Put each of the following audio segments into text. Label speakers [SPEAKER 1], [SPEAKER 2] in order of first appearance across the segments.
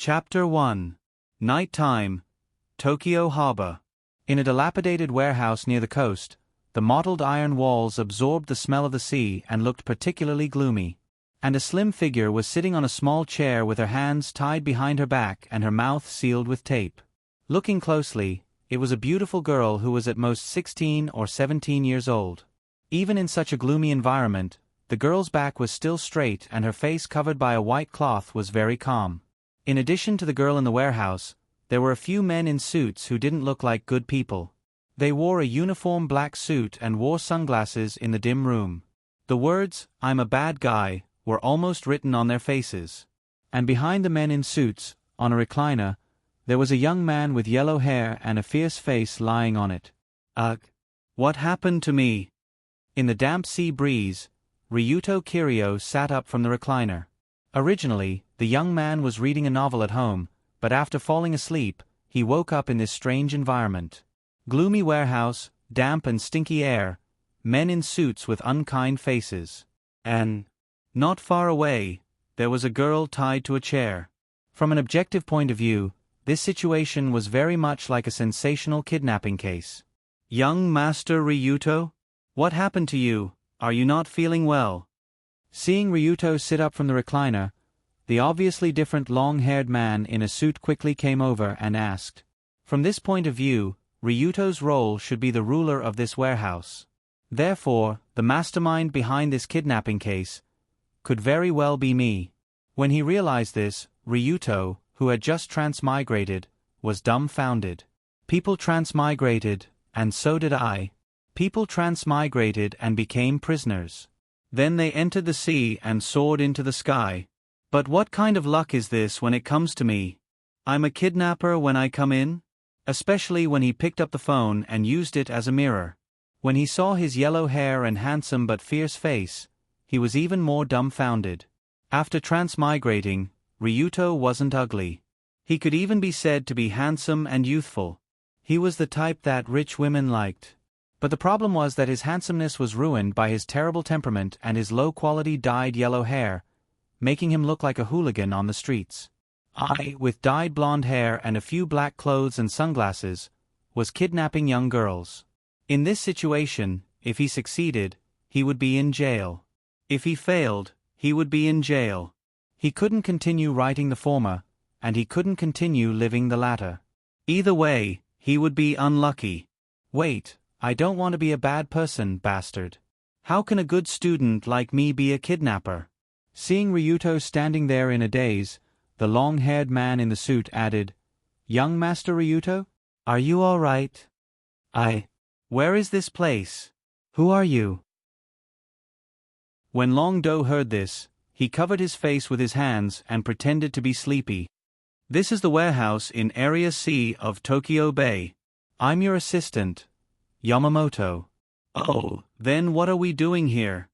[SPEAKER 1] Chapter 1. Nighttime, Tokyo Harbor. In a dilapidated warehouse near the coast, the mottled iron walls absorbed the smell of the sea and looked particularly gloomy. And a slim figure was sitting on a small chair with her hands tied behind her back and her mouth sealed with tape. Looking closely, it was a beautiful girl who was at most 16 or 17 years old. Even in such a gloomy environment, the girl's back was still straight and her face covered by a white cloth was very calm. In addition to the girl in the warehouse, there were a few men in suits who didn't look like good people. They wore a uniform black suit and wore sunglasses in the dim room. The words, "I'm a bad guy," were almost written on their faces. And behind the men in suits, on a recliner, there was a young man with yellow hair and a fierce face lying on it. Ugh! What happened to me? In the damp sea breeze, Ryuto Kiryu sat up from the recliner. Originally, the young man was reading a novel at home, but after falling asleep, he woke up in this strange environment. Gloomy warehouse, damp and stinky air, men in suits with unkind faces. And, not far away, there was a girl tied to a chair. From an objective point of view, this situation was very much like a sensational kidnapping case. Young Master Ryuto? What happened to you? Are you not feeling well? Seeing Ryuto sit up from the recliner, the obviously different long-haired man in a suit quickly came over and asked. From this point of view, Ryuto's role should be the ruler of this warehouse. Therefore, the mastermind behind this kidnapping case could very well be me. When he realized this, Ryuto, who had just transmigrated, was dumbfounded. People transmigrated, and so did I. People transmigrated and became prisoners. Then they entered the sea and soared into the sky. But what kind of luck is this when it comes to me? I'm a kidnapper when I come in? Especially when he picked up the phone and used it as a mirror. When he saw his yellow hair and handsome but fierce face, he was even more dumbfounded. After transmigrating, Ryuto wasn't ugly. He could even be said to be handsome and youthful. He was the type that rich women liked. But the problem was that his handsomeness was ruined by his terrible temperament and his low-quality dyed yellow hair, making him look like a hooligan on the streets. I, with dyed blonde hair and a few black clothes and sunglasses, was kidnapping young girls. In this situation, if he succeeded, he would be in jail. If he failed, he would be in jail. He couldn't continue writing the former, and he couldn't continue living the latter. Either way, he would be unlucky. Wait, I don't want to be a bad person, bastard. How can a good student like me be a kidnapper? Seeing Ryuto standing there in a daze, the long-haired man in the suit added, "Young Master Ryuto? Are you all right?" Where is this place? Who are you?" When Long Do heard this, he covered his face with his hands and pretended to be sleepy. "This is the warehouse in Area C of Tokyo Bay. I'm your assistant, Yamamoto." "Oh, then what are we doing here?"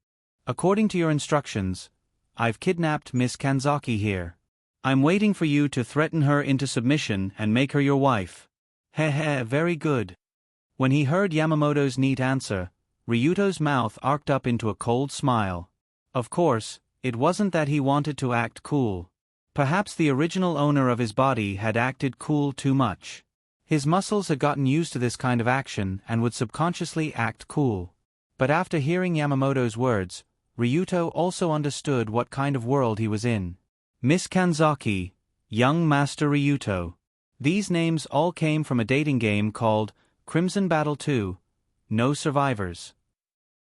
[SPEAKER 1] "According to your instructions, I've kidnapped Miss Kanzaki here. I'm waiting for you to threaten her into submission and make her your wife." "Heh, very good." When he heard Yamamoto's neat answer, Ryuto's mouth arced up into a cold smile. Of course, it wasn't that he wanted to act cool. Perhaps the original owner of his body had acted cool too much. His muscles had gotten used to this kind of action and would subconsciously act cool. But after hearing Yamamoto's words, Ryuto also understood what kind of world he was in. Miss Kanzaki, young Master Ryuto. These names all came from a dating game called Crimson Battle 2, No Survivors.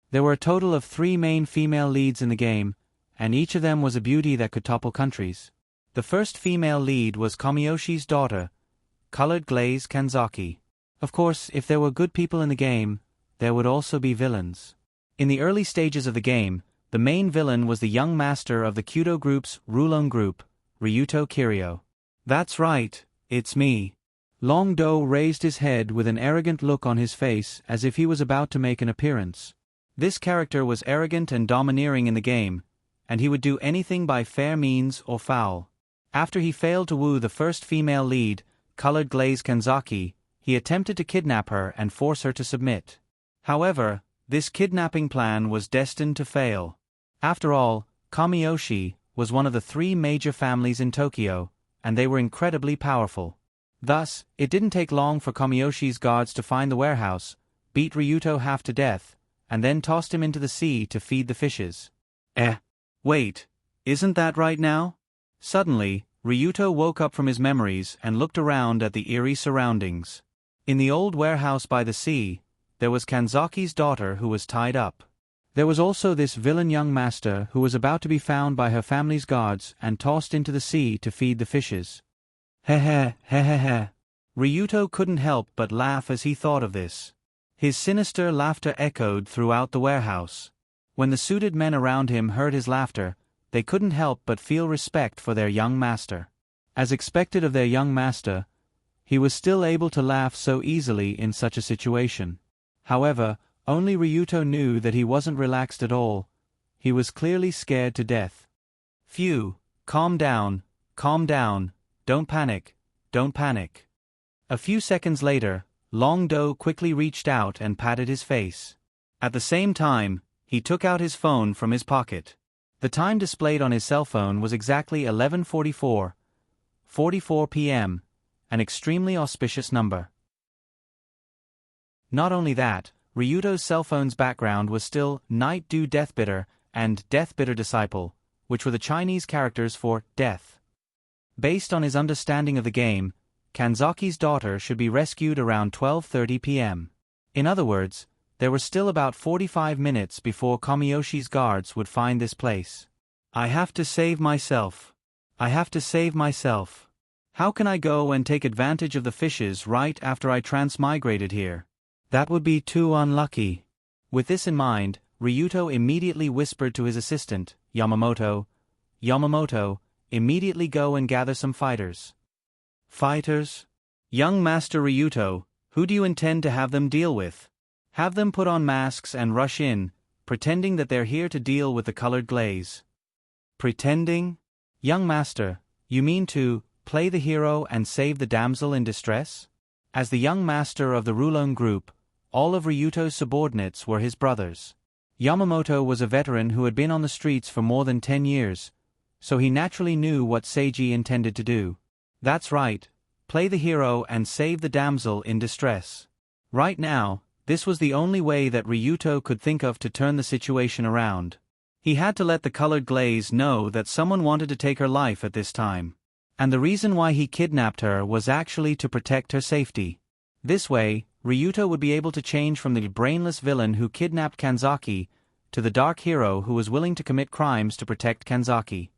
[SPEAKER 1] There were a total of 3 main female leads in the game, and each of them was a beauty that could topple countries. The first female lead was Kamiyoshi's daughter, Colored Glaze Kanzaki. Of course, if there were good people in the game, there would also be villains. In the early stages of the game, the main villain was the young master of the Kyudo group's Rulon group, Ryuto Kiryu. "That's right, it's me." Long Do raised his head with an arrogant look on his face as if he was about to make an appearance. This character was arrogant and domineering in the game, and he would do anything by fair means or foul. After he failed to woo the first female lead, Colored Glaze Kanzaki, he attempted to kidnap her and force her to submit. However, this kidnapping plan was destined to fail. After all, Kamiyoshi was one of the 3 major families in Tokyo, and they were incredibly powerful. Thus, it didn't take long for Kamiyoshi's guards to find the warehouse, beat Ryuto half to death, and then tossed him into the sea to feed the fishes. Wait, isn't that right now? Suddenly, Ryuto woke up from his memories and looked around at the eerie surroundings. In the old warehouse by the sea, there was Kanzaki's daughter who was tied up. There was also this villain young master who was about to be found by her family's guards and tossed into the sea to feed the fishes. Heh. Ryuto couldn't help but laugh as he thought of this. His sinister laughter echoed throughout the warehouse. When the suited men around him heard his laughter, they couldn't help but feel respect for their young master. As expected of their young master, he was still able to laugh so easily in such a situation. However, only Ryuto knew that he wasn't relaxed at all. He was clearly scared to death. Phew, calm down, don't panic. A few seconds later, Long Do quickly reached out and patted his face. At the same time, he took out his phone from his pocket. The time displayed on his cell phone was exactly 11:44 p.m., an extremely auspicious number. Not only that, Ryuto's cell phone's background was still Night Dew Deathbitter and Deathbitter Disciple, which were the Chinese characters for death. Based on his understanding of the game, Kanzaki's daughter should be rescued around 12:30 p.m. In other words, there were still about 45 minutes before Kamiyoshi's guards would find this place. I have to save myself. How can I go and take advantage of the fishes right after I transmigrated here? That would be too unlucky. With this in mind, Ryuto immediately whispered to his assistant, Yamamoto, immediately go and gather some fighters. Fighters? Young Master Ryuto, who do you intend to have them deal with? Have them put on masks and rush in, pretending that they're here to deal with the colored glaze. Pretending? Young Master, you mean to play the hero and save the damsel in distress? As the young master of the Rulon group, all of Ryuto's subordinates were his brothers. Yamamoto was a veteran who had been on the streets for more than 10 years, so he naturally knew what Seiji intended to do. That's right, play the hero and save the damsel in distress. Right now, this was the only way that Ryuto could think of to turn the situation around. He had to let the colored glaze know that someone wanted to take her life at this time. And the reason why he kidnapped her was actually to protect her safety. This way, Ryuto would be able to change from the brainless villain who kidnapped Kanzaki to the dark hero who was willing to commit crimes to protect Kanzaki.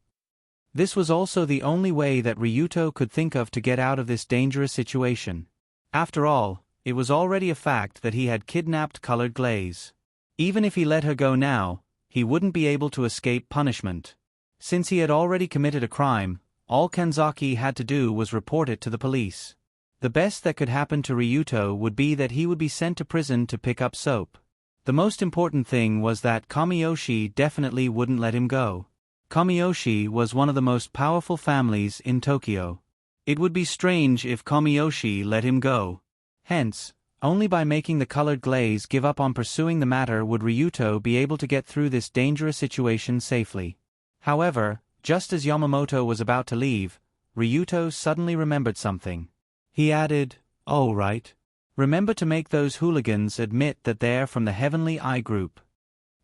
[SPEAKER 1] This was also the only way that Ryuto could think of to get out of this dangerous situation. After all, it was already a fact that he had kidnapped Colored Glaze. Even if he let her go now, he wouldn't be able to escape punishment. Since he had already committed a crime, all Kanzaki had to do was report it to the police. The best that could happen to Ryuto would be that he would be sent to prison to pick up soap. The most important thing was that Kamiyoshi definitely wouldn't let him go. Kamiyoshi was one of the most powerful families in Tokyo. It would be strange if Kamiyoshi let him go. Hence, only by making the Colored Glaze give up on pursuing the matter would Ryuto be able to get through this dangerous situation safely. However, just as Yamamoto was about to leave, Ryuto suddenly remembered something. He added, "Oh right. Remember to make those hooligans admit that they're from the Heavenly Eye Group."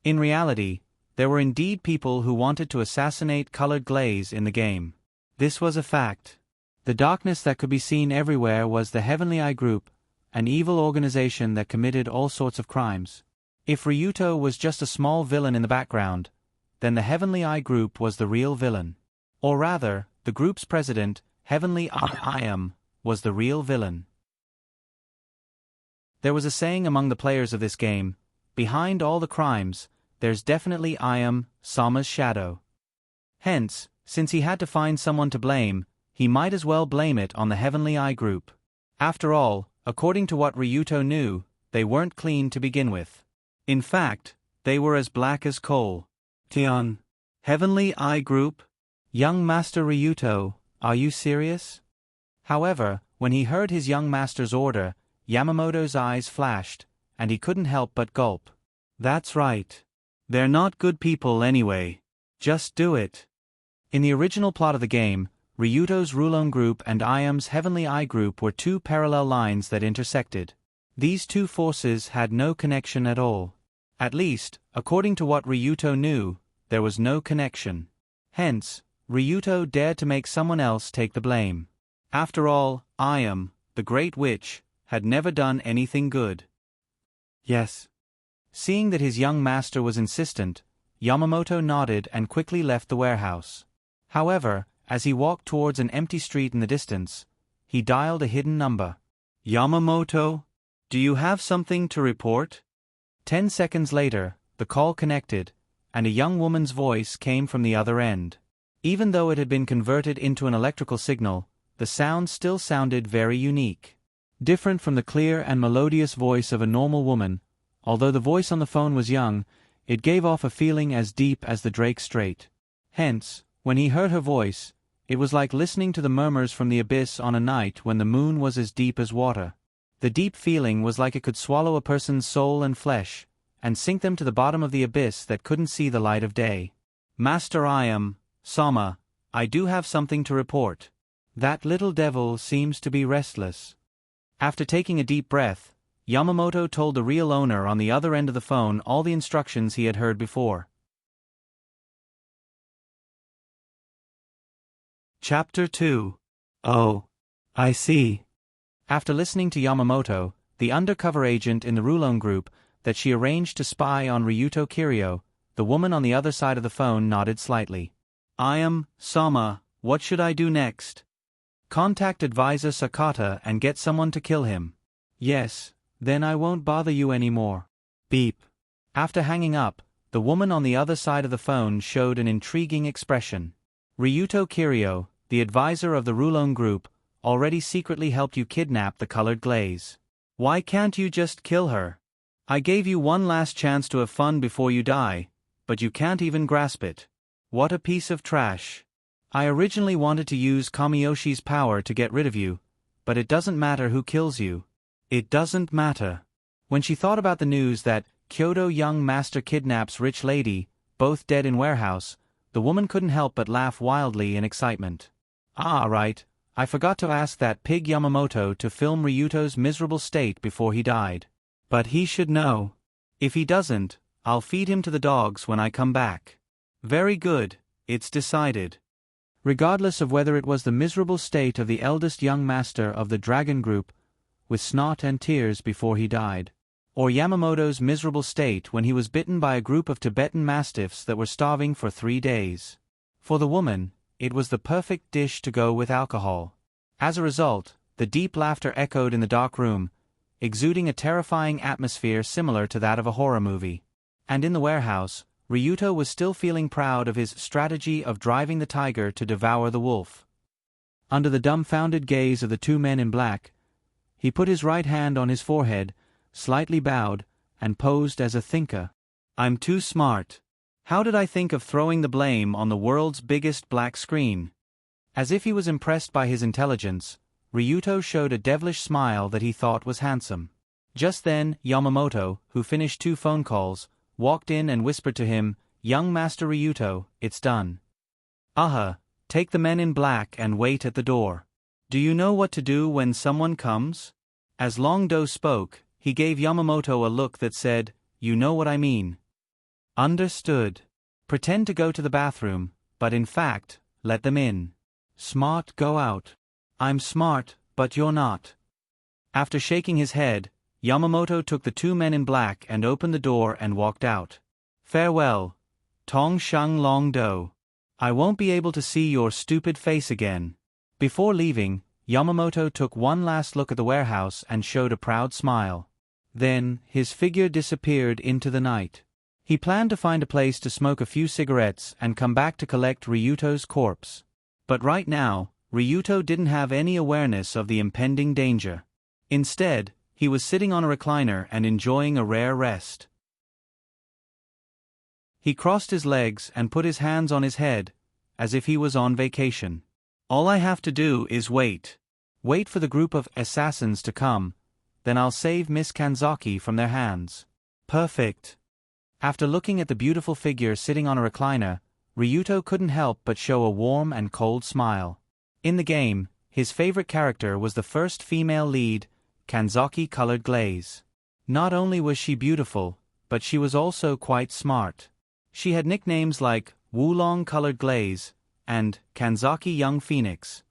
[SPEAKER 1] In reality, there were indeed people who wanted to assassinate Colored Glaze in the game. This was a fact. The darkness that could be seen everywhere was the Heavenly Eye Group, an evil organization that committed all sorts of crimes. If Ryuto was just a small villain in the background, then the Heavenly Eye Group was the real villain. Or rather, the group's president, Heavenly Eye, was the real villain. There was a saying among the players of this game, behind all the crimes, there's definitely Sama's shadow. Hence, since he had to find someone to blame, he might as well blame it on the Heavenly Eye Group. After all, according to what Ryuto knew, they weren't clean to begin with. In fact, they were as black as coal. Tian. Heavenly Eye Group? Young Master Ryuto, are you serious? However, when he heard his young master's order, Yamamoto's eyes flashed, and he couldn't help but gulp. That's right. They're not good people anyway. Just do it. In the original plot of the game, Ryuto's Rulon group and Iam's Heavenly Eye group were two parallel lines that intersected. These two forces had no connection at all. At least, according to what Ryuto knew, there was no connection. Hence, Ryuto dared to make someone else take the blame. After all, Iam, the Great Witch, had never done anything good. Yes. Seeing that his young master was insistent, Yamamoto nodded and quickly left the warehouse. However, as he walked towards an empty street in the distance, he dialed a hidden number. Yamamoto, do you have something to report? 10 seconds later, the call connected, and a young woman's voice came from the other end. Even though it had been converted into an electrical signal, the sound still sounded very unique. Different from the clear and melodious voice of a normal woman, although the voice on the phone was young, it gave off a feeling as deep as the Drake Strait. Hence, when he heard her voice, it was like listening to the murmurs from the abyss on a night when the moon was as deep as water. The deep feeling was like it could swallow a person's soul and flesh, and sink them to the bottom of the abyss that couldn't see the light of day. Master Iam, Sama, I do have something to report. That little devil seems to be restless. After taking a deep breath, Yamamoto told the real owner on the other end of the phone all the instructions he had heard before. Chapter 2. Oh, I see. After listening to Yamamoto, the undercover agent in the Rulon group, that she arranged to spy on Ryuto Kiryu, the woman on the other side of the phone nodded slightly. Iam, Sama, what should I do next? Contact Advisor Sakata and get someone to kill him. Yes, then I won't bother you anymore. Beep. After hanging up, the woman on the other side of the phone showed an intriguing expression. Ryuto Kiryu, the advisor of the Rulon group, already secretly helped you kidnap the colored glaze. Why can't you just kill her? I gave you one last chance to have fun before you die, but you can't even grasp it. What a piece of trash. I originally wanted to use Kamiyoshi's power to get rid of you, but it doesn't matter who kills you. It doesn't matter. When she thought about the news that Kyoto young master kidnaps rich lady, both dead in warehouse, the woman couldn't help but laugh wildly in excitement. Ah, right, I forgot to ask that pig Yamamoto to film Ryuto's miserable state before he died. But he should know. If he doesn't, I'll feed him to the dogs when I come back. Very good, it's decided. Regardless of whether it was the miserable state of the eldest young master of the Dragon Group, with snot and tears before he died, or Yamamoto's miserable state when he was bitten by a group of Tibetan mastiffs that were starving for 3 days. For the woman, it was the perfect dish to go with alcohol. As a result, the deep laughter echoed in the dark room, exuding a terrifying atmosphere similar to that of a horror movie. And in the warehouse, Ryuto was still feeling proud of his strategy of driving the tiger to devour the wolf. Under the dumbfounded gaze of the two men in black, he put his right hand on his forehead, slightly bowed, and posed as a thinker. I'm too smart. How did I think of throwing the blame on the world's biggest black screen? As if he was impressed by his intelligence, Ryuto showed a devilish smile that he thought was handsome. Just then, Yamamoto, who finished 2 phone calls, walked in and whispered to him, Young Master Ryuto, it's done. Aha, take the men in black and wait at the door. Do you know what to do when someone comes? As Long Do spoke, he gave Yamamoto a look that said, you know what I mean. Understood. Pretend to go to the bathroom, but in fact, let them in. Smart go out. I'm smart, but you're not. After shaking his head, Yamamoto took the 2 men in black and opened the door and walked out. Farewell, Tong Sheng Long Do. I won't be able to see your stupid face again. Before leaving, Yamamoto took one last look at the warehouse and showed a proud smile. Then, his figure disappeared into the night. He planned to find a place to smoke a few cigarettes and come back to collect Ryuto's corpse. But right now, Ryuto didn't have any awareness of the impending danger. Instead, he was sitting on a recliner and enjoying a rare rest. He crossed his legs and put his hands on his head, as if he was on vacation. All I have to do is wait. Wait for the group of assassins to come, then I'll save Miss Kanzaki from their hands. Perfect. After looking at the beautiful figure sitting on a recliner, Ryuto couldn't help but show a warm and cold smile. In the game, his favorite character was the first female lead, Kanzaki Colored Glaze. Not only was she beautiful, but she was also quite smart. She had nicknames like Wulong Colored Glaze and Kanzaki Young Phoenix.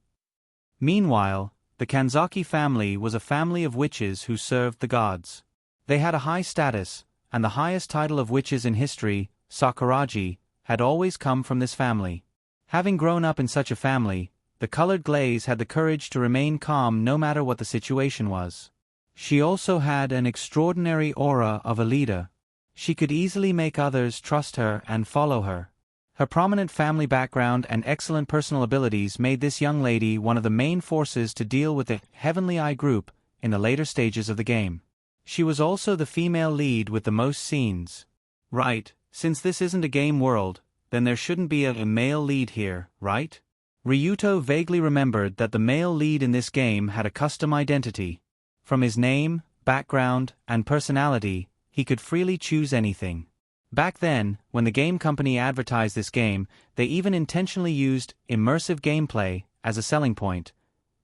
[SPEAKER 1] Meanwhile, the Kanzaki family was a family of witches who served the gods. They had a high status, and the highest title of witches in history, Sakuraji, had always come from this family. Having grown up in such a family, the Colored Glaze had the courage to remain calm no matter what the situation was. She also had an extraordinary aura of a leader. She could easily make others trust her and follow her. Her prominent family background and excellent personal abilities made this young lady one of the main forces to deal with the Heavenly Eye group in the later stages of the game. She was also the female lead with the most scenes. Right, since this isn't a game world, then there shouldn't be a male lead here, right? Ryuto vaguely remembered that the male lead in this game had a custom identity. From his name, background, and personality, he could freely choose anything. Back then, when the game company advertised this game, they even intentionally used immersive gameplay as a selling point,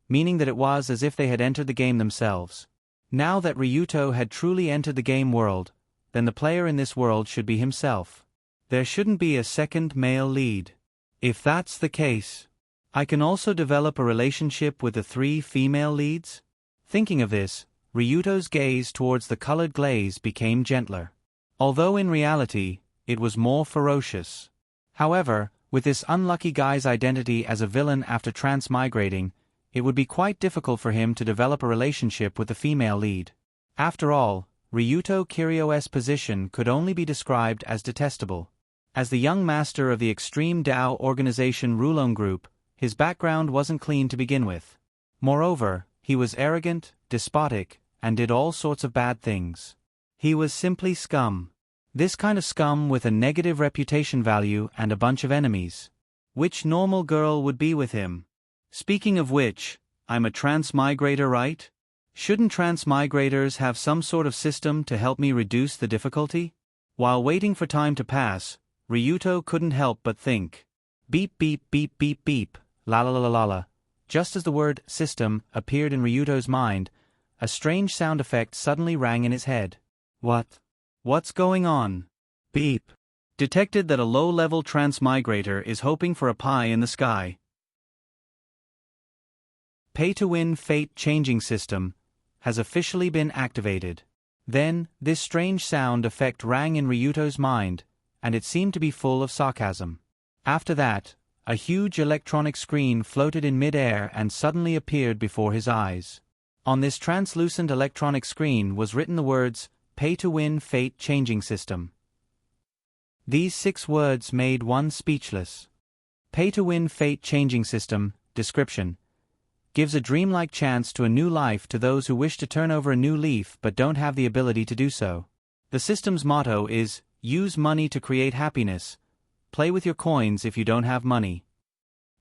[SPEAKER 1] meaning that it was as if they had entered the game themselves. Now that Ryuto had truly entered the game world, then the player in this world should be himself. There shouldn't be a second male lead. If that's the case, I can also develop a relationship with the 3 female leads? Thinking of this, Ryuto's gaze towards the Colored Glaze became gentler. Although in reality, it was more ferocious. However, with this unlucky guy's identity as a villain after transmigrating, it would be quite difficult for him to develop a relationship with the female lead. After all, Ryuto Kiryo's position could only be described as detestable. As the young master of the extreme Dao organization Rulong Group, his background wasn't clean to begin with. Moreover, he was arrogant, despotic, and did all sorts of bad things. He was simply scum. This kind of scum with a negative reputation value and a bunch of enemies. Which normal girl would be with him? Speaking of which, I'm a transmigrator, right? Shouldn't transmigrators have some sort of system to help me reduce the difficulty? While waiting for time to pass, Ryuto couldn't help but think. Beep beep beep beep beep, la la la la la. Just as the word system appeared in Ryuto's mind, a strange sound effect suddenly rang in his head. What's going on? Beep. Detected that a low-level transmigrator is hoping for a pie in the sky. Pay-to-win fate changing system has officially been activated. Then, this strange sound effect rang in Ryuto's mind, and it seemed to be full of sarcasm. After that, a huge electronic screen floated in mid-air and suddenly appeared before his eyes. On this translucent electronic screen was written the words, Pay-to-win fate changing system. These 6 words made one speechless. Pay-to-win fate changing system, description. Gives a dreamlike chance to a new life to those who wish to turn over a new leaf but don't have the ability to do so. The system's motto is, use money to create happiness. Play with your coins if you don't have money.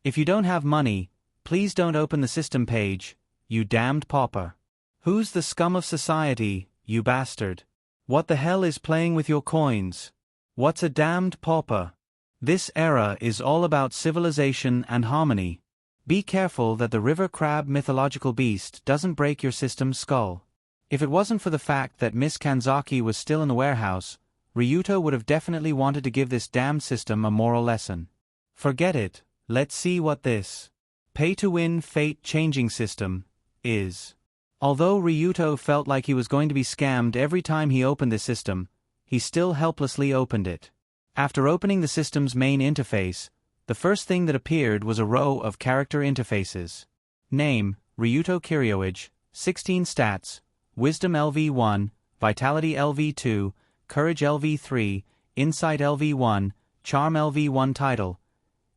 [SPEAKER 1] If you don't have money, please don't open the system page, you damned pauper. Who's the scum of society, you bastard? What the hell is playing with your coins? What's a damned pauper? This era is all about civilization and harmony. Be careful that the river crab mythological beast doesn't break your system's skull. If it wasn't for the fact that Miss Kanzaki was still in the warehouse, Ryuto would have definitely wanted to give this damned system a moral lesson. Forget it, let's see what this pay-to-win fate changing system is. Although Ryuto felt like he was going to be scammed every time he opened the system, he still helplessly opened it. After opening the system's main interface, the first thing that appeared was a row of character interfaces. Name, Ryuto Kiryoage, 16 stats, Wisdom LV1, Vitality LV2, Courage LV3, Insight LV1, Charm LV1 title.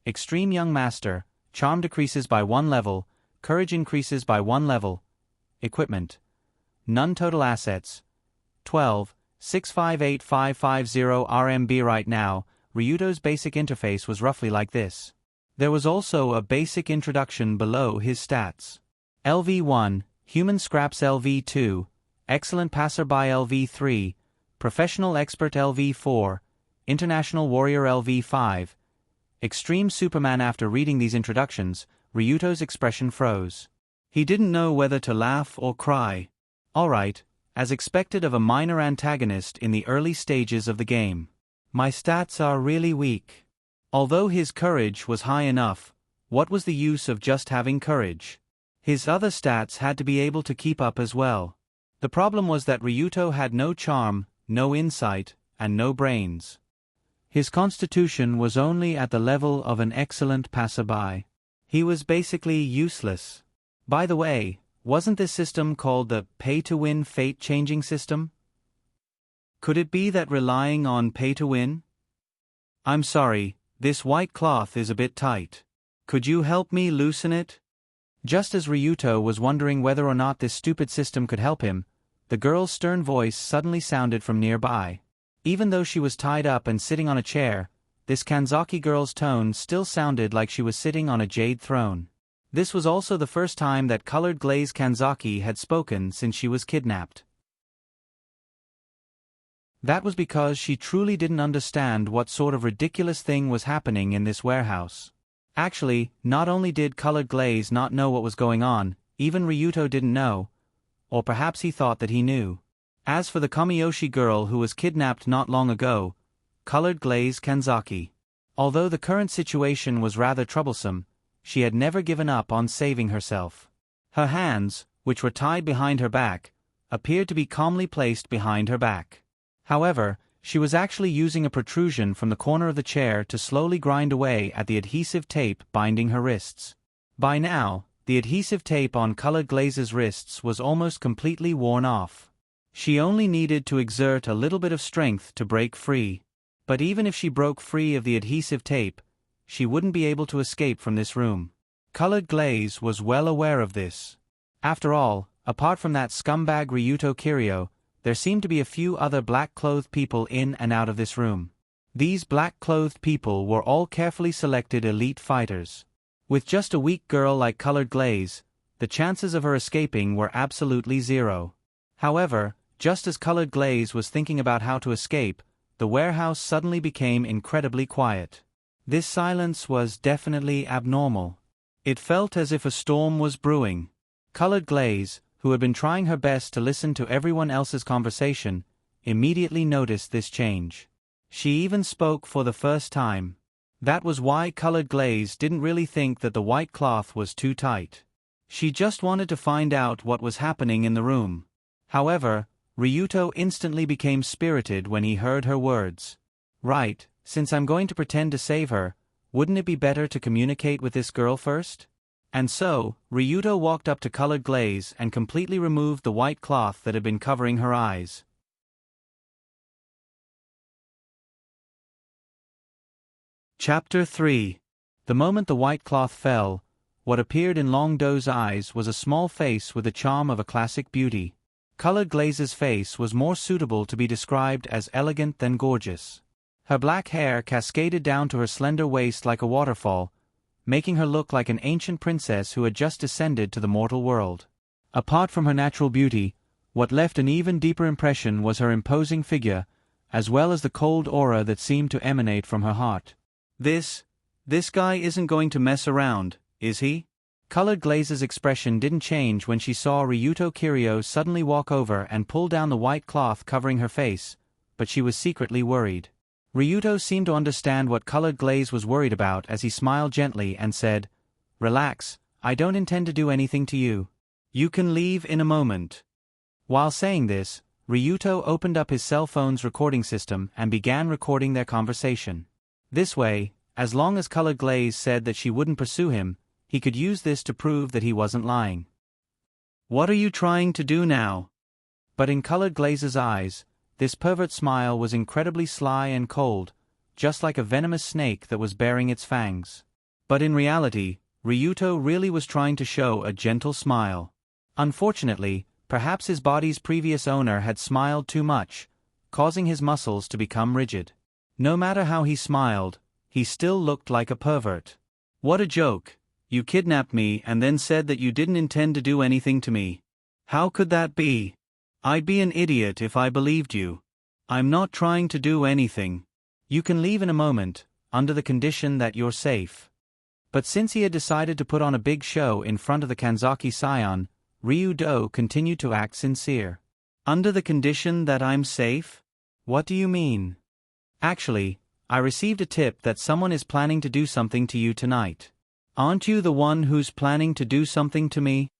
[SPEAKER 1] Extreme Young Master, Charm decreases by 1 level, Courage increases by 1 level. Equipment. None total assets. 12, 658550 RMB. Right now, Ryuto's basic interface was roughly like this. There was also a basic introduction below his stats. LV1, Human Scraps LV2, Excellent Passerby LV3, Professional Expert LV4, International Warrior LV5. Extreme Superman. After reading these introductions, Ryuto's expression froze. He didn't know whether to laugh or cry. Alright, as expected of a minor antagonist in the early stages of the game. My stats are really weak. Although his courage was high enough, what was the use of just having courage? His other stats had to be able to keep up as well. The problem was that Ryuto had no charm, no insight, and no brains. His constitution was only at the level of an excellent passerby. He was basically useless. By the way, wasn't this system called the pay-to-win fate-changing system? Could it be that relying on pay-to-win? I'm sorry, this white cloth is a bit tight. Could you help me loosen it? Just as Ryuto was wondering whether or not this stupid system could help him, the girl's stern voice suddenly sounded from nearby. Even though she was tied up and sitting on a chair, this Kanzaki girl's tone still sounded like she was sitting on a jade throne. This was also the first time that colored glaze Kanzaki had spoken since she was kidnapped. That was because she truly didn't understand what sort of ridiculous thing was happening in this warehouse. Actually, not only did colored glaze not know what was going on, even Ryuto didn't know, or perhaps he thought that he knew. As for the Kamiyoshi girl who was kidnapped not long ago, colored glaze Kanzaki. Although the current situation was rather troublesome, she had never given up on saving herself. Her hands, which were tied behind her back, appeared to be calmly placed behind her back. However, she was actually using a protrusion from the corner of the chair to slowly grind away at the adhesive tape binding her wrists. By now, the adhesive tape on colored glaze's wrists was almost completely worn off. She only needed to exert a little bit of strength to break free. But even if she broke free of the adhesive tape, she wouldn't be able to escape from this room. Colored glaze was well aware of this. After all, apart from that scumbag Ryuto Kiryu, there seemed to be a few other black-clothed people in and out of this room. These black-clothed people were all carefully selected elite fighters. With just a weak girl like colored glaze, the chances of her escaping were absolutely zero. However, just as colored glaze was thinking about how to escape, the warehouse suddenly became incredibly quiet. This silence was definitely abnormal. It felt as if a storm was brewing. Colored glaze, who had been trying her best to listen to everyone else's conversation, immediately noticed this change. She even spoke for the first time. That was why colored glaze didn't really think that the white cloth was too tight. She just wanted to find out what was happening in the room. However, Ryuto instantly became spirited when he heard her words. Right, since I'm going to pretend to save her, wouldn't it be better to communicate with this girl first? And so, Ryuto walked up to colored glaze and completely removed the white cloth that had been covering her eyes. Chapter 3. The moment the white cloth fell, what appeared in Long Do's eyes was a small face with the charm of a classic beauty. Colored glaze's face was more suitable to be described as elegant than gorgeous. Her black hair cascaded down to her slender waist like a waterfall, making her look like an ancient princess who had just descended to the mortal world. Apart from her natural beauty, what left an even deeper impression was her imposing figure, as well as the cold aura that seemed to emanate from her heart. This guy isn't going to mess around, is he? Colored glaze's expression didn't change when she saw Ryuto Kiryu suddenly walk over and pull down the white cloth covering her face, but she was secretly worried. Ryuto seemed to understand what colored glaze was worried about as he smiled gently and said, "Relax, I don't intend to do anything to you. You can leave in a moment." While saying this, Ryuto opened up his cell phone's recording system and began recording their conversation. This way, as long as colored glaze said that she wouldn't pursue him, he could use this to prove that he wasn't lying. "What are you trying to do now?" But in colored glaze's eyes, this pervert smile was incredibly sly and cold, just like a venomous snake that was baring its fangs. But in reality, Ryuto really was trying to show a gentle smile. Unfortunately, perhaps his body's previous owner had smiled too much, causing his muscles to become rigid. No matter how he smiled, he still looked like a pervert. "What a joke. You kidnapped me and then said that you didn't intend to do anything to me. How could that be? I'd be an idiot if I believed you. I'm not trying to do anything. You can leave in a moment, under the condition that you're safe." But since he had decided to put on a big show in front of the Kanzaki scion, Ryudo continued to act sincere. Under the condition that I'm safe? What do you mean? Actually, I received a tip that someone is planning to do something to you tonight. Aren't you the one who's planning to do something to me?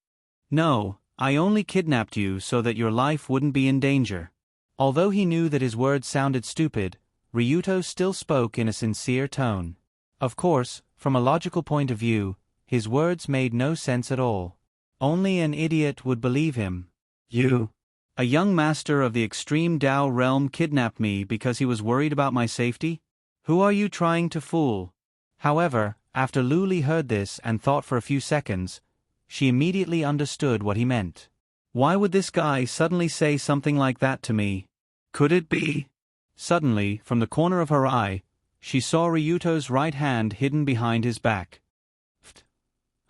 [SPEAKER 1] No, I only kidnapped you so that your life wouldn't be in danger. Although he knew that his words sounded stupid, Ryuto still spoke in a sincere tone. Of course, from a logical point of view, his words made no sense at all. Only an idiot would believe him. You, a young master of the extreme Dao realm, kidnapped me because he was worried about my safety? Who are you trying to fool? However, after Lu Li heard this and thought for a few seconds, she immediately understood what he meant. Why would this guy suddenly say something like that to me? Could it be? Suddenly, from the corner of her eye, she saw Ryuto's right hand hidden behind his back.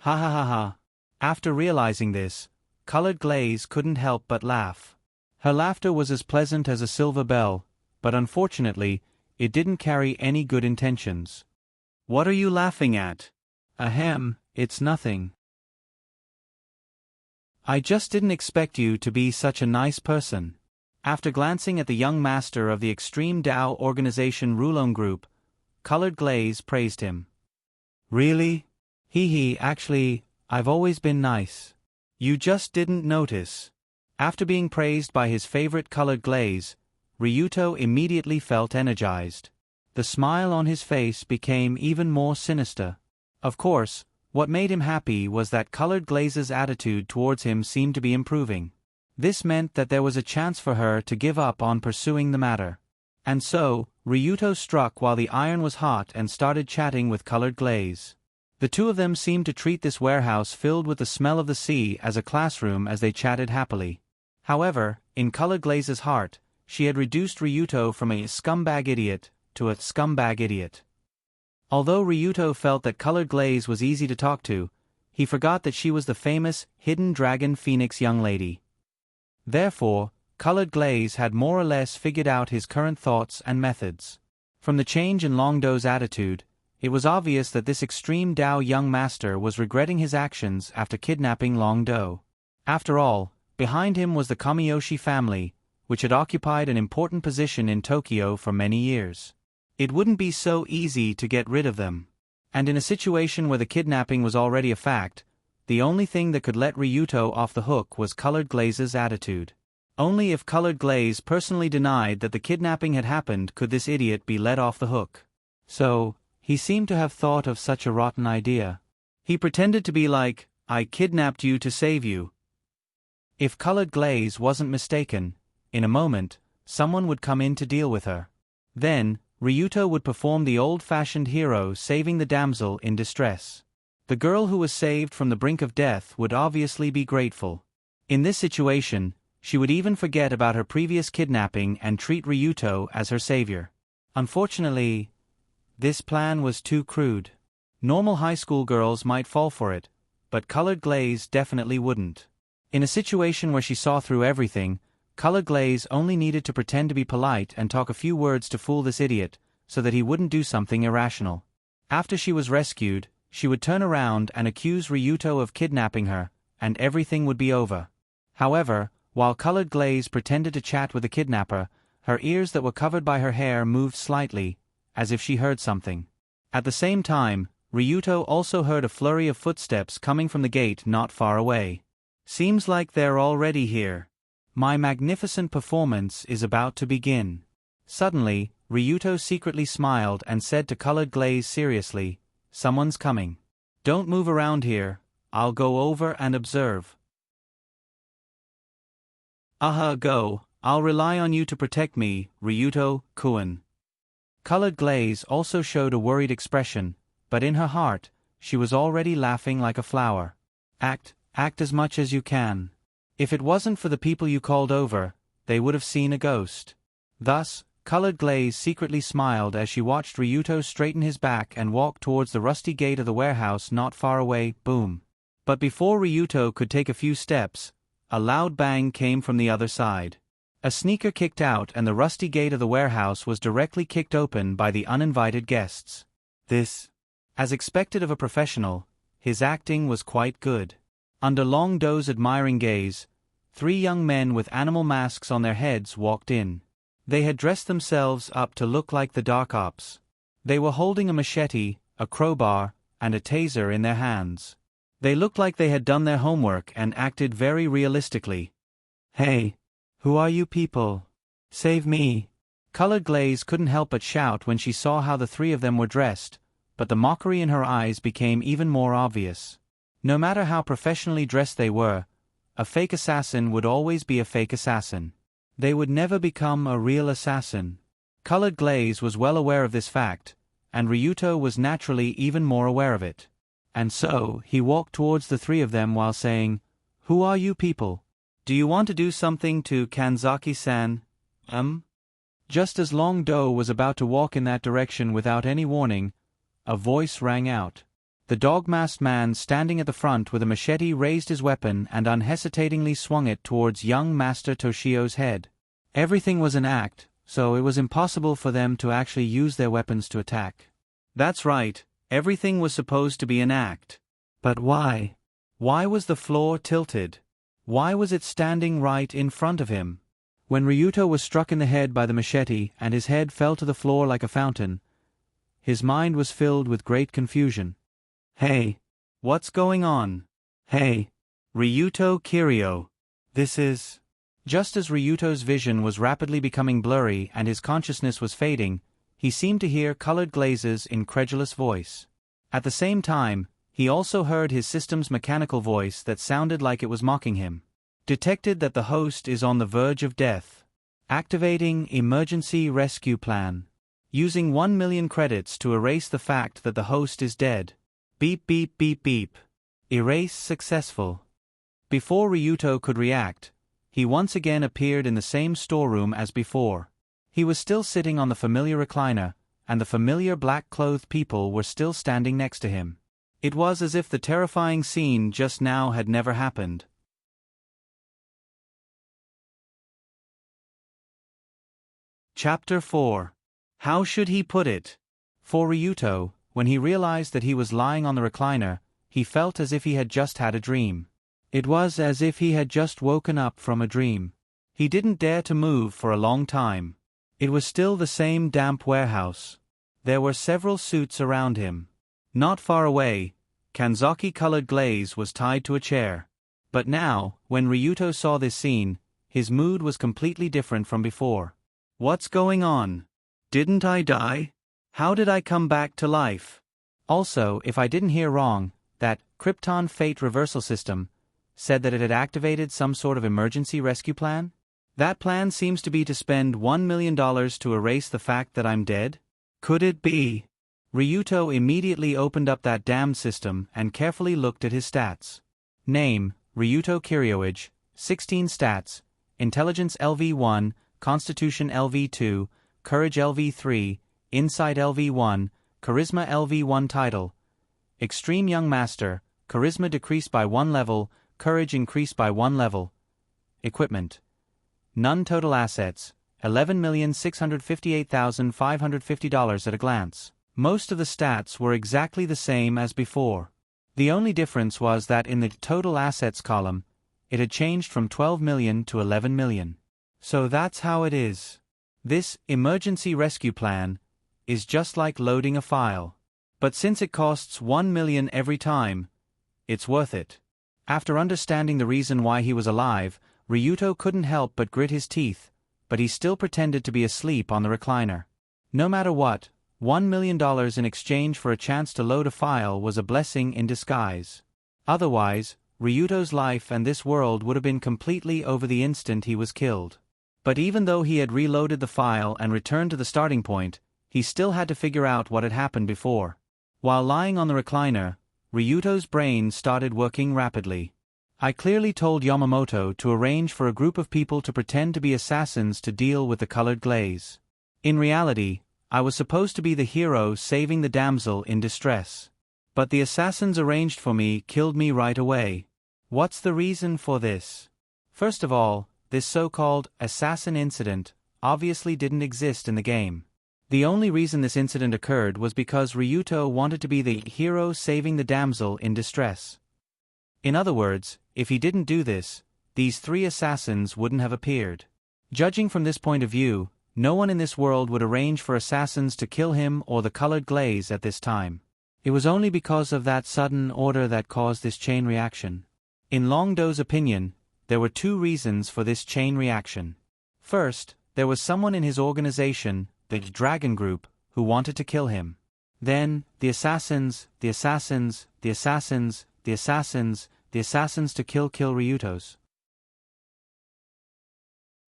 [SPEAKER 1] Ha ha ha ha. After realizing this, Colored Glaze couldn't help but laugh. Her laughter was as pleasant as a silver bell, but unfortunately, it didn't carry any good intentions. What are you laughing at? Ahem, it's nothing. I just didn't expect you to be such a nice person. After glancing at the young master of the Extreme Dao Organization Rulong Group, Colored Glaze praised him. Really? Actually, I've always been nice. You just didn't notice. After being praised by his favorite Colored Glaze, Ryuto immediately felt energized. The smile on his face became even more sinister. Of course, what made him happy was that Colored Glaze's attitude towards him seemed to be improving. This meant that there was a chance for her to give up on pursuing the matter. And so, Ryuto struck while the iron was hot and started chatting with Colored Glaze. The two of them seemed to treat this warehouse filled with the smell of the sea as a classroom as they chatted happily. However, in Colored Glaze's heart, she had reduced Ryuto from a scumbag idiot to a scumbag idiot. Although Ryuto felt that Colored Glaze was easy to talk to, he forgot that she was the famous Hidden Dragon Phoenix young lady. Therefore, Colored Glaze had more or less figured out his current thoughts and methods. From the change in Long Do's attitude, it was obvious that this extreme Dao young master was regretting his actions after kidnapping Long Do. After all, behind him was the Kamiyoshi family, which had occupied an important position in Tokyo for many years. It wouldn't be so easy to get rid of them. And in a situation where the kidnapping was already a fact, the only thing that could let Ryuto off the hook was Colored Glaze's attitude. Only if Colored Glaze personally denied that the kidnapping had happened could this idiot be let off the hook. So, he seemed to have thought of such a rotten idea. He pretended to be like, I kidnapped you to save you. If Colored Glaze wasn't mistaken, in a moment, someone would come in to deal with her. Then, Ryuto would perform the old-fashioned hero saving the damsel in distress. The girl who was saved from the brink of death would obviously be grateful. In this situation, she would even forget about her previous kidnapping and treat Ryuto as her savior. Unfortunately, this plan was too crude. Normal high school girls might fall for it, but Colored Glaze definitely wouldn't. In a situation where she saw through everything, Colored Glaze only needed to pretend to be polite and talk a few words to fool this idiot, so that he wouldn't do something irrational. After she was rescued, she would turn around and accuse Ryuto of kidnapping her, and everything would be over. However, while Colored Glaze pretended to chat with the kidnapper, her ears that were covered by her hair moved slightly, as if she heard something. At the same time, Ryuto also heard a flurry of footsteps coming from the gate not far away. Seems like they're already here. My magnificent performance is about to begin. Suddenly, Ryuto secretly smiled and said to Colored Glaze seriously, Someone's coming. Don't move around here, I'll go over and observe. Go, I'll rely on you to protect me, Ryuto-kun. Colored Glaze also showed a worried expression, but in her heart, she was already laughing like a flower. Act as much as you can. If it wasn't for the people you called over, they would have seen a ghost. Thus, Colored Glaze secretly smiled as she watched Ryuto straighten his back and walk towards the rusty gate of the warehouse not far away. Boom. But before Ryuto could take a few steps, a loud bang came from the other side. A sneaker kicked out and the rusty gate of the warehouse was directly kicked open by the uninvited guests. This As expected of a professional, his acting was quite good. Under Long Do's admiring gaze, 3 young men with animal masks on their heads walked in. They had dressed themselves up to look like the Dark Ops. They were holding a machete, a crowbar, and a taser in their hands. They looked like they had done their homework and acted very realistically. "Hey! Who are you people? Save me!" Colored Glaze couldn't help but shout when she saw how the 3 of them were dressed, but the mockery in her eyes became even more obvious. No matter how professionally dressed they were, a fake assassin would always be a fake assassin. They would never become a real assassin. Colored Glaze was well aware of this fact, and Ryuto was naturally even more aware of it. And so, he walked towards the 3 of them while saying, "Who are you people? Do you want to do something to Kanzaki-san? Just as Long Do was about to walk in that direction without any warning, a voice rang out. The dog-masked man standing at the front with a machete raised his weapon and unhesitatingly swung it towards young Master Toshio's head. Everything was an act, so it was impossible for them to actually use their weapons to attack. That's right, everything was supposed to be an act. But why? Why was the floor tilted? Why was it standing right in front of him? When Ryuto was struck in the head by the machete and his head fell to the floor like a fountain, his mind was filled with great confusion. "Hey! What's going on? Hey! Ryuto Kiryu! This is..." Just as Ryuto's vision was rapidly becoming blurry and his consciousness was fading, he seemed to hear Colored Glaze's incredulous voice. At the same time, he also heard his system's mechanical voice that sounded like it was mocking him. "Detected that the host is on the verge of death. Activating emergency rescue plan. Using 1 million credits to erase the fact that the host is dead. Beep beep beep beep. Erase successful." Before Ryuto could react, he once again appeared in the same storeroom as before. He was still sitting on the familiar recliner, and the familiar black-clothed people were still standing next to him. It was as if the terrifying scene just now had never happened. Chapter 4. How should he put it? For Ryuto, when he realized that he was lying on the recliner, he felt as if he had just had a dream. It was as if he had just woken up from a dream. He didn't dare to move for a long time. It was still the same damp warehouse. There were several suits around him. Not far away, Kanzaki Colored Glaze was tied to a chair. But now, when Ryuto saw this scene, his mood was completely different from before. What's going on? Didn't I die? How did I come back to life? Also, if I didn't hear wrong, that Krypton Fate Reversal System said that it had activated some sort of emergency rescue plan? That plan seems to be to spend $1 million to erase the fact that I'm dead? Could it be? Ryuto immediately opened up that damned system and carefully looked at his stats. Name, Ryuto Kiryuage, 16 stats, Intelligence LV1, Constitution LV2, Courage LV3, Insight LV1, Charisma LV1 title. Extreme Young Master, Charisma decreased by 1 level, Courage increased by 1 level. Equipment. None total assets, $11,658,550 at a glance. Most of the stats were exactly the same as before. The only difference was that in the total assets column, it had changed from 12 million to 11 million. So that's how it is. This emergency rescue plan is just like loading a file. But since it costs 1 million every time, it's worth it. After understanding the reason why he was alive, Ryuto couldn't help but grit his teeth, but he still pretended to be asleep on the recliner. No matter what, $1 million in exchange for a chance to load a file was a blessing in disguise. Otherwise, Ryuto's life and this world would have been completely over the instant he was killed. But even though he had reloaded the file and returned to the starting point, he still had to figure out what had happened before. While lying on the recliner, Ryuto's brain started working rapidly. I clearly told Yamamoto to arrange for a group of people to pretend to be assassins to deal with the Colored Glaze. In reality, I was supposed to be the hero saving the damsel in distress. But the assassins arranged for me killed me right away. What's the reason for this? First of all, this so-called assassin incident obviously didn't exist in the game. The only reason this incident occurred was because Ryuto wanted to be the hero saving the damsel in distress. In other words, if he didn't do this, these 3 assassins wouldn't have appeared. Judging from this point of view, no one in this world would arrange for assassins to kill him or the colored glaze at this time. It was only because of that sudden order that caused this chain reaction. In Long Do's opinion, there were 2 reasons for this chain reaction. First, there was someone in his organization, the Dragon Group, who wanted to kill him. Then, the assassins to kill Ryutos.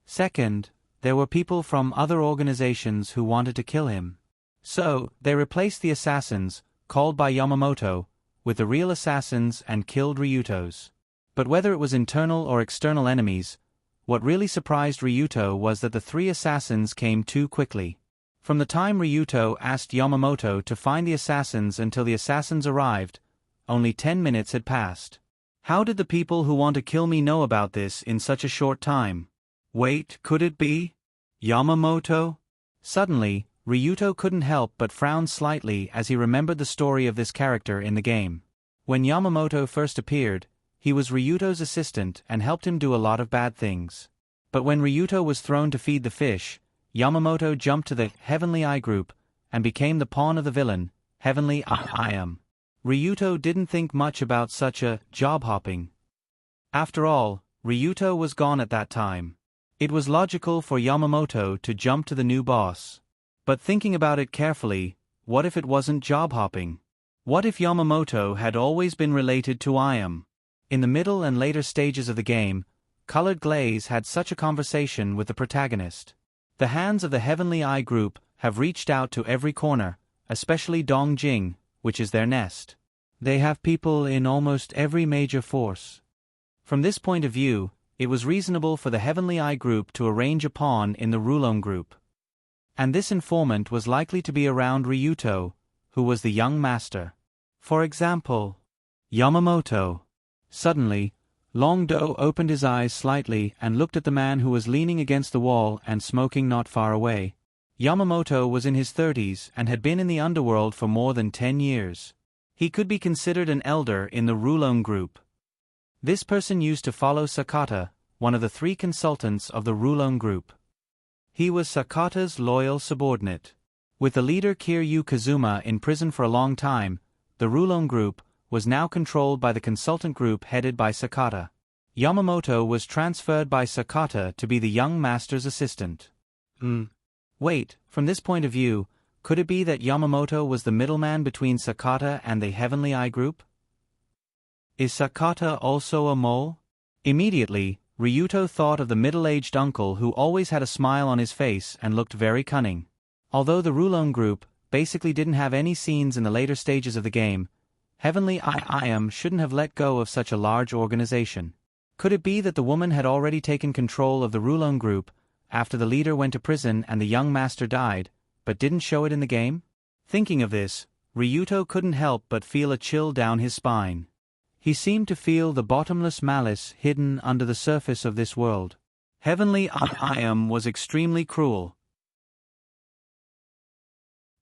[SPEAKER 1] Second, there were people from other organizations who wanted to kill him. So, they replaced the assassins, called by Yamamoto, with the real assassins and killed Ryutos. But whether it was internal or external enemies, what really surprised Ryuto was that the 3 assassins came too quickly. From the time Ryuto asked Yamamoto to find the assassins until the assassins arrived, only 10 minutes had passed. How did the people who want to kill me know about this in such a short time? Wait, could it be Yamamoto? Suddenly, Ryuto couldn't help but frown slightly as he remembered the story of this character in the game. When Yamamoto first appeared, he was Ryuto's assistant and helped him do a lot of bad things. But when Ryuto was thrown to feed the fish, Yamamoto jumped to the Heavenly Eye group and became the pawn of the villain, Heavenly Eye. Ryuto didn't think much about such a job hopping. After all, Ryuto was gone at that time. It was logical for Yamamoto to jump to the new boss. But thinking about it carefully, what if it wasn't job hopping? What if Yamamoto had always been related to Iam? In the middle and later stages of the game, Colored Glaze had such a conversation with the protagonist. The hands of the Heavenly Eye group have reached out to every corner, especially Dongjing, which is their nest. They have people in almost every major force. From this point of view, it was reasonable for the Heavenly Eye group to arrange a pawn in the Rulon group. And this informant was likely to be around Ryuto, who was the young master. For example, Yamamoto. Suddenly, Long Do opened his eyes slightly and looked at the man who was leaning against the wall and smoking not far away. Yamamoto was in his 30s and had been in the underworld for more than 10 years. He could be considered an elder in the Rulon group. This person used to follow Sakata, one of the 3 consultants of the Rulon group. He was Sakata's loyal subordinate. With the leader Kiryu Kazuma in prison for a long time, the Rulon group was now controlled by the consultant group headed by Sakata. Yamamoto was transferred by Sakata to be the young master's assistant. Wait, from this point of view, could it be that Yamamoto was the middleman between Sakata and the Heavenly Eye group? Is Sakata also a mole? Immediately, Ryuto thought of the middle-aged uncle who always had a smile on his face and looked very cunning. Although the Rulon group basically didn't have any scenes in the later stages of the game, Heavenly Eye shouldn't have let go of such a large organization. Could it be that the woman had already taken control of the Rulon group after the leader went to prison and the young master died, but didn't show it in the game? Thinking of this, Ryuto couldn't help but feel a chill down his spine. He seemed to feel the bottomless malice hidden under the surface of this world. Heavenly Eye was extremely cruel.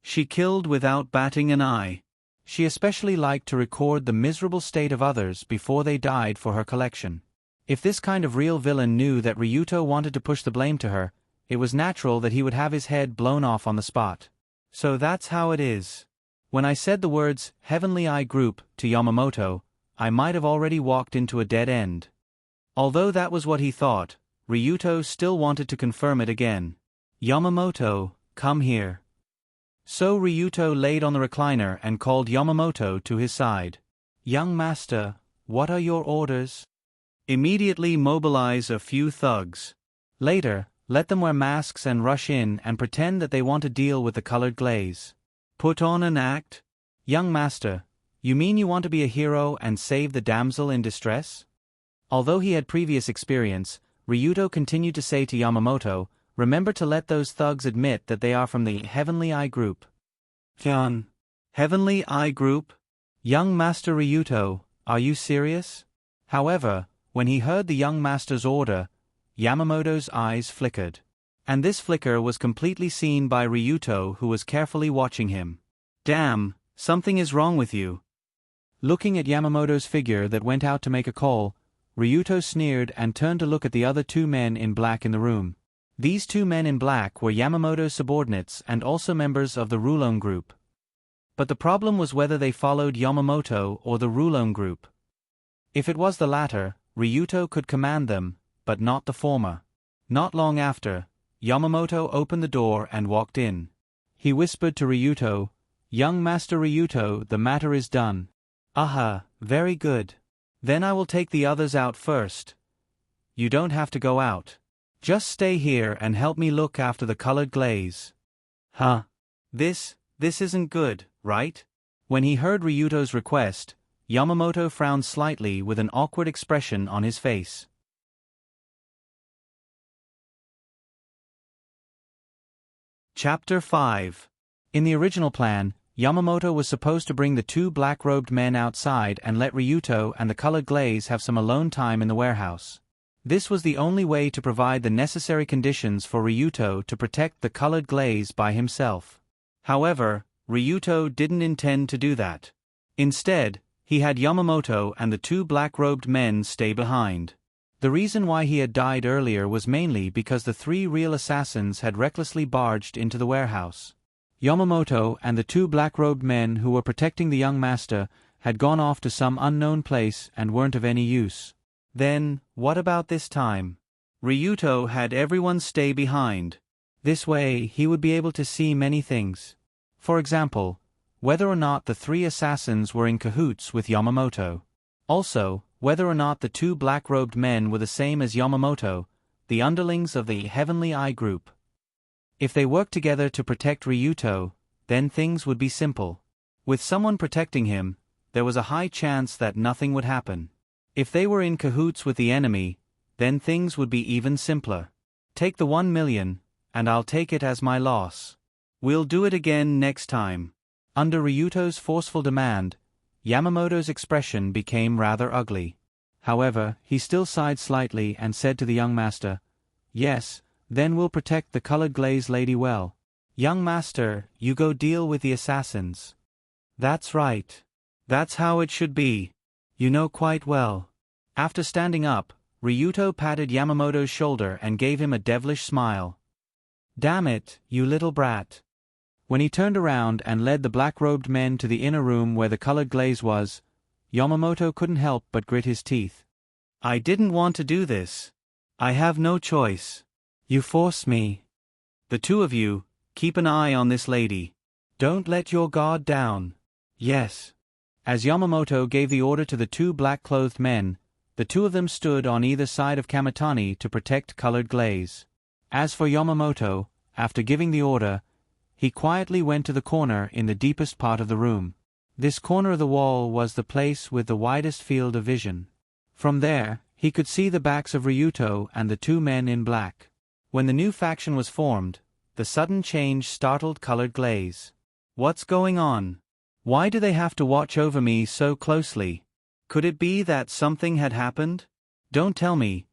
[SPEAKER 1] She killed without batting an eye. She especially liked to record the miserable state of others before they died for her collection. If this kind of real villain knew that Ryuto wanted to push the blame to her, it was natural that he would have his head blown off on the spot. So that's how it is. When I said the words, Heavenly Eye Group, to Yamamoto, I might have already walked into a dead end. Although that was what he thought, Ryuto still wanted to confirm it again. Yamamoto, come here. So Ryuto laid on the recliner and called Yamamoto to his side. Young master, what are your orders? Immediately mobilize a few thugs. Later, let them wear masks and rush in and pretend that they want to deal with the colored glaze. Put on an act? Young master, you mean you want to be a hero and save the damsel in distress? Although he had previous experience, Ryuto continued to say to Yamamoto, remember to let those thugs admit that they are from the Heavenly Eye Group. Heavenly Eye Group? Young Master Ryuto, are you serious? However, when he heard the young master's order, Yamamoto's eyes flickered. And this flicker was completely seen by Ryuto, who was carefully watching him. Damn, something is wrong with you. Looking at Yamamoto's figure that went out to make a call, Ryuto sneered and turned to look at the other two men in black in the room. These two men in black were Yamamoto's subordinates and also members of the Rulon group. But the problem was whether they followed Yamamoto or the Rulon group. If it was the latter, Ryuto could command them, but not the former. Not long after, Yamamoto opened the door and walked in. He whispered to Ryuto, "Young Master Ryuto, the matter is done." "Aha, very good. Then I will take the others out first." "You don't have to go out. Just stay here and help me look after the colored glaze." "Huh? This isn't good, right?" When he heard Ryuto's request, Yamamoto frowned slightly with an awkward expression on his face. Chapter 5. In the original plan, Yamamoto was supposed to bring the two black-robed men outside and let Ryuto and the colored glaze have some alone time in the warehouse. This was the only way to provide the necessary conditions for Ryuto to protect the colored glaze by himself. However, Ryuto didn't intend to do that. Instead, he had Yamamoto and the two black-robed men stay behind. The reason why he had died earlier was mainly because the three real assassins had recklessly barged into the warehouse. Yamamoto and the two black-robed men who were protecting the young master had gone off to some unknown place and weren't of any use. Then, what about this time? Ryuto had everyone stay behind. This way, he would be able to see many things. For example, whether or not the three assassins were in cahoots with Yamamoto. Also, whether or not the two black-robed men were the same as Yamamoto, the underlings of the Heavenly Eye group. If they worked together to protect Ryuto, then things would be simple. With someone protecting him, there was a high chance that nothing would happen. If they were in cahoots with the enemy, then things would be even simpler. Take the 1 million, and I'll take it as my loss. We'll do it again next time. Under Ryuto's forceful demand, Yamamoto's expression became rather ugly. However, he still sighed slightly and said to the young master, "Yes, then we'll protect the colored glaze lady well. Young master, you go deal with the assassins." "That's right. That's how it should be. You know quite well." After standing up, Ryuto patted Yamamoto's shoulder and gave him a devilish smile. "Damn it, you little brat." When he turned around and led the black-robed men to the inner room where the colored glaze was, Yamamoto couldn't help but grit his teeth. "I didn't want to do this. I have no choice. You forced me. The two of you, keep an eye on this lady. Don't let your guard down." "Yes." As Yamamoto gave the order to the two black-clothed men, the two of them stood on either side of Kamitani to protect colored glaze. As for Yamamoto, after giving the order, he quietly went to the corner in the deepest part of the room. This corner of the wall was the place with the widest field of vision. From there, he could see the backs of Ryuto and the two men in black. When the new faction was formed, the sudden change startled colored glaze. "What's going on? Why do they have to watch over me so closely? Could it be that something had happened? Don't tell me.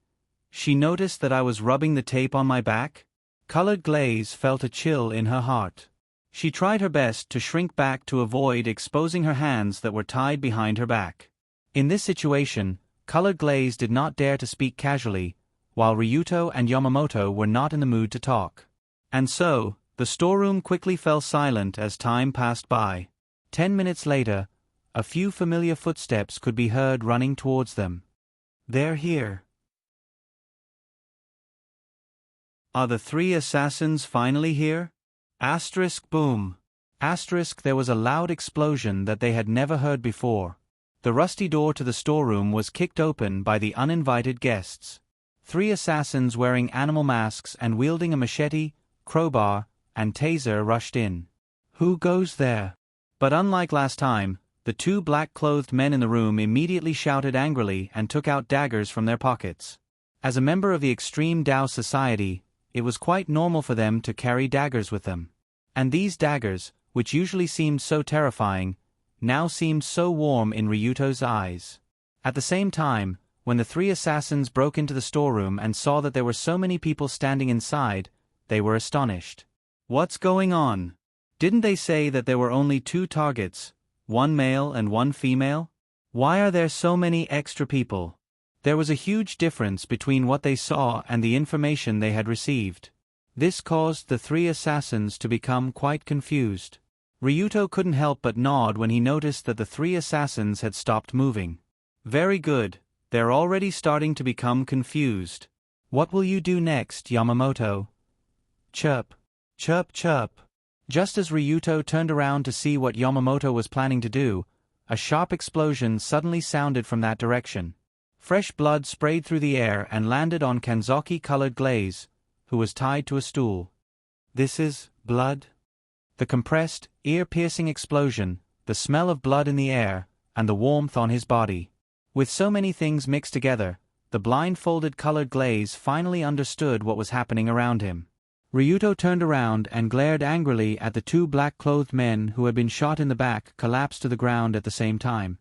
[SPEAKER 1] She noticed that I was rubbing the tape on my back?" Colored glaze felt a chill in her heart. She tried her best to shrink back to avoid exposing her hands that were tied behind her back. In this situation, colored glaze did not dare to speak casually, while Ryuto and Yamamoto were not in the mood to talk. And so, the storeroom quickly fell silent as time passed by. 10 minutes later, a few familiar footsteps could be heard running towards them. "They're here." Are the three assassins finally here? Boom. There was a loud explosion that they had never heard before. The rusty door to the storeroom was kicked open by the uninvited guests. 3 assassins wearing animal masks and wielding a machete, crowbar, and taser rushed in. "Who goes there?" But unlike last time, the 2 black-clothed men in the room immediately shouted angrily and took out daggers from their pockets. As a member of the extreme Dao society, it was quite normal for them to carry daggers with them. And these daggers, which usually seemed so terrifying, now seemed so warm in Ryuto's eyes. At the same time, when the 3 assassins broke into the storeroom and saw that there were so many people standing inside, they were astonished. What's going on? Didn't they say that there were only 2 targets, one male and one female? Why are there so many extra people? There was a huge difference between what they saw and the information they had received. This caused the 3 assassins to become quite confused. Ryuto couldn't help but nod when he noticed that the 3 assassins had stopped moving. Very good, they're already starting to become confused. What will you do next, Yamamoto? Chirp. Chirp chirp. Just as Ryuto turned around to see what Yamamoto was planning to do, a sharp explosion suddenly sounded from that direction. Fresh blood sprayed through the air and landed on Kanzaki-colored glaze, who was tied to a stool. This is blood? The compressed, ear-piercing explosion, the smell of blood in the air, and the warmth on his body. With so many things mixed together, the blindfolded colored glaze finally understood what was happening around him. Ryuto turned around and glared angrily at the 2 black-clothed men who had been shot in the back collapse to the ground at the same time.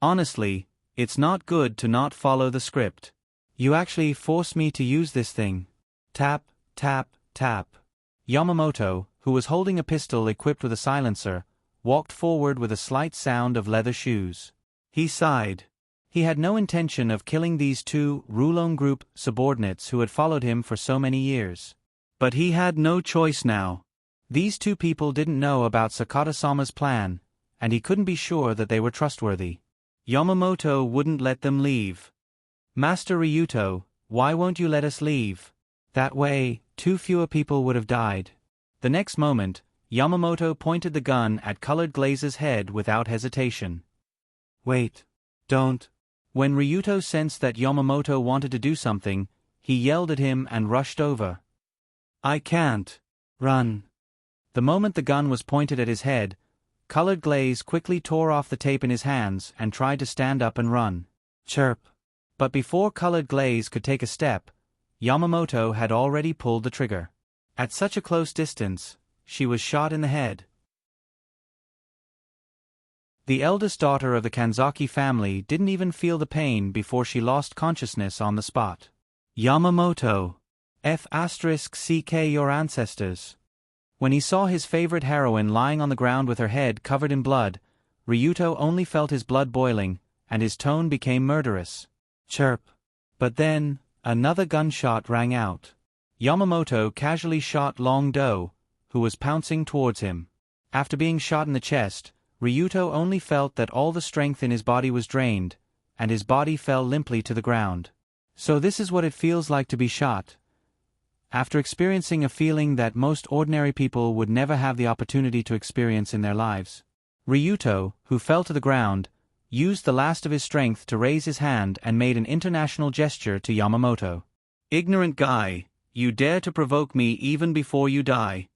[SPEAKER 1] Honestly, it's not good to not follow the script. You actually forced me to use this thing. Tap, tap, tap. Yamamoto, who was holding a pistol equipped with a silencer, walked forward with a slight sound of leather shoes. He sighed. He had no intention of killing these 2 Rulon Group subordinates who had followed him for so many years. But he had no choice now. These 2 people didn't know about Sakata-sama's plan, and he couldn't be sure that they were trustworthy. Yamamoto wouldn't let them leave. Master Ryuto, why won't you let us leave? That way, 2 fewer people would have died. The next moment, Yamamoto pointed the gun at Colored Glaze's head without hesitation. Wait. Don't. When Ryuto sensed that Yamamoto wanted to do something, he yelled at him and rushed over. I can't. Run. The moment the gun was pointed at his head, Colored Glaze quickly tore off the tape in his hands and tried to stand up and run. Chirp. But before Colored Glaze could take a step, Yamamoto had already pulled the trigger. At such a close distance, she was shot in the head. The eldest daughter of the Kanzaki family didn't even feel the pain before she lost consciousness on the spot. Yamamoto. F***ck your ancestors. When he saw his favorite heroine lying on the ground with her head covered in blood, Ryuto only felt his blood boiling, and his tone became murderous. Chirp. But then, another gunshot rang out. Yamamoto casually shot Long Do, who was pouncing towards him. After being shot in the chest, Ryuto only felt that all the strength in his body was drained, and his body fell limply to the ground. So this is what it feels like to be shot. After experiencing a feeling that most ordinary people would never have the opportunity to experience in their lives, Ryuto, who fell to the ground, used the last of his strength to raise his hand and made an international gesture to Yamamoto. Ignorant guy, you dare to provoke me even before you die.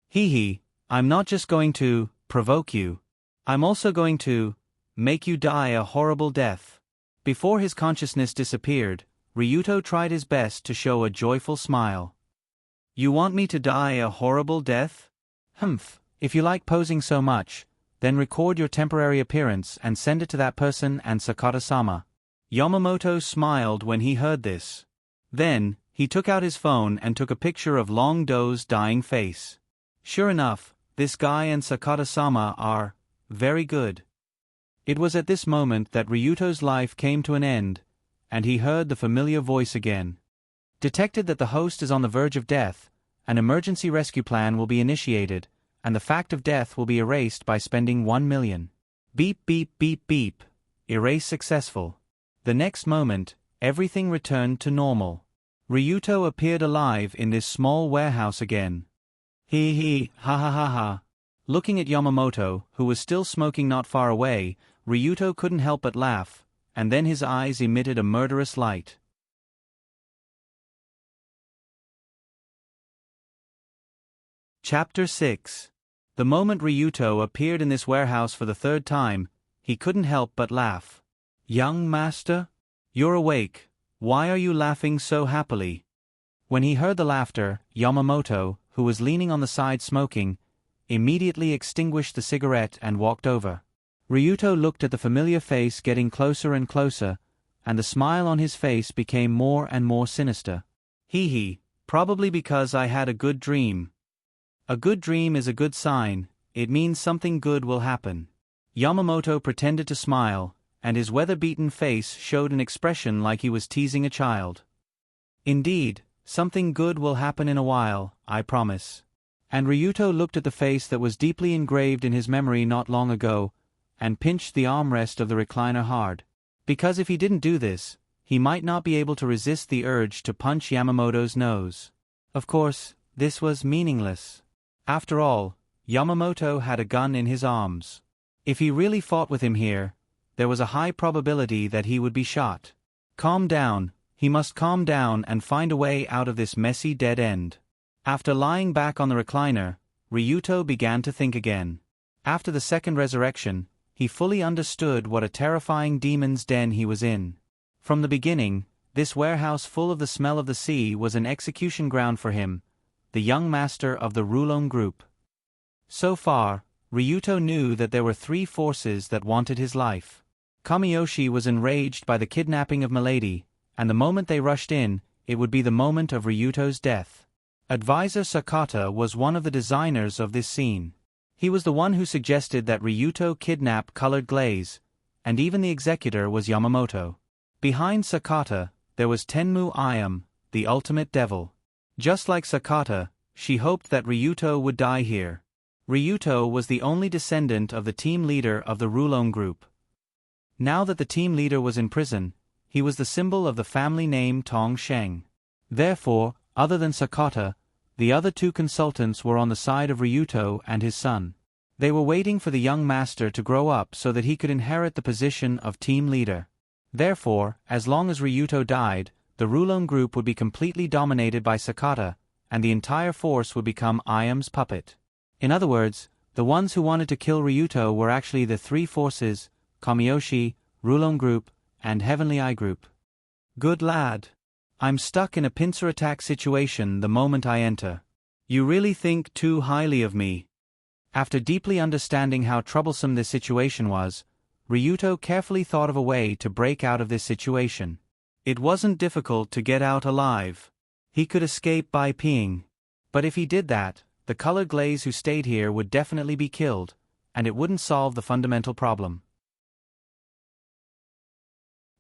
[SPEAKER 1] Hee, I'm not just going to provoke you. I'm also going to make you die a horrible death. Before his consciousness disappeared, Ryuto tried his best to show a joyful smile. You want me to die a horrible death? Humph, if you like posing so much, then record your temporary appearance and send it to that person and Sakata-sama. Yamamoto smiled when he heard this. Then, he took out his phone and took a picture of Long Do's dying face. Sure enough, this guy and Sakata-sama are very good. It was at this moment that Ryuto's life came to an end, and he heard the familiar voice again. Detected that the host is on the verge of death, an emergency rescue plan will be initiated, and the fact of death will be erased by spending 1 million. Beep beep beep beep. Erase successful. The next moment, everything returned to normal. Ryuto appeared alive in this small warehouse again. Hee, ha ha ha ha. Looking at Yamamoto, who was still smoking not far away, Ryuto couldn't help but laugh, and then his eyes emitted a murderous light. Chapter 6. The moment Ryuto appeared in this warehouse for the 3rd time, he couldn't help but laugh. Young master? You're awake. Why are you laughing so happily? When he heard the laughter, Yamamoto, who was leaning on the side smoking, immediately extinguished the cigarette and walked over. Ryuto looked at the familiar face getting closer and closer, and the smile on his face became more and more sinister. Hee, Probably because I had a good dream. A good dream is a good sign, it means something good will happen. Yamamoto pretended to smile, and his weather-beaten face showed an expression like he was teasing a child. Indeed, something good will happen in a while, I promise. And Ryuto looked at the face that was deeply engraved in his memory not long ago, and pinched the armrest of the recliner hard. Because if he didn't do this, he might not be able to resist the urge to punch Yamamoto's nose. Of course, this was meaningless. After all, Yamamoto had a gun in his arms. If he really fought with him here, there was a high probability that he would be shot. Calm down, he must calm down and find a way out of this messy dead end. After lying back on the recliner, Ryuto began to think again. After the second resurrection, he fully understood what a terrifying demon's den he was in. From the beginning, this warehouse full of the smell of the sea was an execution ground for him, the young master of the Rulon group. So far, Ryuto knew that there were three forces that wanted his life. Kamiyoshi was enraged by the kidnapping of Milady, and the moment they rushed in, it would be the moment of Ryuto's death. Advisor Sakata was one of the designers of this scene. He was the one who suggested that Ryuto kidnap Colored Glaze, and even the executor was Yamamoto. Behind Sakata, there was Tenmu Ayam, the ultimate devil. Just like Sakata, she hoped that Ryuto would die here. Ryuto was the only descendant of the team leader of the Rulon group. Now that the team leader was in prison, he was the symbol of the family name Tong Sheng. Therefore, other than Sakata, the other two consultants were on the side of Ryuto and his son. They were waiting for the young master to grow up so that he could inherit the position of team leader. Therefore, as long as Ryuto died, the Rulon group would be completely dominated by Sakata, and the entire force would become Ayam's puppet. In other words, the ones who wanted to kill Ryuto were actually the three forces: Kamiyoshi, Rulon group, and Heavenly Eye group. Good lad. I'm stuck in a pincer attack situation the moment I enter. You really think too highly of me. After deeply understanding how troublesome this situation was, Ryuto carefully thought of a way to break out of this situation. It wasn't difficult to get out alive. He could escape by peeing. But if he did that, the Colored Glaze who stayed here would definitely be killed, and it wouldn't solve the fundamental problem.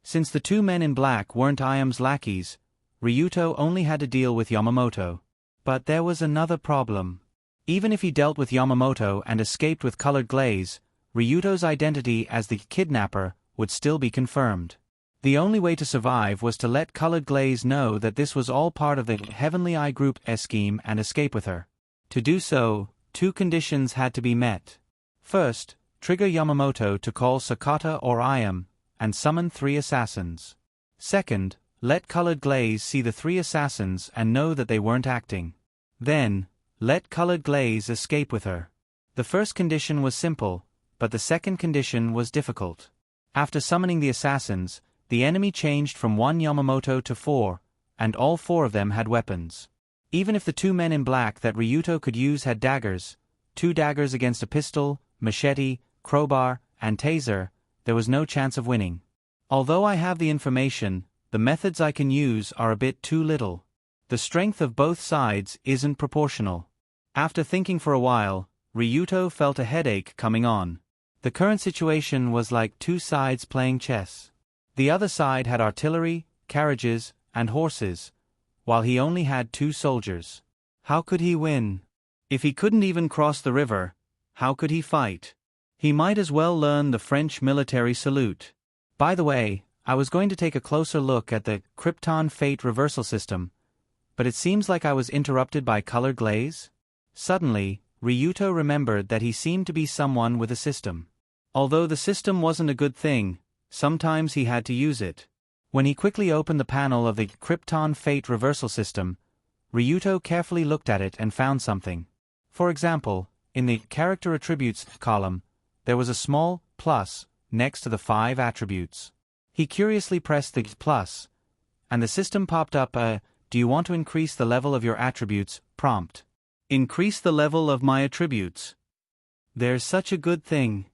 [SPEAKER 1] Since the two men in black weren't Ayam's lackeys, Ryuto only had to deal with Yamamoto. But there was another problem. Even if he dealt with Yamamoto and escaped with Colored Glaze, Ryuto's identity as the kidnapper would still be confirmed. The only way to survive was to let Colored Glaze know that this was all part of the Heavenly Eye Group scheme and escape with her. To do so, two conditions had to be met. First, trigger Yamamoto to call Sakata or Ayam, and summon three assassins. Second, let Colored Glaze see the three assassins and know that they weren't acting. Then, let Colored Glaze escape with her. The first condition was simple, but the second condition was difficult. After summoning the assassins, the enemy changed from one Yamamoto to four, and all four of them had weapons. Even if the two men in black that Ryuto could use had daggers, 2 daggers against a pistol, machete, crowbar, and taser, there was no chance of winning. Although I have the information, the methods I can use are a bit too little. The strength of both sides isn't proportional. After thinking for a while, Ryuto felt a headache coming on. The current situation was like two sides playing chess. The other side had artillery, carriages, and horses, while he only had 2 soldiers. How could he win? If he couldn't even cross the river, how could he fight? He might as well learn the French military salute. By the way, I was going to take a closer look at the Krypton Fate reversal system, but it seems like I was interrupted by Colored Glaze. Suddenly, Ryuto remembered that he seemed to be someone with a system. Although the system wasn't a good thing, sometimes he had to use it. When he quickly opened the panel of the Krypton Fate reversal system, Ryuto carefully looked at it and found something. For example, in the Character Attributes column, there was a small plus next to the 5 attributes. He curiously pressed the plus, and the system popped up a "Do you want to increase the level of your attributes?" prompt. Increase the level of my attributes. There's such a good thing.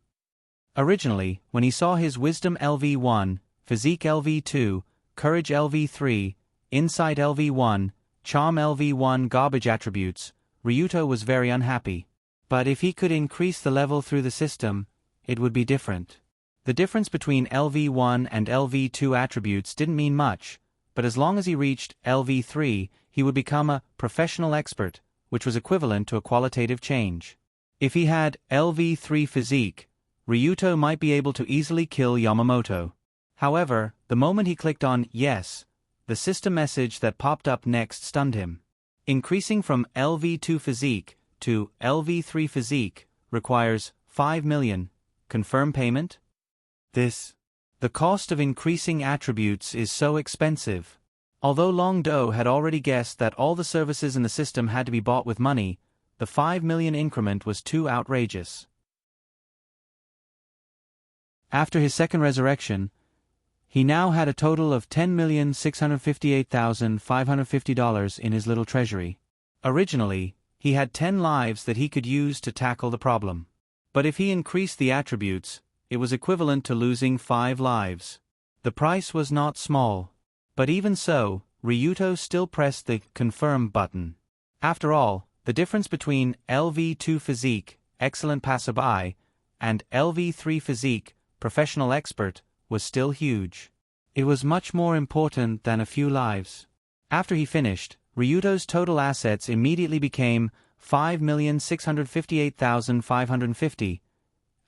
[SPEAKER 1] Originally, when he saw his Wisdom LV1, Physique LV2, Courage LV3, Insight LV1, Charm LV1 garbage attributes, Ryuto was very unhappy. But if he could increase the level through the system, it would be different. The difference between LV1 and LV2 attributes didn't mean much, but as long as he reached LV3, he would become a professional expert, which was equivalent to a qualitative change. If he had LV3 physique, Ryuto might be able to easily kill Yamamoto. However, the moment he clicked on yes, the system message that popped up next stunned him. Increasing from LV2 physique to LV3 physique requires 5 million. Confirm payment? The cost of increasing attributes is so expensive. Although Long Do had already guessed that all the services in the system had to be bought with money, the 5 million increment was too outrageous. After his second resurrection, he now had a total of $10,658,550 in his little treasury. Originally, he had 10 lives that he could use to tackle the problem. But if he increased the attributes, it was equivalent to losing 5 lives. The price was not small. But even so, Ryuto still pressed the confirm button. After all, the difference between LV2 physique, excellent passerby, and LV3 physique, professional expert, was still huge. It was much more important than a few lives. After he finished, Ryuto's total assets immediately became 5,658,550,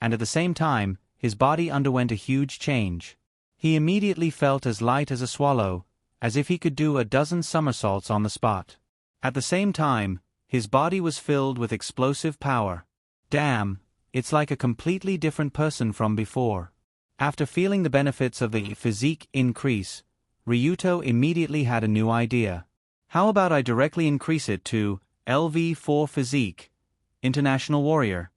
[SPEAKER 1] and at the same time, his body underwent a huge change. He immediately felt as light as a swallow, as if he could do a dozen somersaults on the spot. At the same time, his body was filled with explosive power. Damn, it's like a completely different person from before. After feeling the benefits of the physique increase, Ryuto immediately had a new idea. How about I directly increase it to LV4 physique, International Warrior?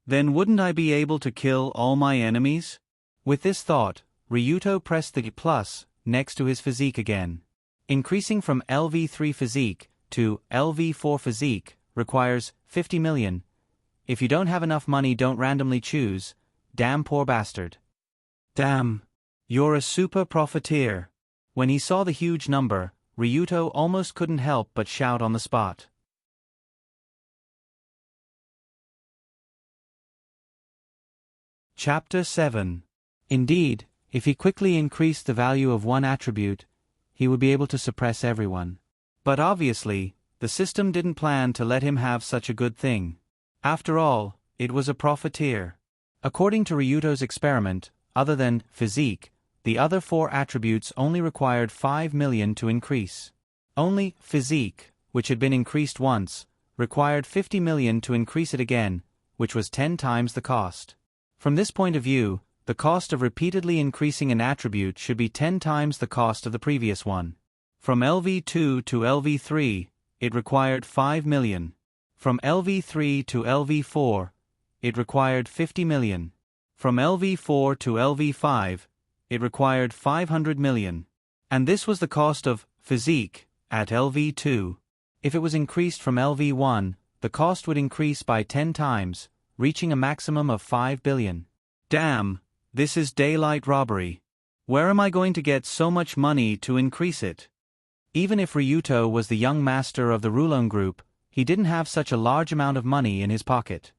[SPEAKER 1] Then wouldn't I be able to kill all my enemies? With this thought, Ryuto pressed the plus next to his physique again. Increasing from LV3 physique to LV4 physique requires 50 million. If you don't have enough money, don't randomly choose. Damn poor bastard. Damn. You're a super profiteer. When he saw the huge number, Ryuto almost couldn't help but shout on the spot. Chapter 7. Indeed, if he quickly increased the value of one attribute, he would be able to suppress everyone. But obviously, the system didn't plan to let him have such a good thing. After all, it was a profiteer. According to Ryuto's experiment, other than physique, the other 4 attributes only required 5 million to increase. Only physique, which had been increased once, required 50 million to increase it again, which was 10 times the cost. From this point of view, the cost of repeatedly increasing an attribute should be 10 times the cost of the previous one. From LV2 to LV3, it required 5 million. From LV3 to LV4, it required 50 million. From LV4 to LV5, it required 500 million. And this was the cost of physique at LV2. If it was increased from LV1, the cost would increase by 10 times, reaching a maximum of 5 billion. Damn, this is daylight robbery. Where am I going to get so much money to increase it? Even if Ryuto was the young master of the Rulon Group, he didn't have such a large amount of money in his pocket.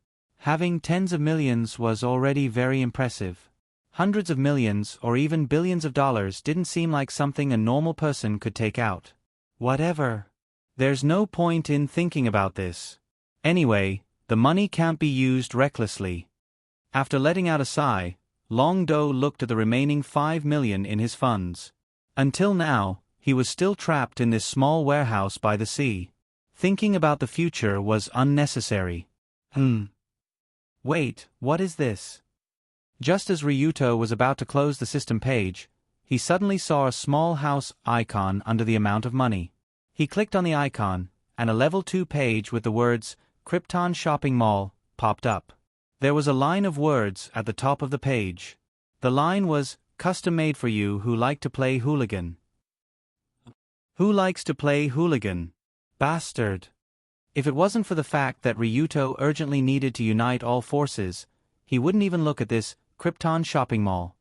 [SPEAKER 1] Having tens of millions was already very impressive. Hundreds of millions or even billions of dollars didn't seem like something a normal person could take out. Whatever. There's no point in thinking about this. Anyway, the money can't be used recklessly. After letting out a sigh, Long Do looked at the remaining 5 million in his funds. Until now, he was still trapped in this small warehouse by the sea. Thinking about the future was unnecessary. Wait, what is this? Just as Ryuto was about to close the system page, he suddenly saw a small house icon under the amount of money. He clicked on the icon, and a level 2 page with the words Krypton Shopping Mall popped up. There was a line of words at the top of the page. The line was, custom made for you who like to play hooligan. Who likes to play hooligan? Bastard. If it wasn't for the fact that Ryuto urgently needed to unite all forces, he wouldn't even look at this Krypton Shopping Mall.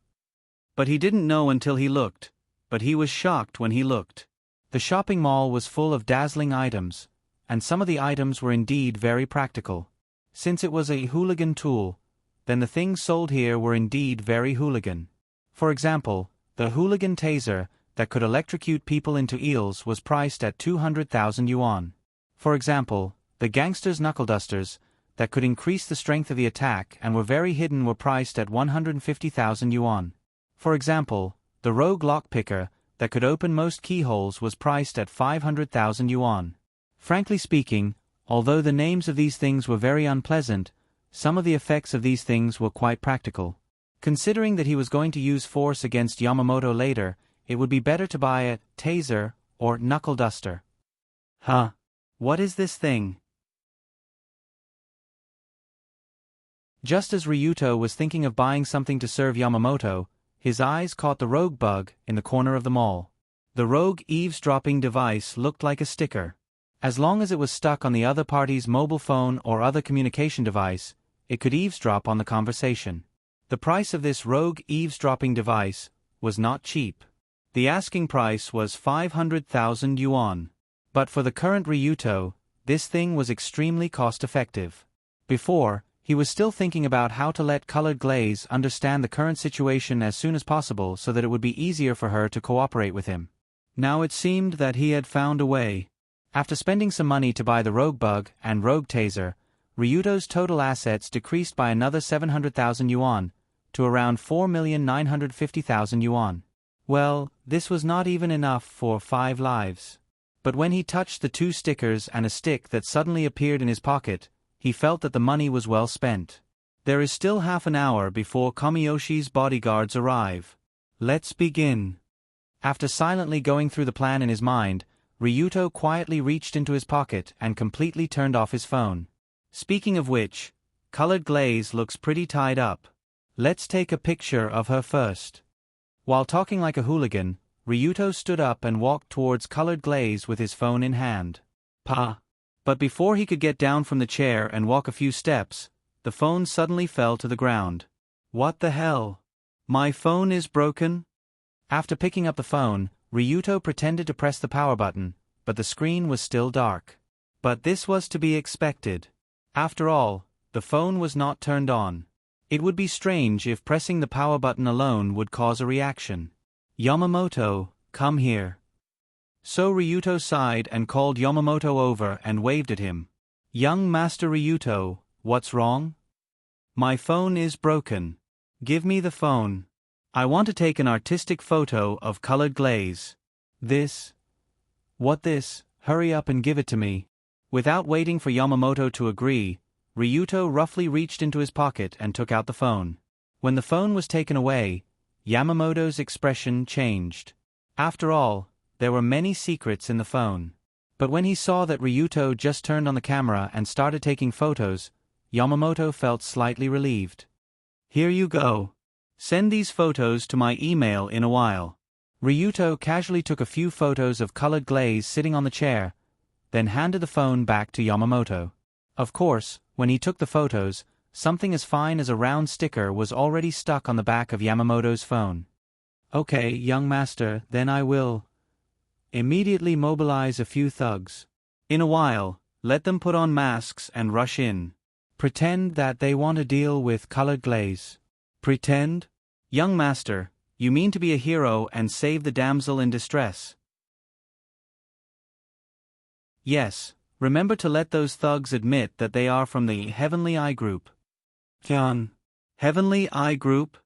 [SPEAKER 1] But he didn't know until he looked, but he was shocked when he looked. The shopping mall was full of dazzling items, and some of the items were indeed very practical. Since it was a hooligan tool, then the things sold here were indeed very hooligan. For example, the hooligan taser that could electrocute people into eels was priced at 200,000 yuan. For example, the gangster's knuckle dusters that could increase the strength of the attack and were very hidden were priced at 150,000 yuan. For example, the rogue lockpicker that could open most keyholes was priced at 500,000 yuan. Frankly speaking, although the names of these things were very unpleasant, some of the effects of these things were quite practical. Considering that he was going to use force against Yamamoto later, it would be better to buy a taser or knuckle duster. Huh? What is this thing? Just as Ryuto was thinking of buying something to serve Yamamoto, his eyes caught the rogue bug in the corner of the mall. The rogue eavesdropping device looked like a sticker. As long as it was stuck on the other party's mobile phone or other communication device, it could eavesdrop on the conversation. The price of this rogue eavesdropping device was not cheap. The asking price was 500,000 yuan. But for the current Ryuto, this thing was extremely cost-effective. Before, he was still thinking about how to let Colored Glaze understand the current situation as soon as possible so that it would be easier for her to cooperate with him. Now it seemed that he had found a way. After spending some money to buy the rogue bug and rogue taser, Ryuto's total assets decreased by another 700,000 yuan, to around 4,950,000 yuan. Well, this was not even enough for 5 lives. But when he touched the 2 stickers and a stick that suddenly appeared in his pocket, he felt that the money was well spent. There is still half an hour before Kamiyoshi's bodyguards arrive. Let's begin. After silently going through the plan in his mind, Ryuto quietly reached into his pocket and completely turned off his phone. Speaking of which, Colored Glaze looks pretty tied up. Let's take a picture of her first. While talking like a hooligan, Ryuto stood up and walked towards Colored Glaze with his phone in hand. Pa! But before he could get down from the chair and walk a few steps, the phone suddenly fell to the ground. What the hell? My phone is broken? After picking up the phone, Ryuto pretended to press the power button, but the screen was still dark. But this was to be expected. After all, the phone was not turned on. It would be strange if pressing the power button alone would cause a reaction. Yamamoto, come here. So Ryuto sighed and called Yamamoto over and waved at him. Young Master Ryuto, what's wrong? My phone is broken. Give me the phone. I want to take an artistic photo of Colored Glaze. This? What this? Hurry up and give it to me. Without waiting for Yamamoto to agree, Ryuto roughly reached into his pocket and took out the phone. When the phone was taken away, Yamamoto's expression changed. After all, there were many secrets in the phone. But when he saw that Ryuto just turned on the camera and started taking photos, Yamamoto felt slightly relieved. Here you go. Send these photos to my email in a while. Ryuto casually took a few photos of Colored Glaze sitting on the chair, then handed the phone back to Yamamoto. Of course, when he took the photos, something as fine as a round sticker was already stuck on the back of Yamamoto's phone. Okay, young master, then I will immediately mobilize a few thugs. In a while, let them put on masks and rush in. Pretend that they want to deal with Colored Glaze. Pretend? Young master, you mean to be a hero and save the damsel in distress? Yes, remember to let those thugs admit that they are from the Heavenly Eye Group. Kyan. Heavenly Eye Group?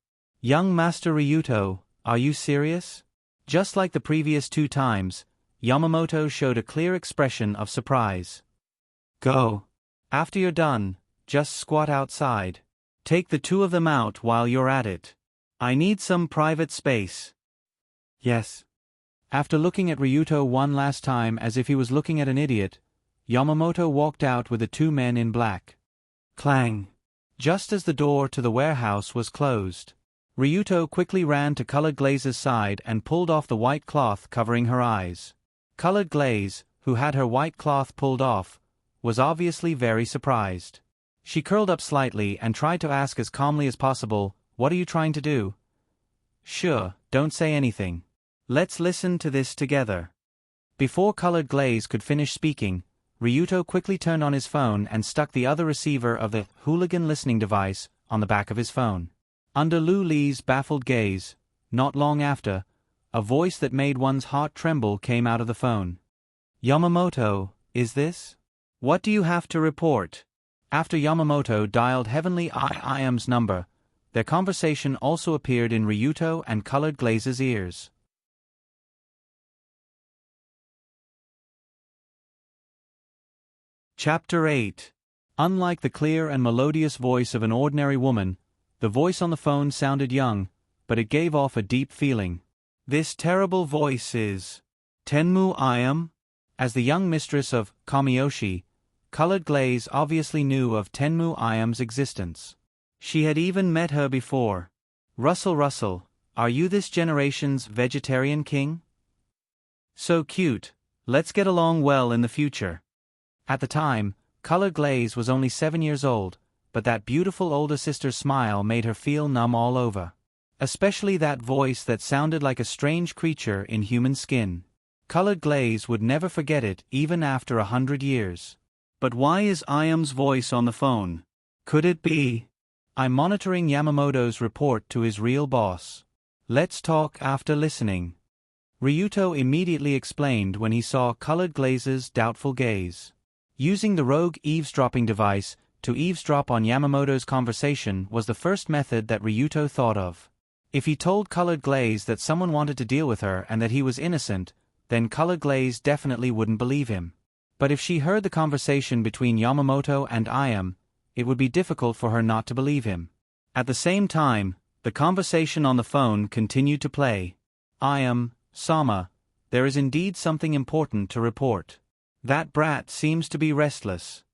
[SPEAKER 1] Young Master Ryuto, are you serious? Just like the previous 2 times, Yamamoto showed a clear expression of surprise. Go. After you're done, just squat outside. Take the 2 of them out while you're at it. I need some private space. Yes. After looking at Ryuto one last time as if he was looking at an idiot, Yamamoto walked out with the 2 men in black. Clang. Just as the door to the warehouse was closed, Ryuto quickly ran to Colored Glaze's side and pulled off the white cloth covering her eyes. Colored Glaze, who had her white cloth pulled off, was obviously very surprised. She curled up slightly and tried to ask as calmly as possible, "What are you trying to do?" "Sure, don't say anything. Let's listen to this together." Before Colored Glaze could finish speaking, Ryuto quickly turned on his phone and stuck the other receiver of the hooligan listening device on the back of his phone. Under Lu Li's baffled gaze, not long after, a voice that made one's heart tremble came out of the phone. "Yamamoto, is this? What do you have to report?" After Yamamoto dialed Heavenly I.I.M.'s number, their conversation also appeared in Ryuto and Colored Glaze's ears. Chapter 8. Unlike the clear and melodious voice of an ordinary woman, the voice on the phone sounded young, but it gave off a deep feeling. "This terrible voice is Tenmu I.M.?" As the young mistress of Kamiyoshi, Colored Glaze obviously knew of Tenmu I.M.'s existence. She had even met her before. Russell, are you this generation's vegetarian king? So cute, let's get along well in the future. At the time, Colored Glaze was only 7 years old, but that beautiful older sister's smile made her feel numb all over. Especially that voice that sounded like a strange creature in human skin. Colored Glaze would never forget it even after 100 years. But why is I.M.'s voice on the phone? Could it be? I'm monitoring Yamamoto's report to his real boss. Let's talk after listening. Ryuto immediately explained when he saw Colored Glaze's doubtful gaze. Using the rogue eavesdropping device to eavesdrop on Yamamoto's conversation was the first method that Ryuto thought of. If he told Colored Glaze that someone wanted to deal with her and that he was innocent, then Colored Glaze definitely wouldn't believe him. But if she heard the conversation between Yamamoto and I.M., it would be difficult for her not to believe him. At the same time, the conversation on the phone continued to play. "I.M., Sama, there is indeed something important to report. That brat seems to be restless."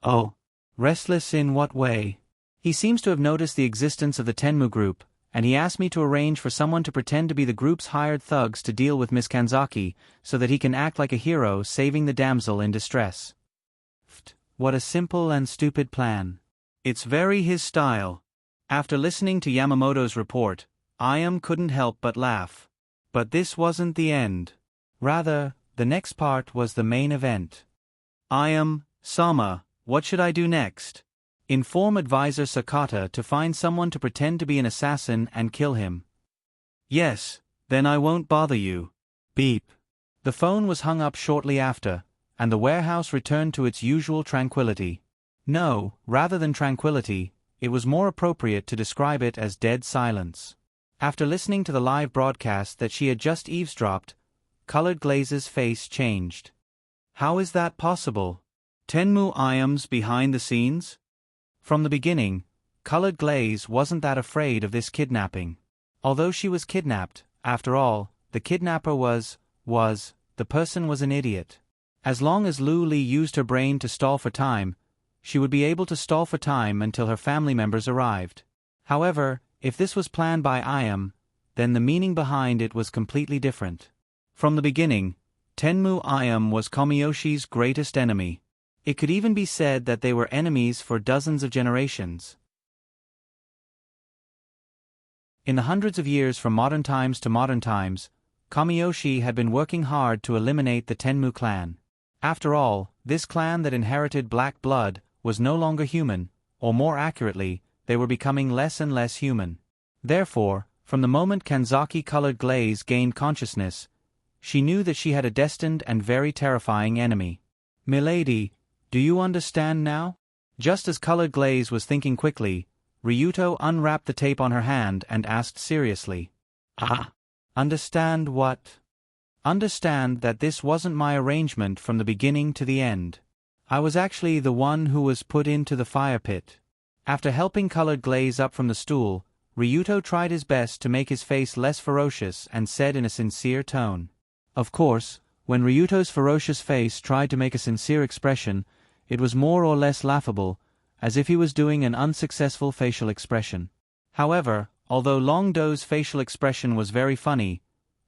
[SPEAKER 1] "Oh, restless in what way?" "He seems to have noticed the existence of the Tenmu group, and he asked me to arrange for someone to pretend to be the group's hired thugs to deal with Miss Kanzaki, so that he can act like a hero saving the damsel in distress." What a simple and stupid plan. It's very his style. After listening to Yamamoto's report, I.M. couldn't help but laugh. But this wasn't the end. Rather, the next part was the main event. "I.M., Sama, what should I do next?" "Inform advisor Sakata to find someone to pretend to be an assassin and kill him." "Yes, then I won't bother you." Beep. The phone was hung up shortly after, and the warehouse returned to its usual tranquility. No, rather than tranquility, it was more appropriate to describe it as dead silence. After listening to the live broadcast that she had just eavesdropped, Colored Glaze's face changed. How is that possible? Tenmu I.M.'s behind the scenes? From the beginning, Colored Glaze wasn't that afraid of this kidnapping. Although she was kidnapped, after all, the kidnapper the person was an idiot. As long as Lu Li used her brain to stall for time, she would be able to stall for time until her family members arrived. However, if this was planned by I.M., then the meaning behind it was completely different. From the beginning, Tenmu I.M. was Komiyoshi's greatest enemy. It could even be said that they were enemies for dozens of generations. In the hundreds of years from modern times to modern times, Kamiyoshi had been working hard to eliminate the Tenmu clan. After all, this clan that inherited black blood was no longer human, or more accurately, they were becoming less and less human. Therefore, from the moment Kanzaki Colored Glaze gained consciousness, she knew that she had a destined and very terrifying enemy. "Milady, do you understand now?" Just as Colored Glaze was thinking quickly, Ryuto unwrapped the tape on her hand and asked seriously. "Ah? Understand what?" "Understand that this wasn't my arrangement from the beginning to the end. I was actually the one who was put into the fire pit." After helping Colored Glaze up from the stool, Ryuto tried his best to make his face less ferocious and said in a sincere tone. Of course, when Ryuto's ferocious face tried to make a sincere expression, it was more or less laughable, as if he was doing an unsuccessful facial expression. However, although Long Do's facial expression was very funny,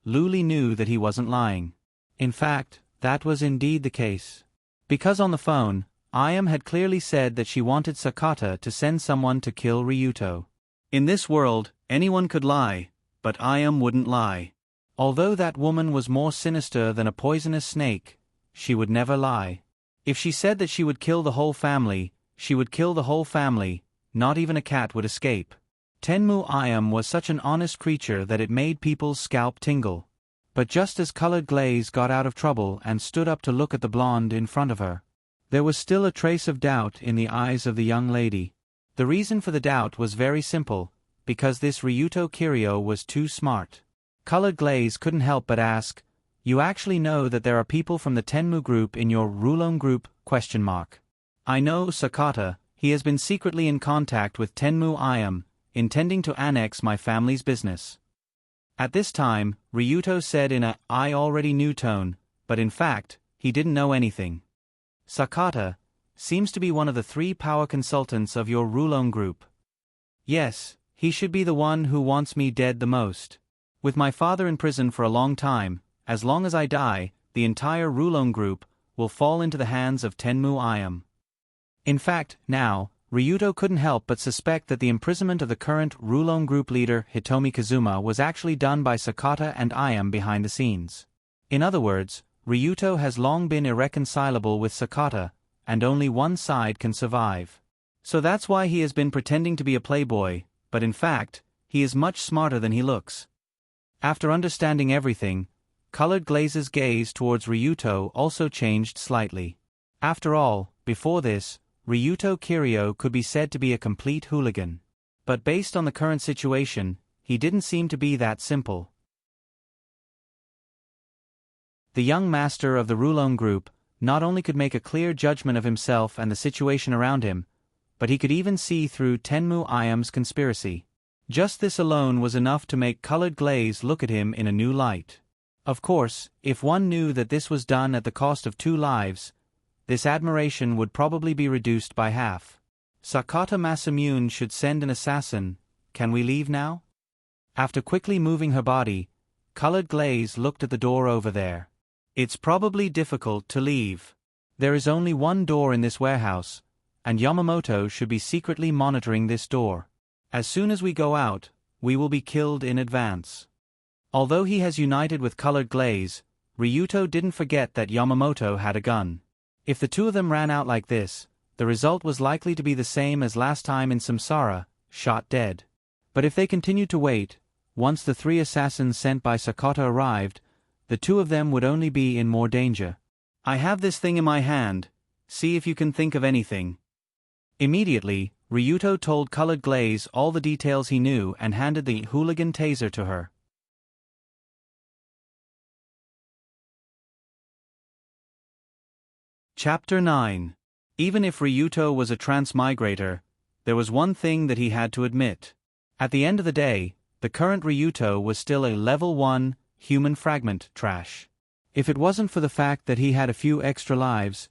[SPEAKER 1] Lu Li knew that he wasn't lying. In fact, that was indeed the case. Because on the phone, I.M. had clearly said that she wanted Sakata to send someone to kill Ryuto. In this world, anyone could lie, but I.M. wouldn't lie. Although that woman was more sinister than a poisonous snake, she would never lie. If she said that she would kill the whole family, she would kill the whole family, not even a cat would escape. Tenmu Ayam was such an honest creature that it made people's scalp tingle. But just as Colored Glaze got out of trouble and stood up to look at the blonde in front of her, there was still a trace of doubt in the eyes of the young lady. The reason for the doubt was very simple, because this Ryuto Kiryu was too smart. Colored Glaze couldn't help but ask, "You actually know that there are people from the Tenmu group in your Rulon group? I know Sakata, he has been secretly in contact with Tenmu Ayam, intending to annex my family's business." At this time, Ryuto said in a "I already knew" tone, but in fact, he didn't know anything. "Sakata seems to be one of the 3 power consultants of your Rulon group. Yes, he should be the one who wants me dead the most. With my father in prison for a long time, as long as I die, the entire Rulon group will fall into the hands of Tenmu Ayam." In fact, now, Ryuto couldn't help but suspect that the imprisonment of the current Rulon group leader Hitomi Kazuma was actually done by Sakata and Ayam behind the scenes. In other words, Ryuto has long been irreconcilable with Sakata, and only one side can survive. So that's why he has been pretending to be a playboy, but in fact, he is much smarter than he looks. After understanding everything, Colored Glaze's gaze towards Ryuto also changed slightly. After all, before this, Ryuto Kiryu could be said to be a complete hooligan. But based on the current situation, he didn't seem to be that simple. The young master of the Rulon group not only could make a clear judgment of himself and the situation around him, but he could even see through Tenmu Ayam's conspiracy. Just this alone was enough to make Colored Glaze look at him in a new light. Of course, if one knew that this was done at the cost of 2 lives, this admiration would probably be reduced by half. "Sakata Masamune should send an assassin. Can we leave now?" After quickly moving her body, Colored Glaze looked at the door over there. "It's probably difficult to leave. There is only one door in this warehouse, and Yamamoto should be secretly monitoring this door. As soon as we go out, we will be killed in advance." Although he has united with Colored Glaze, Ryuto didn't forget that Yamamoto had a gun. If the 2 of them ran out like this, the result was likely to be the same as last time in Samsara, shot dead. But if they continued to wait, once the 3 assassins sent by Sakata arrived, the 2 of them would only be in more danger. "I have this thing in my hand, see if you can think of anything." Immediately, Ryuto told Colored Glaze all the details he knew and handed the hooligan taser to her. Chapter 9. Even if Ryuto was a transmigrator, there was one thing that he had to admit. At the end of the day, the current Ryuto was still a level 1, human fragment trash. If it wasn't for the fact that he had a few extra lives,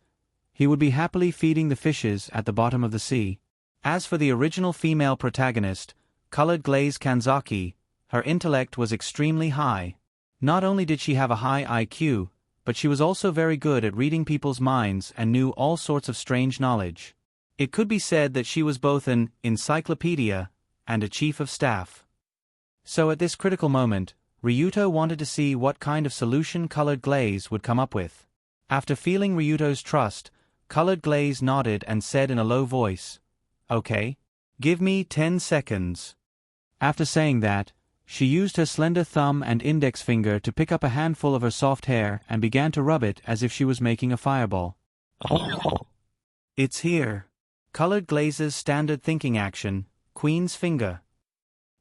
[SPEAKER 1] he would be happily feeding the fishes at the bottom of the sea. As for the original female protagonist, Colored Glaze Kanzaki, her intellect was extremely high. Not only did she have a high IQ, but she was also very good at reading people's minds and knew all sorts of strange knowledge. It could be said that she was both an encyclopedia and a chief of staff. So at this critical moment, Ryuto wanted to see what kind of solution Colored Glaze would come up with. After feeling Ryuto's trust, Colored Glaze nodded and said in a low voice, "Okay. Give me 10 seconds. After saying that, she used her slender thumb and index finger to pick up a handful of her soft hair and began to rub it as if she was making a fireball. "It's here." Colored Glaze's standard thinking action, Queen's finger.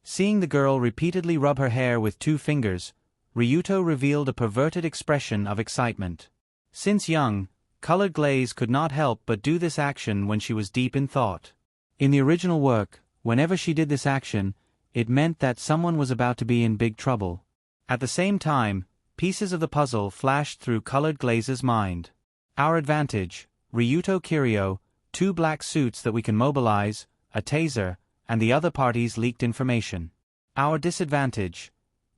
[SPEAKER 1] Seeing the girl repeatedly rub her hair with 2 fingers, Ryuto revealed a perverted expression of excitement. Since young, Colored Glaze could not help but do this action when she was deep in thought. In the original work, whenever she did this action, it meant that someone was about to be in big trouble. At the same time, pieces of the puzzle flashed through Colored Glaze's mind. Our advantage, Ryuto Kiryu, 2 black suits that we can mobilize, a taser, and the other party's leaked information. Our disadvantage,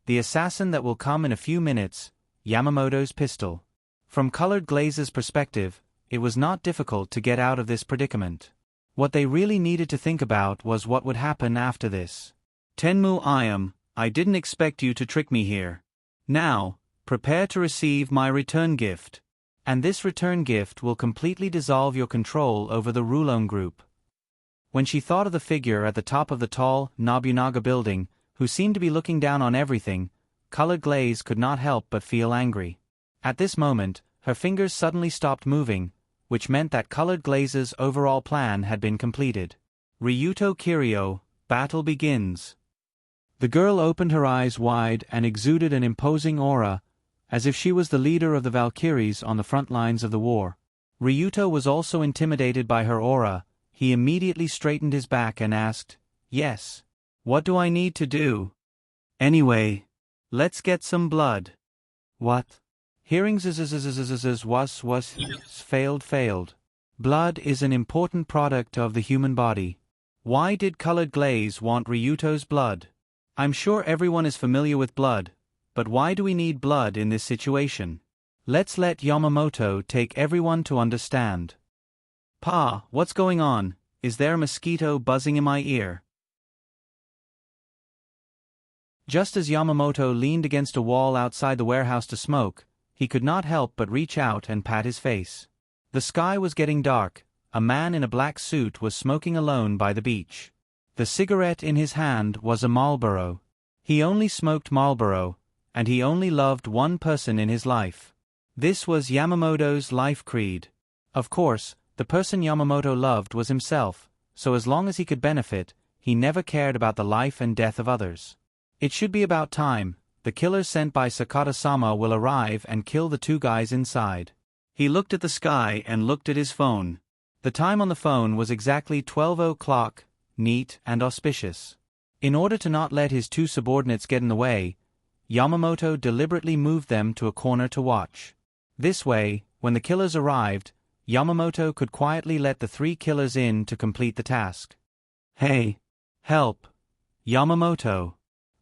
[SPEAKER 1] the assassin that will come in a few minutes, Yamamoto's pistol. From Colored Glaze's perspective, it was not difficult to get out of this predicament. What they really needed to think about was what would happen after this. "Tenmu Ayam, I didn't expect you to trick me here. Now, prepare to receive my return gift. And this return gift will completely dissolve your control over the Rulon group. When she thought of the figure at the top of the tall Nobunaga building, who seemed to be looking down on everything, Colored Glaze could not help but feel angry. At this moment, her fingers suddenly stopped moving, which meant that Colored Glaze's overall plan had been completed. Ryuto Kiryu, battle begins. The girl opened her eyes wide and exuded an imposing aura, as if she was the leader of the Valkyries on the front lines of the war. Ryuto was also intimidated by her aura. He immediately straightened his back and asked, "Yes. What do I need to do? Anyway, let's get some blood." "What?" Hearing was failed. Blood is an important product of the human body. Why did Colored Glaze want Ryuto's blood? I'm sure everyone is familiar with blood, but why do we need blood in this situation? Let's let Yamamoto take everyone to understand. Pa, what's going on? Is there a mosquito buzzing in my ear? Just as Yamamoto leaned against a wall outside the warehouse to smoke, he could not help but reach out and pat his face. The sky was getting dark. A man in a black suit was smoking alone by the beach. The cigarette in his hand was a Marlboro. He only smoked Marlboro, and he only loved one person in his life. This was Yamamoto's life creed. Of course, the person Yamamoto loved was himself, so as long as he could benefit, he never cared about the life and death of others. It should be about time. The killer sent by Sakata-sama will arrive and kill the two guys inside. He looked at the sky and looked at his phone. The time on the phone was exactly 12 o'clock, neat and auspicious. In order to not let his two subordinates get in the way, Yamamoto deliberately moved them to a corner to watch. This way, when the killers arrived, Yamamoto could quietly let the three killers in to complete the task. "Hey! Help! Yamamoto!"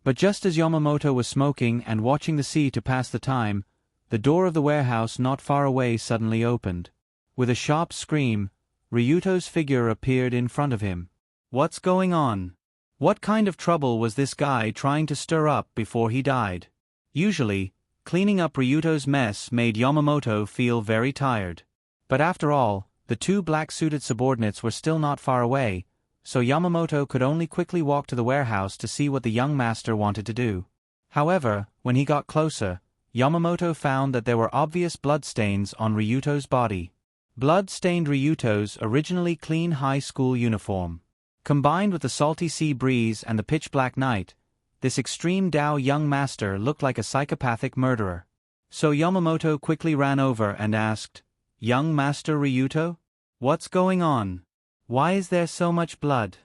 [SPEAKER 1] But just as Yamamoto was smoking and watching the sea to pass the time, the door of the warehouse not far away suddenly opened. With a sharp scream, Ryuto's figure appeared in front of him. What's going on? What kind of trouble was this guy trying to stir up before he died? Usually, cleaning up Ryuto's mess made Yamamoto feel very tired. But after all, the two black-suited subordinates were still not far away, so Yamamoto could only quickly walk to the warehouse to see what the young master wanted to do. However, when he got closer, Yamamoto found that there were obvious bloodstains on Ryuto's body. Blood stained Ryuto's originally clean high school uniform. Combined with the salty sea breeze and the pitch-black night, this extreme Dao young master looked like a psychopathic murderer. So Yamamoto quickly ran over and asked, "Young Master Ryuto? What's going on? Why is there so much blood?"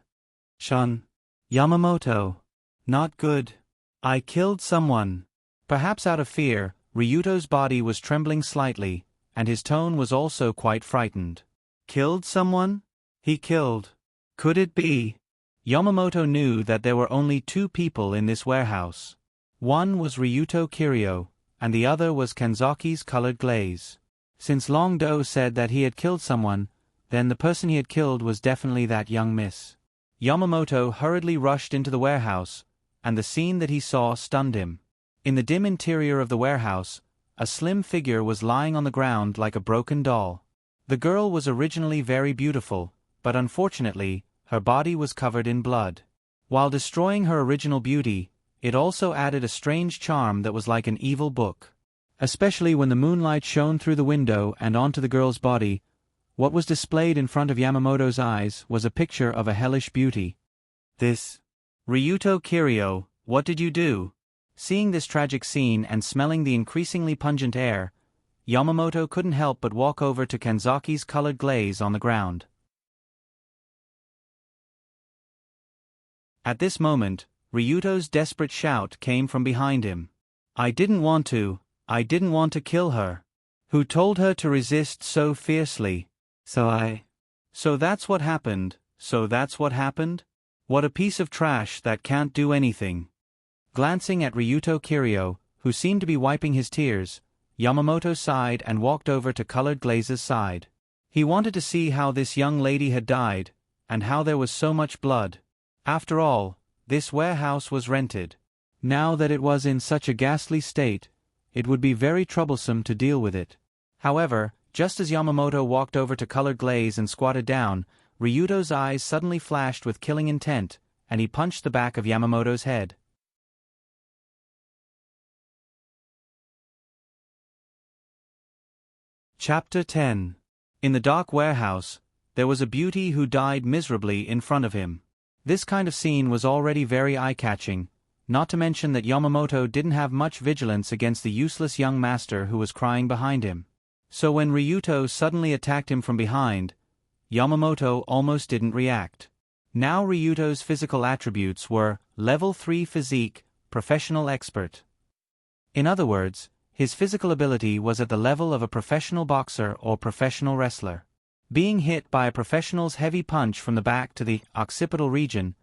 [SPEAKER 1] "Shun. Yamamoto. Not good. I killed someone." Perhaps out of fear, Ryuto's body was trembling slightly, and his tone was also quite frightened. "Killed someone? He killed. Could it be?" Yamamoto knew that there were only two people in this warehouse. One was Ryuto Kiryu, and the other was Kanzaki's Colored Glaze. Since Long Do said that he had killed someone, then the person he had killed was definitely that young miss. Yamamoto hurriedly rushed into the warehouse, and the scene that he saw stunned him. In the dim interior of the warehouse, a slim figure was lying on the ground like a broken doll. The girl was originally very beautiful, but unfortunately, her body was covered in blood. While destroying her original beauty, it also added a strange charm that was like an evil book. Especially when the moonlight shone through the window and onto the girl's body, what was displayed in front of Yamamoto's eyes was a picture of a hellish beauty. "This... Ryuto Kiryu, what did you do?" Seeing this tragic scene and smelling the increasingly pungent air, Yamamoto couldn't help but walk over to Kanzaki's Colored Glaze on the ground. At this moment, Ryuto's desperate shout came from behind him. I didn't want to kill her. Who told her to resist so fiercely? So that's what happened, What a piece of trash that can't do anything. Glancing at Ryuto Kiryu, who seemed to be wiping his tears, Yamamoto sighed and walked over to Colored Glaze's side. He wanted to see how this young lady had died, and how there was so much blood. After all, this warehouse was rented. Now that it was in such a ghastly state, it would be very troublesome to deal with it. However, just as Yamamoto walked over to Colored Glaze and squatted down, Ryuto's eyes suddenly flashed with killing intent, and he punched the back of Yamamoto's head. Chapter 10. In the dock warehouse, there was a beauty who died miserably in front of him. This kind of scene was already very eye-catching, not to mention that Yamamoto didn't have much vigilance against the useless young master who was crying behind him. So when Ryuto suddenly attacked him from behind, Yamamoto almost didn't react. Now Ryuto's physical attributes were Level 3 Physique, Professional Expert. In other words, his physical ability was at the level of a professional boxer or professional wrestler. Being hit by a professional's heavy punch from the back to the occipital region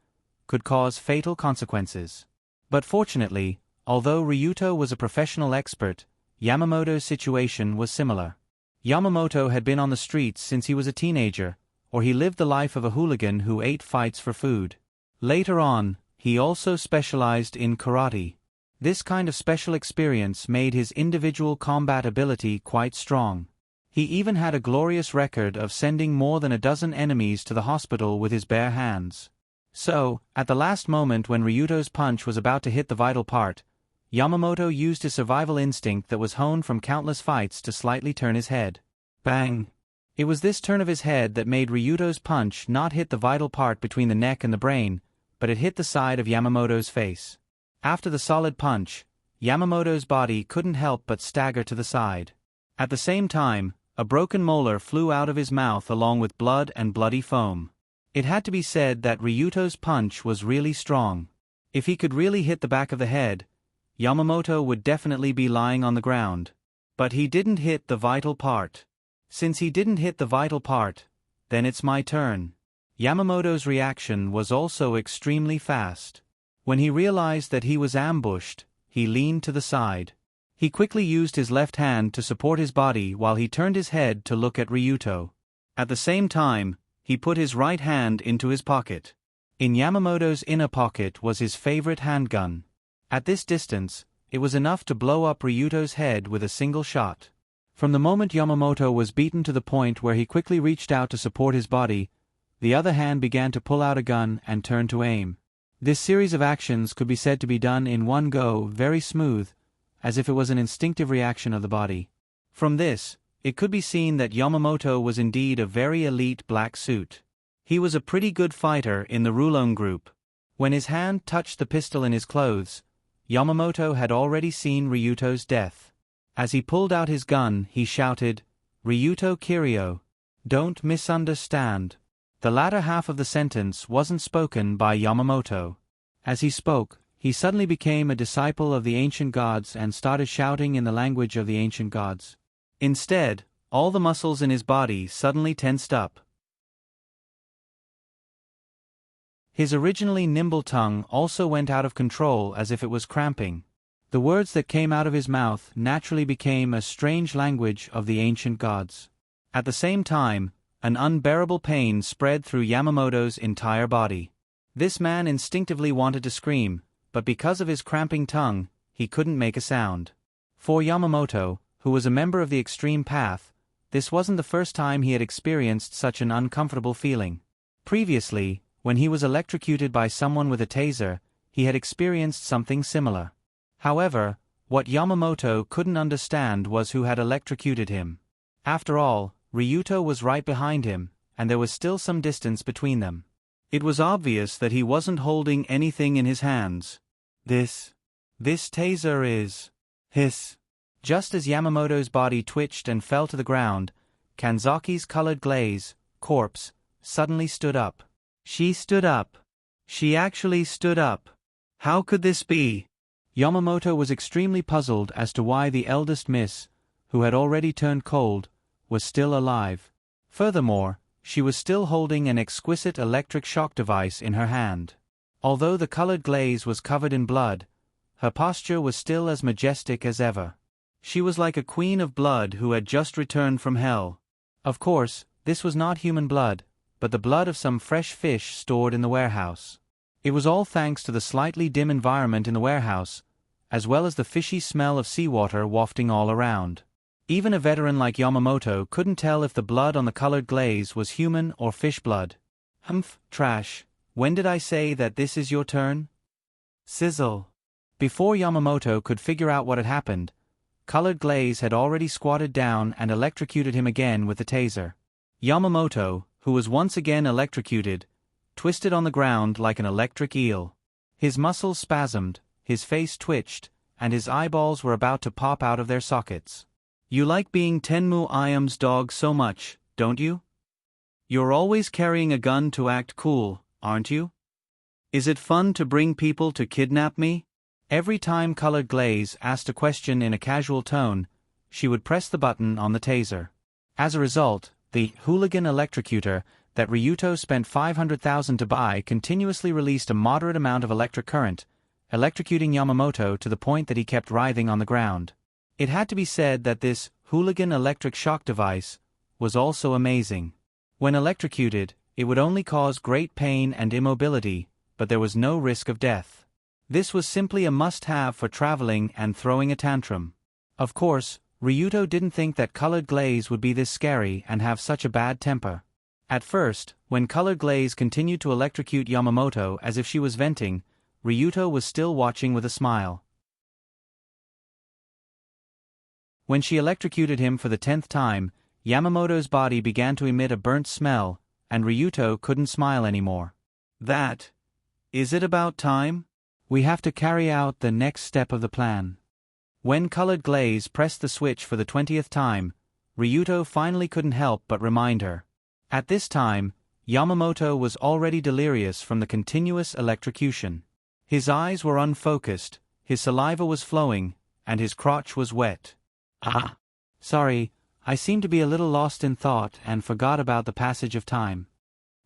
[SPEAKER 1] could cause fatal consequences. But fortunately, although Ryuto was a professional expert, Yamamoto's situation was similar. Yamamoto had been on the streets since he was a teenager, or he lived the life of a hooligan who ate fights for food. Later on, he also specialized in karate. This kind of special experience made his individual combat ability quite strong. He even had a glorious record of sending more than a dozen enemies to the hospital with his bare hands. So, at the last moment when Ryuto's punch was about to hit the vital part, Yamamoto used his survival instinct that was honed from countless fights to slightly turn his head. Bang! It was this turn of his head that made Ryuto's punch not hit the vital part between the neck and the brain, but it hit the side of Yamamoto's face. After the solid punch, Yamamoto's body couldn't help but stagger to the side. At the same time, a broken molar flew out of his mouth along with blood and bloody foam. It had to be said that Ryuto's punch was really strong. If he could really hit the back of the head, Yamamoto would definitely be lying on the ground. But he didn't hit the vital part. Since he didn't hit the vital part, then it's my turn. Yamamoto's reaction was also extremely fast. When he realized that he was ambushed, he leaned to the side. He quickly used his left hand to support his body while he turned his head to look at Ryuto. At the same time, he put his right hand into his pocket. In Yamamoto's inner pocket was his favorite handgun. At this distance, it was enough to blow up Ryuto's head with a single shot. From the moment Yamamoto was beaten to the point where he quickly reached out to support his body, the other hand began to pull out a gun and turn to aim. This series of actions could be said to be done in one go, very smooth, as if it was an instinctive reaction of the body. From this, it could be seen that Yamamoto was indeed a very elite black suit. He was a pretty good fighter in the Rulon group. When his hand touched the pistol in his clothes, Yamamoto had already seen Ryuto's death. As he pulled out his gun, he shouted, "Ryuto Kiryu. Don't misunderstand." The latter half of the sentence wasn't spoken by Yamamoto. As he spoke, he suddenly became a disciple of the ancient gods and started shouting in the language of the ancient gods. Instead, all the muscles in his body suddenly tensed up. His originally nimble tongue also went out of control as if it was cramping. The words that came out of his mouth naturally became a strange language of the ancient gods. At the same time, an unbearable pain spread through Yamamoto's entire body. This man instinctively wanted to scream, but because of his cramping tongue, he couldn't make a sound. For Yamamoto, who was a member of the Extreme Path, this wasn't the first time he had experienced such an uncomfortable feeling. Previously, when he was electrocuted by someone with a taser, he had experienced something similar. However, what Yamamoto couldn't understand was who had electrocuted him. After all, Ryuto was right behind him, and there was still some distance between them. It was obvious that he wasn't holding anything in his hands. This taser is his. Just as Yamamoto's body twitched and fell to the ground, Kanzaki's Colored Glaze, corpse, suddenly stood up. She stood up. She actually stood up. How could this be? Yamamoto was extremely puzzled as to why the eldest miss, who had already turned cold, was still alive. Furthermore, she was still holding an exquisite electric shock device in her hand. Although the Colored Glaze was covered in blood, her posture was still as majestic as ever. She was like a queen of blood who had just returned from hell. Of course, this was not human blood, but the blood of some fresh fish stored in the warehouse. It was all thanks to the slightly dim environment in the warehouse, as well as the fishy smell of seawater wafting all around. Even a veteran like Yamamoto couldn't tell if the blood on the colored glaze was human or fish blood. Humph, trash. When did I say that this is your turn? Sizzle. Before Yamamoto could figure out what had happened, colored glaze had already squatted down and electrocuted him again with the taser. Yamamoto, who was once again electrocuted, twisted on the ground like an electric eel. His muscles spasmed, his face twitched, and his eyeballs were about to pop out of their sockets. You like being Tenmu Iam's dog so much, don't you? You're always carrying a gun to act cool, aren't you? Is it fun to bring people to kidnap me? Every time Colored Glaze asked a question in a casual tone, she would press the button on the taser. As a result, the hooligan electrocutor that Ryuto spent 500,000 to buy continuously released a moderate amount of electric current, electrocuting Yamamoto to the point that he kept writhing on the ground. It had to be said that this hooligan electric shock device was also amazing. When electrocuted, it would only cause great pain and immobility, but there was no risk of death. This was simply a must-have for traveling and throwing a tantrum. Of course, Ryuto didn't think that Colored Glaze would be this scary and have such a bad temper. At first, when Colored Glaze continued to electrocute Yamamoto as if she was venting, Ryuto was still watching with a smile. When she electrocuted him for the 10th time, Yamamoto's body began to emit a burnt smell, and Ryuto couldn't smile anymore. Is it about time? We have to carry out the next step of the plan. When Colored Glaze pressed the switch for the 20th time, Ryuto finally couldn't help but remind her. At this time, Yamamoto was already delirious from the continuous electrocution. His eyes were unfocused, his saliva was flowing, and his crotch was wet. Sorry, I seem to be a little lost in thought and forgot about the passage of time.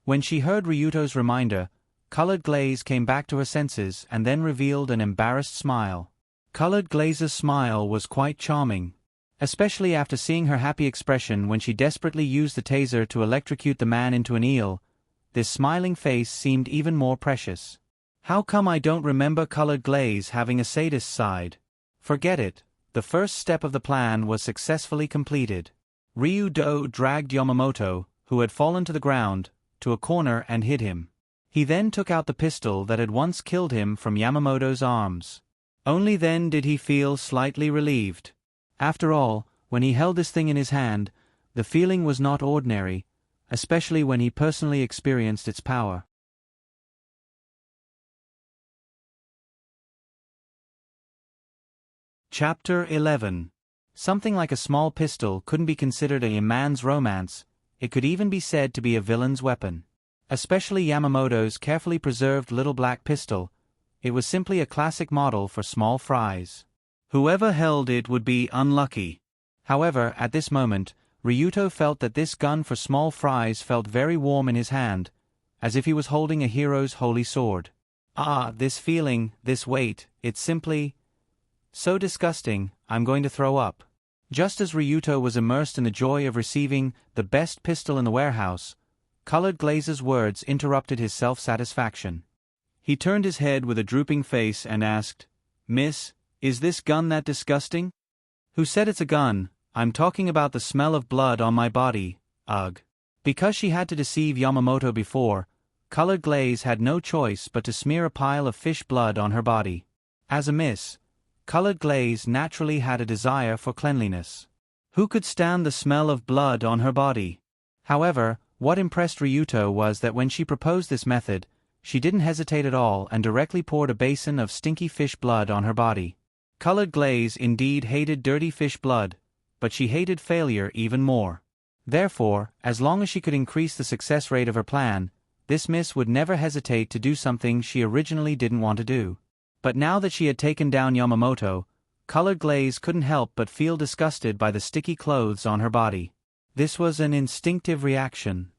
[SPEAKER 1] When she heard Ryuto's reminder, Colored Glaze came back to her senses and then revealed an embarrassed smile. Colored Glaze's smile was quite charming, especially after seeing her happy expression when she desperately used the taser to electrocute the man into an eel. This smiling face seemed even more precious. How come I don't remember Colored Glaze having a sadist side? Forget it. The first step of the plan was successfully completed. Ryuto dragged Yamamoto, who had fallen to the ground, to a corner and hid him. He then took out the pistol that had once killed him from Yamamoto's arms. Only then did he feel slightly relieved. After all, when he held this thing in his hand, the feeling was not ordinary, especially when he personally experienced its power. Chapter 11. Something like a small pistol couldn't be considered a man's romance, it could even be said to be a villain's weapon. Especially Yamamoto's carefully preserved little black pistol, it was simply a classic model for small fries. Whoever held it would be unlucky. However, at this moment, Ryuto felt that this gun for small fries felt very warm in his hand, as if he was holding a hero's holy sword. This feeling, this weight, it's simply so disgusting, I'm going to throw up. Just as Ryuto was immersed in the joy of receiving the best pistol in the warehouse, Colored Glaze's words interrupted his self-satisfaction. He turned his head with a drooping face and asked, "Miss, is this gun that disgusting?" "Who said it's a gun? I'm talking about the smell of blood on my body, ugh." Because she had to deceive Yamamoto before, Colored Glaze had no choice but to smear a pile of fish blood on her body. As a miss, Colored Glaze naturally had a desire for cleanliness. Who could stand the smell of blood on her body? However, what impressed Ryuto was that when she proposed this method, she didn't hesitate at all and directly poured a basin of stinky fish blood on her body. Colored Glaze indeed hated dirty fish blood, but she hated failure even more. Therefore, as long as she could increase the success rate of her plan, this miss would never hesitate to do something she originally didn't want to do. But now that she had taken down Yamamoto, Colored Glaze couldn't help but feel disgusted by the sticky clothes on her body. This was an instinctive reaction.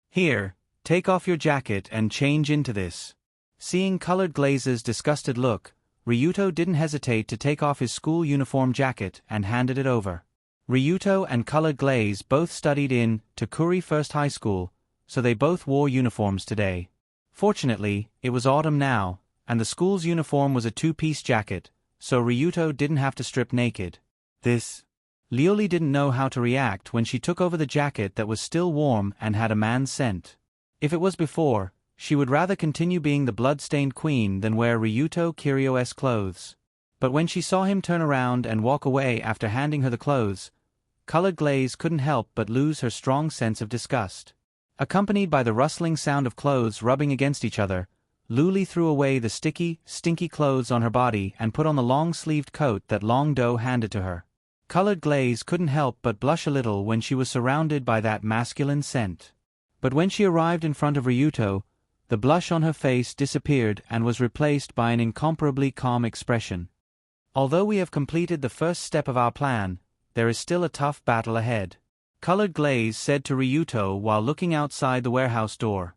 [SPEAKER 1] "Here, take off your jacket and change into this." Seeing Colored Glaze's disgusted look, Ryuto didn't hesitate to take off his school uniform jacket and handed it over. Ryuto and Colored Glaze both studied in Takuri First High School, so they both wore uniforms today. Fortunately, it was autumn now, and the school's uniform was a two-piece jacket, so Ryuto didn't have to strip naked. Lioli didn't know how to react when she took over the jacket that was still warm and had a man's scent. If it was before, she would rather continue being the blood-stained queen than wear Ryuto Kiryo's clothes. But when she saw him turn around and walk away after handing her the clothes, Colored Glaze couldn't help but lose her strong sense of disgust. Accompanied by the rustling sound of clothes rubbing against each other, Luli threw away the sticky, stinky clothes on her body and put on the long-sleeved coat that Long Do handed to her. Colored Glaze couldn't help but blush a little when she was surrounded by that masculine scent. But when she arrived in front of Ryuto, the blush on her face disappeared and was replaced by an incomparably calm expression. Although we have completed the first step of our plan, there is still a tough battle ahead, Colored Glaze said to Ryuto while looking outside the warehouse door.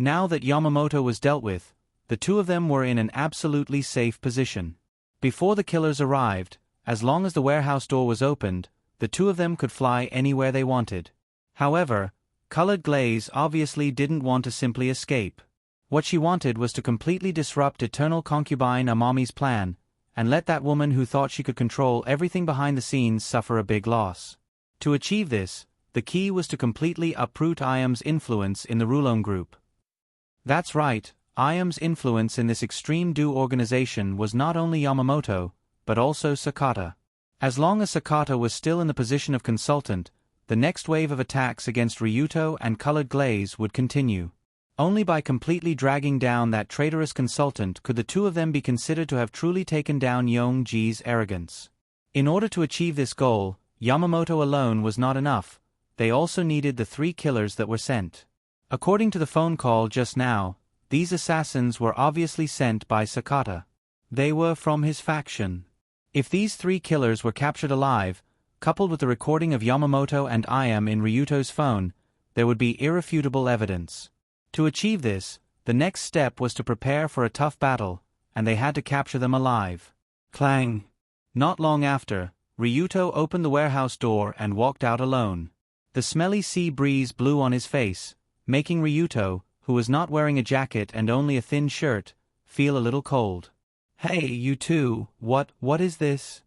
[SPEAKER 1] Now that Yamamoto was dealt with, the two of them were in an absolutely safe position. Before the killers arrived, as long as the warehouse door was opened, the two of them could fly anywhere they wanted. However, Colored Glaze obviously didn't want to simply escape. What she wanted was to completely disrupt Eternal Concubine Amami's plan, and let that woman who thought she could control everything behind the scenes suffer a big loss. To achieve this, the key was to completely uproot Iam's influence in the Rulon group. That's right, Iam's influence in this Extreme Do organization was not only Yamamoto, but also Sakata. As long as Sakata was still in the position of consultant, the next wave of attacks against Ryuto and Colored Glaze would continue. Only by completely dragging down that traitorous consultant could the two of them be considered to have truly taken down Yongji's arrogance. In order to achieve this goal, Yamamoto alone was not enough, they also needed the three killers that were sent. According to the phone call just now, these assassins were obviously sent by Sakata. They were from his faction. If these three killers were captured alive, coupled with the recording of Yamamoto and Iam in Ryuto's phone, there would be irrefutable evidence. To achieve this, the next step was to prepare for a tough battle, and they had to capture them alive. Clang! Not long after, Ryuto opened the warehouse door and walked out alone. The smelly sea breeze blew on his face, making Ryuto, who was not wearing a jacket and only a thin shirt, feel a little cold. Hey, you two, what is this?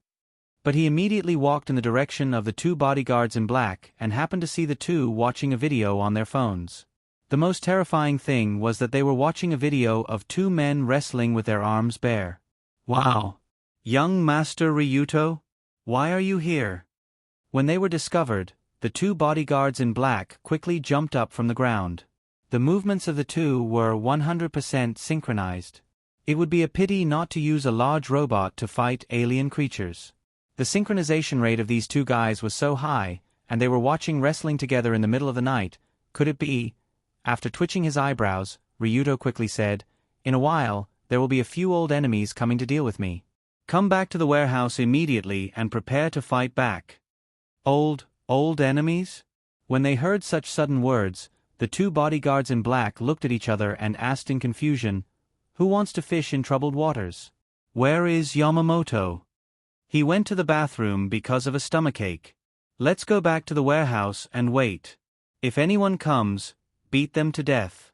[SPEAKER 1] But he immediately walked in the direction of the two bodyguards in black and happened to see the two watching a video on their phones. The most terrifying thing was that they were watching a video of two men wrestling with their arms bare. Wow! Young Master Ryuto? Why are you here? When they were discovered, the two bodyguards in black quickly jumped up from the ground. The movements of the two were 100% synchronized. It would be a pity not to use a large robot to fight alien creatures. The synchronization rate of these two guys was so high, and they were watching wrestling together in the middle of the night. Could it be? After twitching his eyebrows, Ryuto quickly said, "In a while, there will be a few old enemies coming to deal with me. Come back to the warehouse immediately and prepare to fight back." Old enemies? When they heard such sudden words, the two bodyguards in black looked at each other and asked in confusion, "Who wants to fish in troubled waters? Where is Yamamoto?" "He went to the bathroom because of a stomachache. Let's go back to the warehouse and wait. If anyone comes, beat them to death."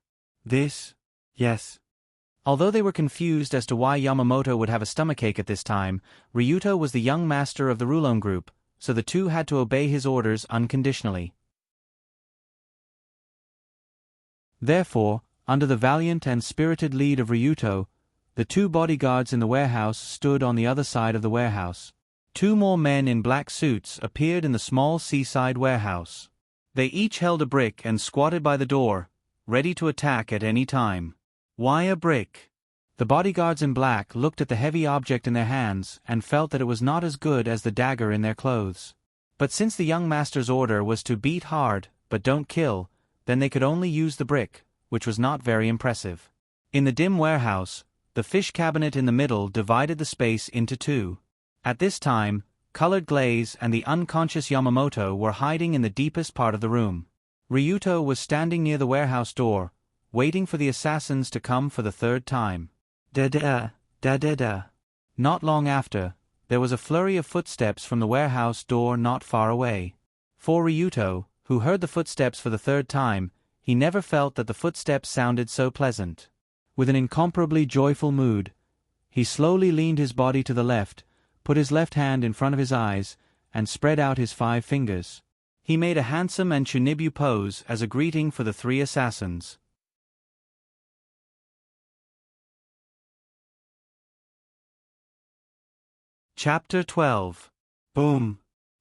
[SPEAKER 1] Yes. Although they were confused as to why Yamamoto would have a stomachache at this time, Ryuto was the young master of the Rulon group, so the two had to obey his orders unconditionally. Therefore, under the valiant and spirited lead of Ryuto, the two bodyguards in the warehouse stood on the other side of the warehouse. Two more men in black suits appeared in the small seaside warehouse. They each held a brick and squatted by the door, ready to attack at any time. Why a brick? The bodyguards in black looked at the heavy object in their hands and felt that it was not as good as the dagger in their clothes. But since the young master's order was to beat hard, but don't kill, then they could only use the brick, which was not very impressive. In the dim warehouse, the fish cabinet in the middle divided the space into two. At this time, Colored Glaze and the unconscious Yamamoto were hiding in the deepest part of the room. Ryuto was standing near the warehouse door, waiting for the assassins to come for the third time. Da-da-da. Not long after, there was a flurry of footsteps from the warehouse door not far away. For Ryuto, who heard the footsteps for the third time, he never felt that the footsteps sounded so pleasant. With an incomparably joyful mood, he slowly leaned his body to the left, put his left hand in front of his eyes, and spread out his 5 fingers. He made a handsome and Chunibu pose as a greeting for the 3 assassins. Chapter 12. Boom!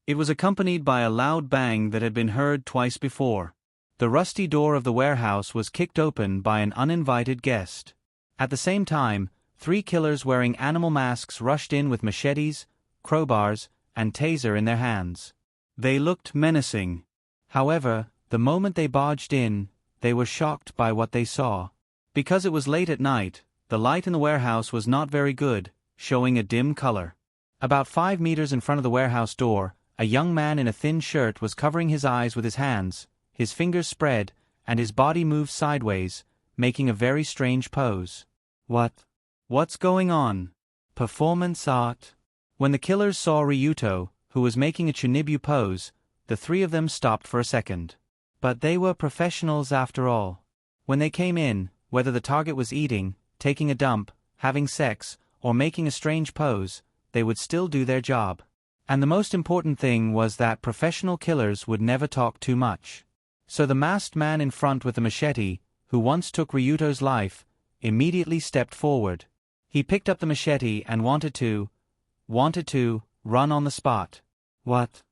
[SPEAKER 1] It was accompanied by a loud bang that had been heard twice before. The rusty door of the warehouse was kicked open by an uninvited guest. At the same time, 3 killers wearing animal masks rushed in with machetes, crowbars, and taser in their hands. They looked menacing. However, the moment they barged in, they were shocked by what they saw. Because it was late at night, the light in the warehouse was not very good, showing a dim color. About 5 meters in front of the warehouse door, a young man in a thin shirt was covering his eyes with his hands, his fingers spread, and his body moved sideways, making a very strange pose. What's going on? Performance art? When the killers saw Ryuto, who was making a Chunibu pose, the 3 of them stopped for a second. But they were professionals after all. When they came in, whether the target was eating, taking a dump, having sex, or making a strange pose, they would still do their job. And the most important thing was that professional killers would never talk too much. So the masked man in front with the machete, who once took Ryuto's life, immediately stepped forward. He picked up the machete and wanted to run on the spot. What?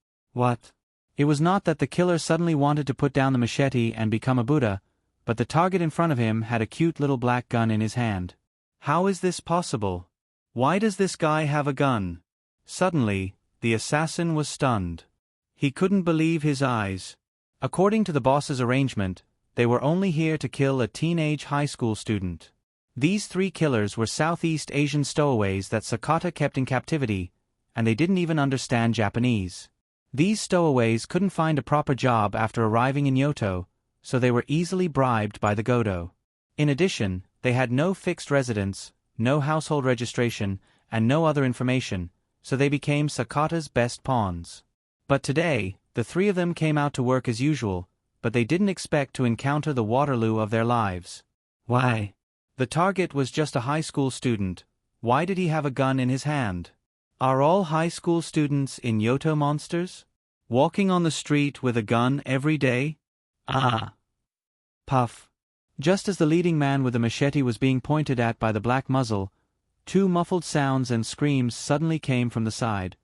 [SPEAKER 1] It was not that the killer suddenly wanted to put down the machete and become a Buddha, but the target in front of him had a cute little black gun in his hand. How is this possible? Why does this guy have a gun? Suddenly, the assassin was stunned. He couldn't believe his eyes. According to the boss's arrangement, they were only here to kill a teenage high school student. These 3 killers were Southeast Asian stowaways that Sakata kept in captivity, and they didn't even understand Japanese. These stowaways couldn't find a proper job after arriving in Yoto, so they were easily bribed by the Godo. In addition, they had no fixed residence, no household registration, and no other information, so they became Sakata's best pawns. But today, the 3 of them came out to work as usual, but they didn't expect to encounter the Waterloo of their lives. Why? The target was just a high school student. Why did he have a gun in his hand? Are all high school students in Yoto monsters? Walking on the street with a gun every day? Puff. Just as the leading man with the machete was being pointed at by the black muzzle, 2 muffled sounds and screams suddenly came from the side.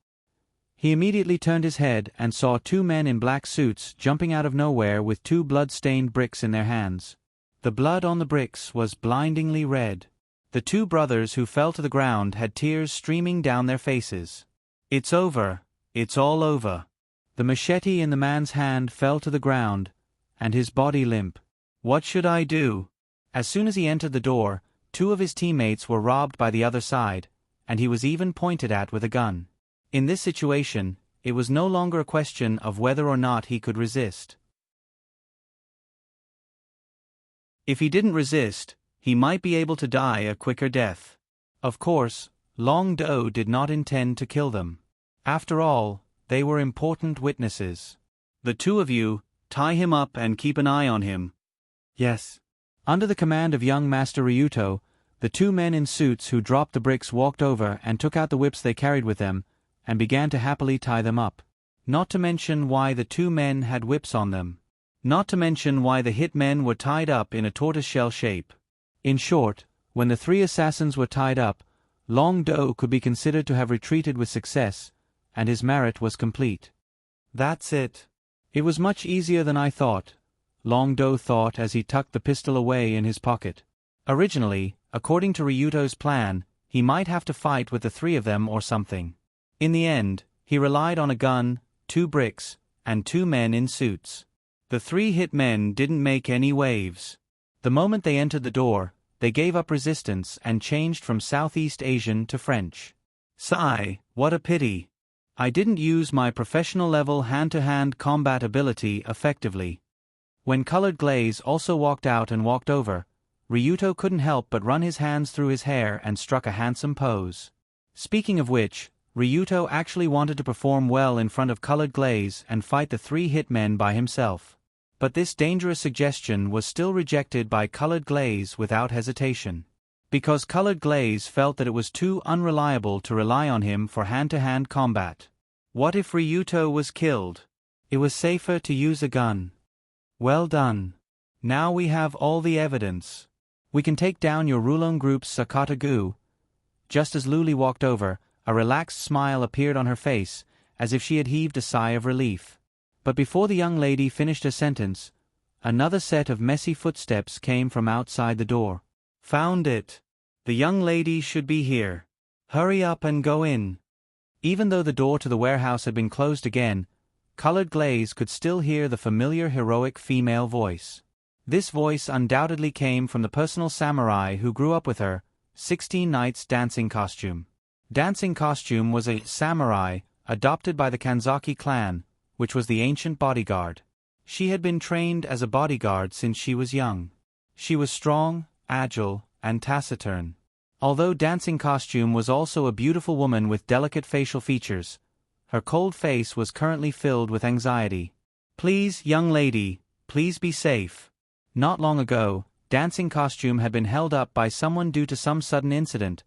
[SPEAKER 1] He immediately turned his head and saw 2 men in black suits jumping out of nowhere with 2 blood-stained bricks in their hands. The blood on the bricks was blindingly red. The 2 brothers who fell to the ground had tears streaming down their faces. It's over. It's all over. The machete in the man's hand fell to the ground, and his body limp. What should I do? As soon as he entered the door, 2 of his teammates were robbed by the other side, and he was even pointed at with a gun. In this situation, it was no longer a question of whether or not he could resist. If he didn't resist, he might be able to die a quicker death. Of course, Long Do did not intend to kill them. After all, they were important witnesses. The 2 of you, tie him up and keep an eye on him. Yes. Under the command of young Master Ryuto, the 2 men in suits who dropped the bricks walked over and took out the whips they carried with them, and began to happily tie them up. Not to mention why the 2 men had whips on them. Not to mention why the hit men were tied up in a tortoiseshell shape. In short, when the 3 assassins were tied up, Long Do could be considered to have retreated with success, and his merit was complete. That's it. It was much easier than I thought, Long Do thought as he tucked the pistol away in his pocket. Originally, according to Ryuto's plan, he might have to fight with the 3 of them or something. In the end, he relied on a gun, 2 bricks, and 2 men in suits. The 3 hit men didn't make any waves. The moment they entered the door, they gave up resistance and changed from Southeast Asian to French. Sigh, what a pity. I didn't use my professional-level hand-to-hand combat ability effectively. When Colored Glaze also walked out and walked over, Ryuto couldn't help but run his hands through his hair and struck a handsome pose. Speaking of which, Ryuto actually wanted to perform well in front of Colored Glaze and fight the 3 hit men by himself. But this dangerous suggestion was still rejected by Colored Glaze without hesitation. because Colored Glaze felt that it was too unreliable to rely on him for hand-to-hand combat. What if Ryuto was killed? It was safer to use a gun. Well done. Now we have all the evidence. We can take down your Rulon group's Sakata-gu. Just as Luli walked over, a relaxed smile appeared on her face, as if she had heaved a sigh of relief. But before the young lady finished her sentence, another set of messy footsteps came from outside the door. Found it. The young lady should be here. Hurry up and go in. Even though the door to the warehouse had been closed again, Colored Glaze could still hear the familiar heroic female voice. This voice undoubtedly came from the personal samurai who grew up with her, 16 Nights Dancing Costume. Dancing Costume was a samurai adopted by the Kanzaki clan, which was the ancient bodyguard. She had been trained as a bodyguard since she was young. She was strong, agile, and taciturn. Although Dancing Costume was also a beautiful woman with delicate facial features, her cold face was currently filled with anxiety. Please, young lady, please be safe. Not long ago, Dancing Costume had been held up by someone due to some sudden incident,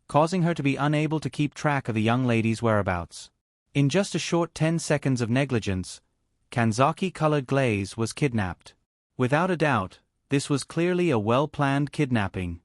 [SPEAKER 1] causing her to be unable to keep track of the young lady's whereabouts. In just a short 10 seconds of negligence, Kanzaki Colored Glaze was kidnapped. Without a doubt, this was clearly a well-planned kidnapping.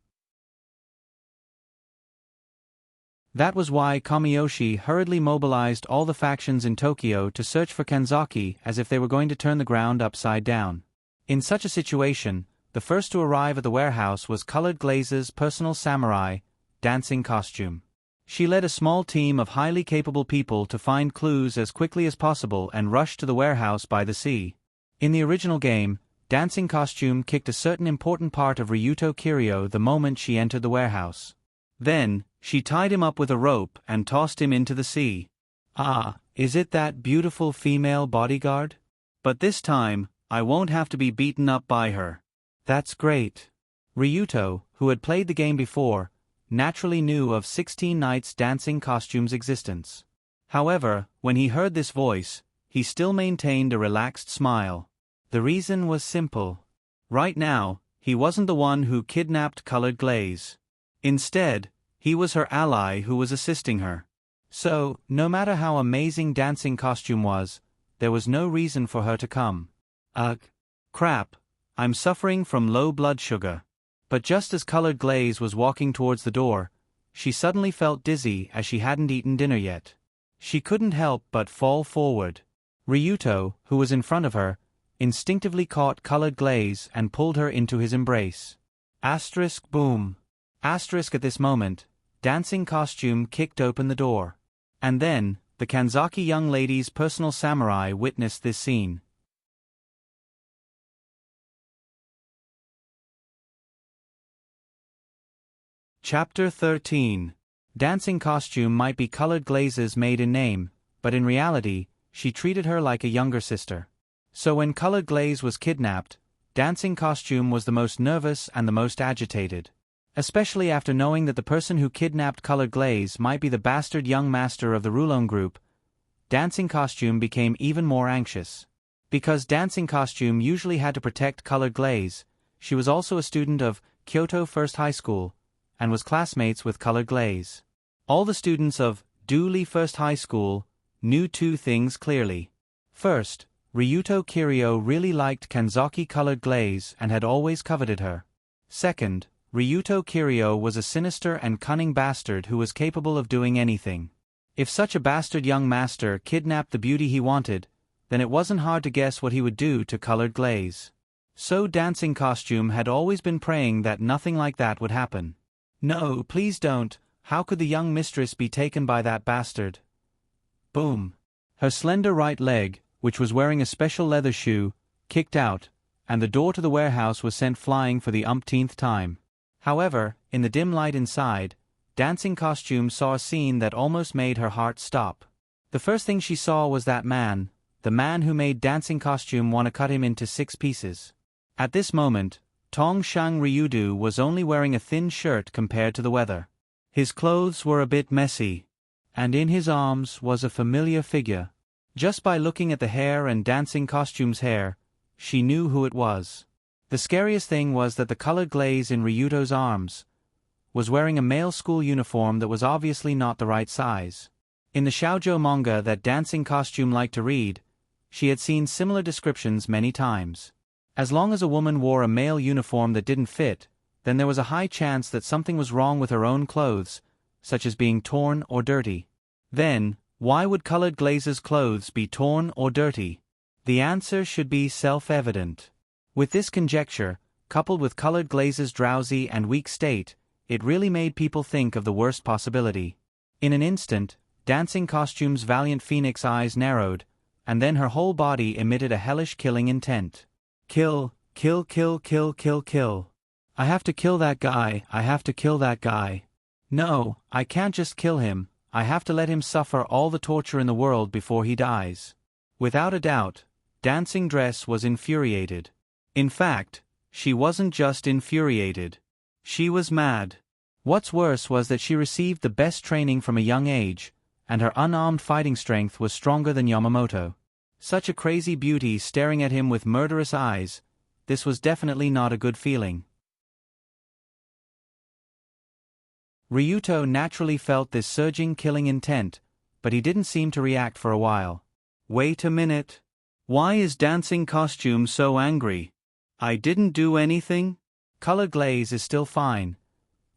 [SPEAKER 1] That was why Kamiyoshi hurriedly mobilized all the factions in Tokyo to search for Kanzaki as if they were going to turn the ground upside down. In such a situation, the first to arrive at the warehouse was Colored Glaze's personal samurai, Dancing Costume. She led a small team of highly capable people to find clues as quickly as possible and rush to the warehouse by the sea. In the original game, Dancing Costume kicked a certain important part of Ryuto Kiryu the moment she entered the warehouse. Then, she tied him up with a rope and tossed him into the sea. Ah, is it that beautiful female bodyguard? But this time, I won't have to be beaten up by her. That's great. Ryuto, who had played the game before, naturally knew of 16 Nights Dancing Costume's existence. However, when he heard this voice, he still maintained a relaxed smile. The reason was simple. Right now, he wasn't the one who kidnapped Colored Glaze. Instead, he was her ally who was assisting her. So, no matter how amazing Dancing Costume was, there was no reason for her to come. Ugh. Crap. I'm suffering from low blood sugar. But just as Colored Glaze was walking towards the door, she suddenly felt dizzy as she hadn't eaten dinner yet. She couldn't help but fall forward. Ryuto, who was in front of her, instinctively caught Colored Glaze and pulled her into his embrace. Asterisk boom. Asterisk at this moment, Dancing Costume kicked open the door. And then, the Kanzaki young lady's personal samurai witnessed this scene. Chapter 13. Dancing Costume might be Colored Glaze's maiden name, but in reality, she treated her like a younger sister. So when Colored Glaze was kidnapped, Dancing Costume was the most nervous and the most agitated. Especially after knowing that the person who kidnapped Colored Glaze might be the bastard young master of the Rulon group, Dancing Costume became even more anxious. Because Dancing Costume usually had to protect Colored Glaze, she was also a student of Kyoto First High School, and was classmates with Colored Glaze. All the students of Dooley First High School knew two things clearly. First, Ryuto Kiryu really liked Kanzaki Colored Glaze and had always coveted her. Second, Ryuto Kiryu was a sinister and cunning bastard who was capable of doing anything. If such a bastard young master kidnapped the beauty he wanted, then it wasn't hard to guess what he would do to Colored Glaze. So Dancing Costume had always been praying that nothing like that would happen. No, please don't. How could the young mistress be taken by that bastard? Boom. Her slender right leg, which was wearing a special leather shoe, kicked out, and the door to the warehouse was sent flying for the umpteenth time. However, in the dim light inside, Dancing Costume saw a scene that almost made her heart stop. The first thing she saw was that man, the man who made Dancing Costume want to cut him into 6 pieces. At this moment, Tongshang Ryudu was only wearing a thin shirt compared to the weather. His clothes were a bit messy, and in his arms was a familiar figure. Just by looking at the hair and Dancing Costume's hair, she knew who it was. The scariest thing was that the colored glaze in Ryuto's arms was wearing a male school uniform that was obviously not the right size. In the shoujo manga that Dancing Costume liked to read, she had seen similar descriptions many times. As long as a woman wore a male uniform that didn't fit, then there was a high chance that something was wrong with her own clothes, such as being torn or dirty. Then, why would Colored Glaze's clothes be torn or dirty? The answer should be self-evident. With this conjecture, coupled with Colored Glaze's drowsy and weak state, it really made people think of the worst possibility. In an instant, Dancing Costume's valiant phoenix eyes narrowed, and then her whole body emitted a hellish killing intent. Kill, kill, kill, kill, kill, kill. I have to kill that guy, I have to kill that guy. No, I can't just kill him, I have to let him suffer all the torture in the world before he dies. Without a doubt, Dancing Dress was infuriated. In fact, she wasn't just infuriated. She was mad. What's worse was that she received the best training from a young age, and her unarmed fighting strength was stronger than Yamamoto. Such a crazy beauty staring at him with murderous eyes, this was definitely not a good feeling. Ryuto naturally felt this surging killing intent, but he didn't seem to react for a while. Wait a minute. Why is Dancing Costume so angry? I didn't do anything? Colored Glaze is still fine.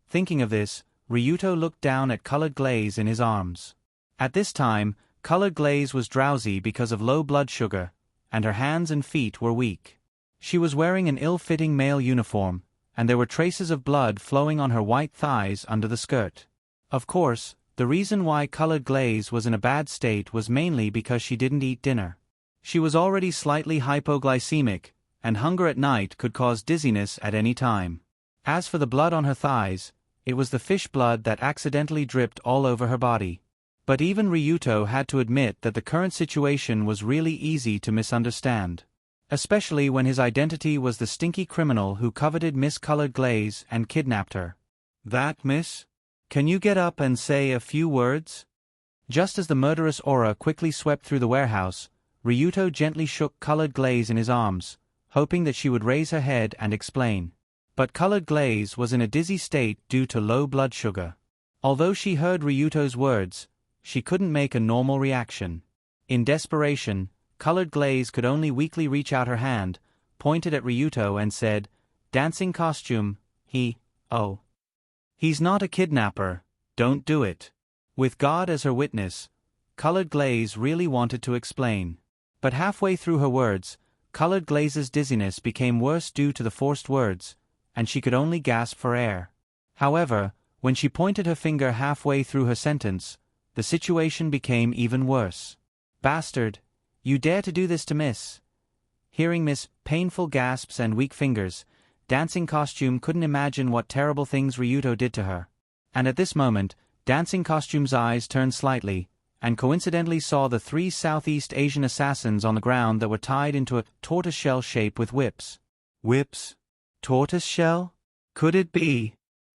[SPEAKER 1] Thinking of this, Ryuto looked down at Colored Glaze in his arms. At this time, Colored Glaze was drowsy because of low blood sugar, and her hands and feet were weak. She was wearing an ill-fitting male uniform, and there were traces of blood flowing on her white thighs under the skirt. Of course, the reason why Colored Glaze was in a bad state was mainly because she didn't eat dinner. She was already slightly hypoglycemic, and hunger at night could cause dizziness at any time. As for the blood on her thighs, it was the fish blood that accidentally dripped all over her body. But even Ryuto had to admit that the current situation was really easy to misunderstand. Especially when his identity was the stinky criminal who coveted Miss Colored Glaze and kidnapped her. That, miss? Can you get up and say a few words? Just as the murderous aura quickly swept through the warehouse, Ryuto gently shook Colored Glaze in his arms, hoping that she would raise her head and explain. But Colored Glaze was in a dizzy state due to low blood sugar. Although she heard Ryuto's words, she couldn't make a normal reaction. In desperation, Colored Glaze could only weakly reach out her hand, pointed at Ryuto and said, "Dancing Costume, he's not a kidnapper, don't do it." With God as her witness, Colored Glaze really wanted to explain. But halfway through her words, Colored Glaze's dizziness became worse due to the forced words, and she could only gasp for air. However, when she pointed her finger halfway through her sentence, the situation became even worse. "Bastard! You dare to do this to Miss?" Hearing Miss' painful gasps and weak fingers, Dancing Costume couldn't imagine what terrible things Ryuto did to her. And at this moment, Dancing Costume's eyes turned slightly, and coincidentally saw the 3 Southeast Asian assassins on the ground that were tied into a tortoiseshell shape with whips. Whips? Tortoiseshell? Could it be?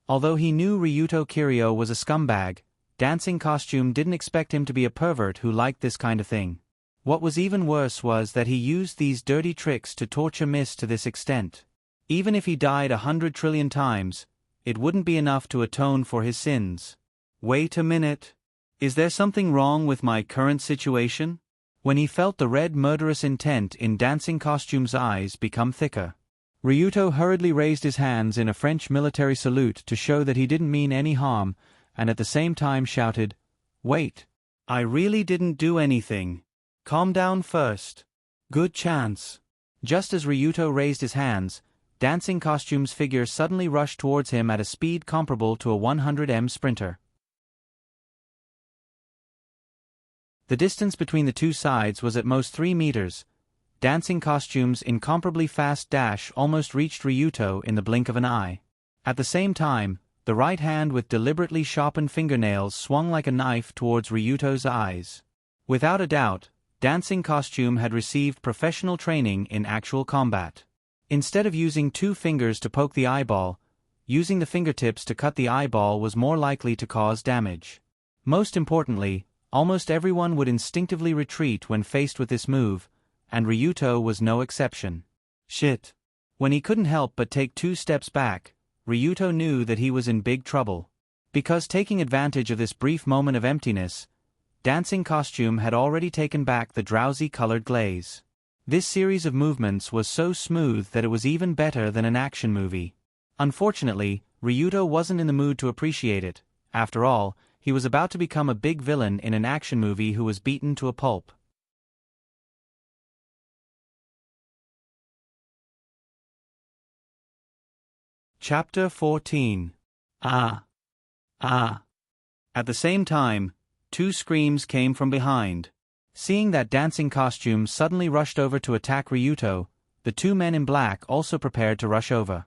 [SPEAKER 1] Although he knew Ryuto Kiryu was a scumbag, Dancing Costume didn't expect him to be a pervert who liked this kind of thing. What was even worse was that he used these dirty tricks to torture Miss to this extent. Even if he died 100 trillion times, it wouldn't be enough to atone for his sins. Wait a minute. Is there something wrong with my current situation? When he felt the red murderous intent in Dancing Costume's eyes become thicker, Ryuto hurriedly raised his hands in a French military salute to show that he didn't mean any harm, and at the same time shouted, "Wait. I really didn't do anything. Calm down first. Good chance." Just as Ryuto raised his hands, Dancing Costume's figure suddenly rushed towards him at a speed comparable to a 100 sprinter. The distance between the two sides was at most 3 meters. Dancing Costume's incomparably fast dash almost reached Ryuto in the blink of an eye. At the same time, the right hand with deliberately sharpened fingernails swung like a knife towards Ryuto's eyes. Without a doubt, Dancing Costume had received professional training in actual combat. Instead of using 2 fingers to poke the eyeball, using the fingertips to cut the eyeball was more likely to cause damage. Most importantly, almost everyone would instinctively retreat when faced with this move, and Ryuto was no exception. Shit. When he couldn't help but take 2 steps back, Ryuto knew that he was in big trouble. Because taking advantage of this brief moment of emptiness, Dancing Costume had already taken back the drowsy colored glaze. This series of movements was so smooth that it was even better than an action movie. Unfortunately, Ryuto wasn't in the mood to appreciate it. After all, he was about to become a big villain in an action movie who was beaten to a pulp. Chapter 14. Ah! Ah! At the same time, two screams came from behind. Seeing that Dancing Costume suddenly rushed over to attack Ryuto, the two men in black also prepared to rush over.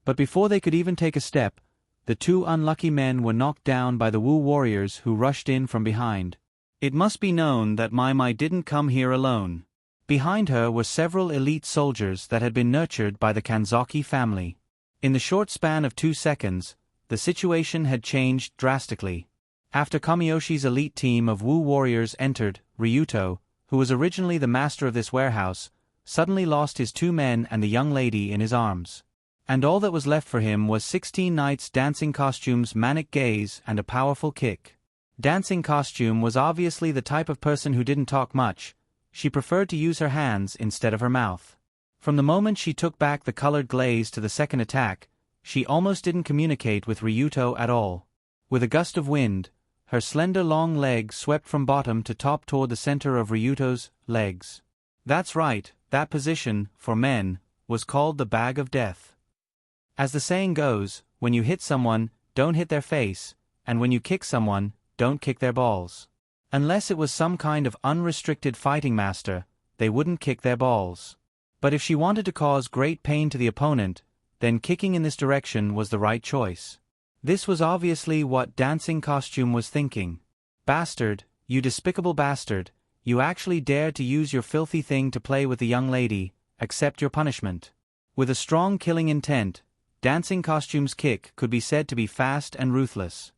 [SPEAKER 1] But before they could even take a step, the two unlucky men were knocked down by the Wu warriors who rushed in from behind. It must be known that Mai Mai didn't come here alone. Behind her were several elite soldiers that had been nurtured by the Kanzaki family. In the short span of 2 seconds, the situation had changed drastically. After Kamiyoshi's elite team of Wu warriors entered, Ryuto, who was originally the master of this warehouse, suddenly lost his 2 men and the young lady in his arms. And all that was left for him was 16 Knights Dancing Costume's manic gaze and a powerful kick. Dancing Costume was obviously the type of person who didn't talk much. She preferred to use her hands instead of her mouth. From the moment she took back the colored glaze to the second attack, she almost didn't communicate with Ryuto at all. With a gust of wind, her slender long legs swept from bottom to top toward the center of Ryuto's legs. That's right, that position, for men, was called the bag of death. As the saying goes, when you hit someone, don't hit their face, and when you kick someone, don't kick their balls. Unless it was some kind of unrestricted fighting master, they wouldn't kick their balls. But if she wanted to cause great pain to the opponent, then kicking in this direction was the right choice. This was obviously what Dancing Costume was thinking. Bastard, you despicable bastard, you actually dared to use your filthy thing to play with the young lady, accept your punishment. With a strong killing intent, Dancing Costume's kick could be said to be fast and ruthless.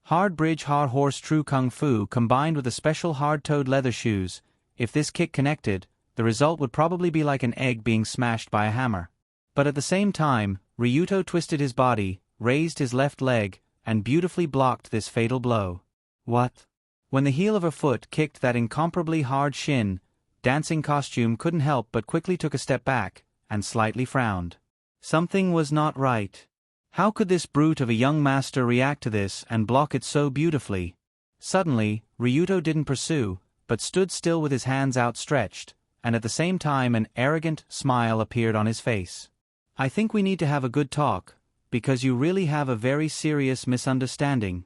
[SPEAKER 1] Hard bridge hard horse true kung fu combined with the special hard-toed leather shoes, if this kick connected, the result would probably be like an egg being smashed by a hammer. But at the same time, Ryuto twisted his body, raised his left leg, and beautifully blocked this fatal blow. What? When the heel of her foot kicked that incomparably hard shin, Dancing Costume couldn't help but quickly took a step back, and slightly frowned. Something was not right. How could this brute of a young master react to this and block it so beautifully? Suddenly, Ryuto didn't pursue, but stood still with his hands outstretched, and at the same time an arrogant smile appeared on his face. I think we need to have a good talk, because you really have a very serious misunderstanding.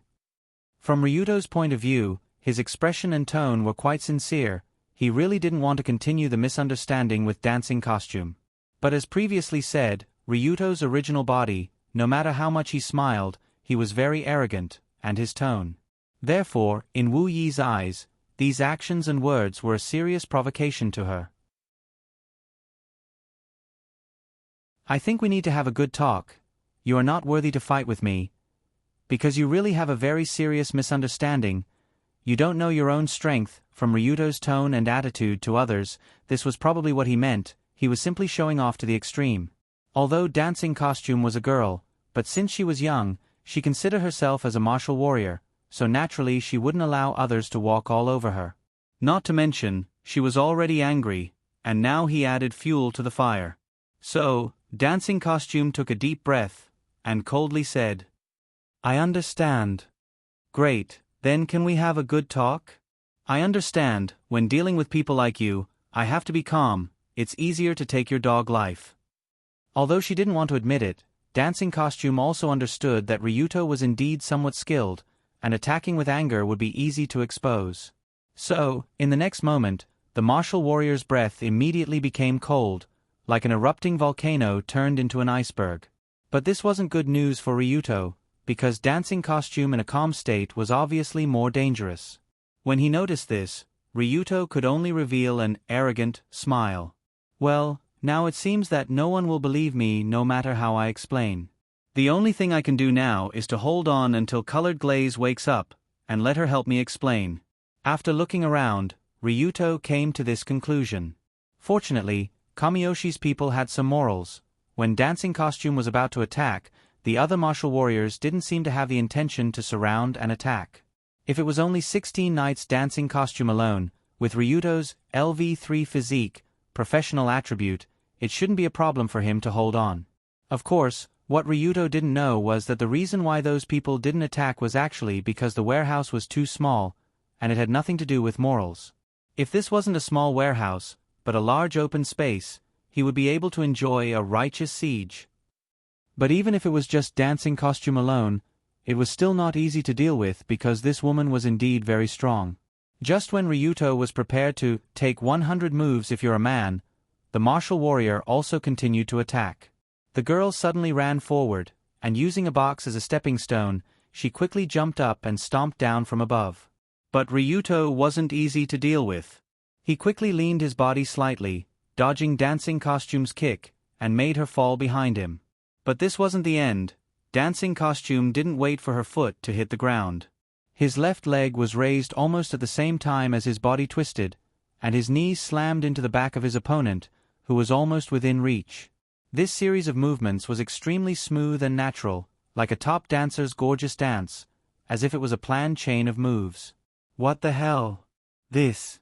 [SPEAKER 1] From Ryuto's point of view, his expression and tone were quite sincere. He really didn't want to continue the misunderstanding with Dancing Costume. But as previously said, Ryuto's original body, no matter how much he smiled, he was very arrogant, and his tone. Therefore, in Wu Yi's eyes, these actions and words were a serious provocation to her. I think we need to have a good talk. You are not worthy to fight with me. Because you really have a very serious misunderstanding. You don't know your own strength. From Ryuto's tone and attitude to others, this was probably what he meant. He was simply showing off to the extreme. Although Dancing Costume was a girl, but since she was young, she considered herself as a martial warrior, so naturally she wouldn't allow others to walk all over her. Not to mention, she was already angry, and now he added fuel to the fire. So, Dancing Costume took a deep breath, and coldly said, I understand. Great, then can we have a good talk? I understand, when dealing with people like you, I have to be calm. It's easier to take your dog life. Although she didn't want to admit it, Dancing Costume also understood that Ryuto was indeed somewhat skilled, and attacking with anger would be easy to expose. So, in the next moment, the martial warrior's breath immediately became cold, like an erupting volcano turned into an iceberg. But this wasn't good news for Ryuto, because Dancing Costume in a calm state was obviously more dangerous. When he noticed this, Ryuto could only reveal an arrogant smile. Well, now it seems that no one will believe me no matter how I explain. The only thing I can do now is to hold on until Colored Glaze wakes up, and let her help me explain. After looking around, Ryuto came to this conclusion. Fortunately, Kamiyoshi's people had some morals. When Dancing Costume was about to attack, the other martial warriors didn't seem to have the intention to surround and attack. If it was only 16 Knight's dancing costume alone, with Ryuto's LV3 physique, professional attribute, it shouldn't be a problem for him to hold on. Of course, what Ryuto didn't know was that the reason why those people didn't attack was actually because the warehouse was too small, and it had nothing to do with morals. If this wasn't a small warehouse, but a large open space, he would be able to enjoy a righteous siege. But even if it was just dancing costume alone, it was still not easy to deal with because this woman was indeed very strong. Just when Ryuto was prepared to take 100 moves if you're a man, the martial warrior also continued to attack. The girl suddenly ran forward, and using a box as a stepping stone, she quickly jumped up and stomped down from above. But Ryuto wasn't easy to deal with. He quickly leaned his body slightly, dodging Dancing Costume's kick, and made her fall behind him. But this wasn't the end. Dancing Costume didn't wait for her foot to hit the ground. His left leg was raised almost at the same time as his body twisted, and his knees slammed into the back of his opponent, who was almost within reach. This series of movements was extremely smooth and natural, like a top dancer's gorgeous dance, as if it was a planned chain of moves. What the hell? This.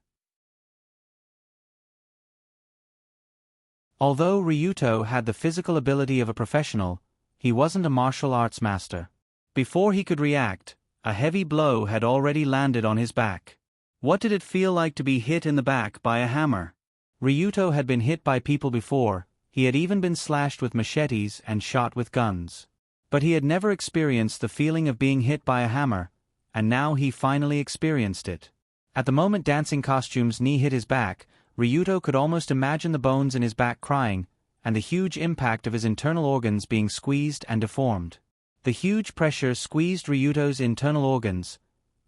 [SPEAKER 1] Although Ryuto had the physical ability of a professional, he wasn't a martial arts master. Before he could react, a heavy blow had already landed on his back. What did it feel like to be hit in the back by a hammer? Ryuto had been hit by people before, he had even been slashed with machetes and shot with guns. But he had never experienced the feeling of being hit by a hammer, and now he finally experienced it. At the moment Dancing Costume's knee hit his back, Ryuto could almost imagine the bones in his back crying, and the huge impact of his internal organs being squeezed and deformed. The huge pressure squeezed Ryuto's internal organs,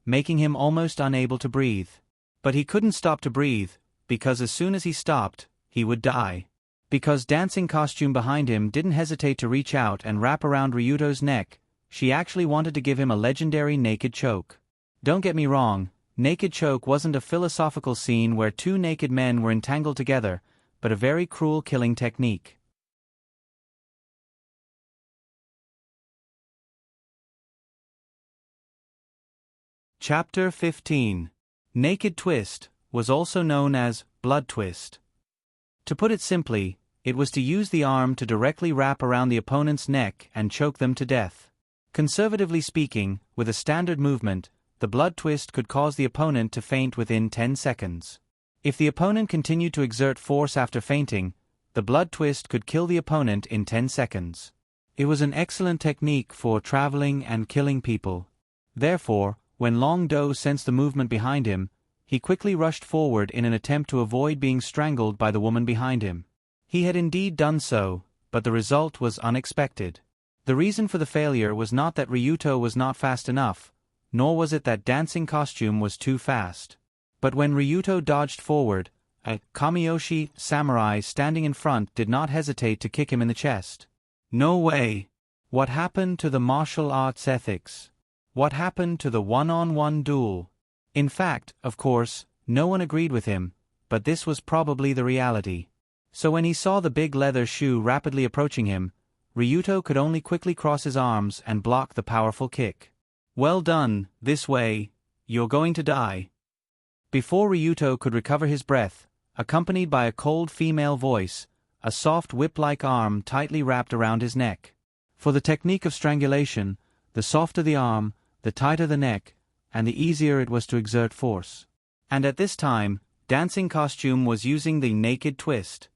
[SPEAKER 1] making him almost unable to breathe. But he couldn't stop to breathe, because as soon as he stopped, he would die. Because Dancing Costume behind him didn't hesitate to reach out and wrap around Ryuto's neck, she actually wanted to give him a legendary naked choke. Don't get me wrong, naked choke wasn't a philosophical scene where two naked men were entangled together, but a very cruel killing technique. Chapter 15. Naked Twist was also known as blood twist. To put it simply, it was to use the arm to directly wrap around the opponent's neck and choke them to death. Conservatively speaking, with a standard movement, the blood twist could cause the opponent to faint within 10 seconds. If the opponent continued to exert force after fainting, the blood twist could kill the opponent in 10 seconds. It was an excellent technique for traveling and killing people. Therefore, when Long Do sensed the movement behind him, he quickly rushed forward in an attempt to avoid being strangled by the woman behind him. He had indeed done so, but the result was unexpected. The reason for the failure was not that Ryuto was not fast enough, nor was it that Dancing Costume was too fast. But when Ryuto dodged forward, a Kamiyoshi samurai standing in front did not hesitate to kick him in the chest. No way! What happened to the martial arts ethics? What happened to the one-on-one duel? In fact, of course, no one agreed with him, but this was probably the reality. So when he saw the big leather shoe rapidly approaching him, Ryuto could only quickly cross his arms and block the powerful kick. Well done, this way, you're going to die. Before Ryuto could recover his breath, accompanied by a cold female voice, a soft whip-like arm tightly wrapped around his neck. For the technique of strangulation, the softer the arm, the tighter the neck, and the easier it was to exert force. And at this time, Dancing Costume was using the naked twist.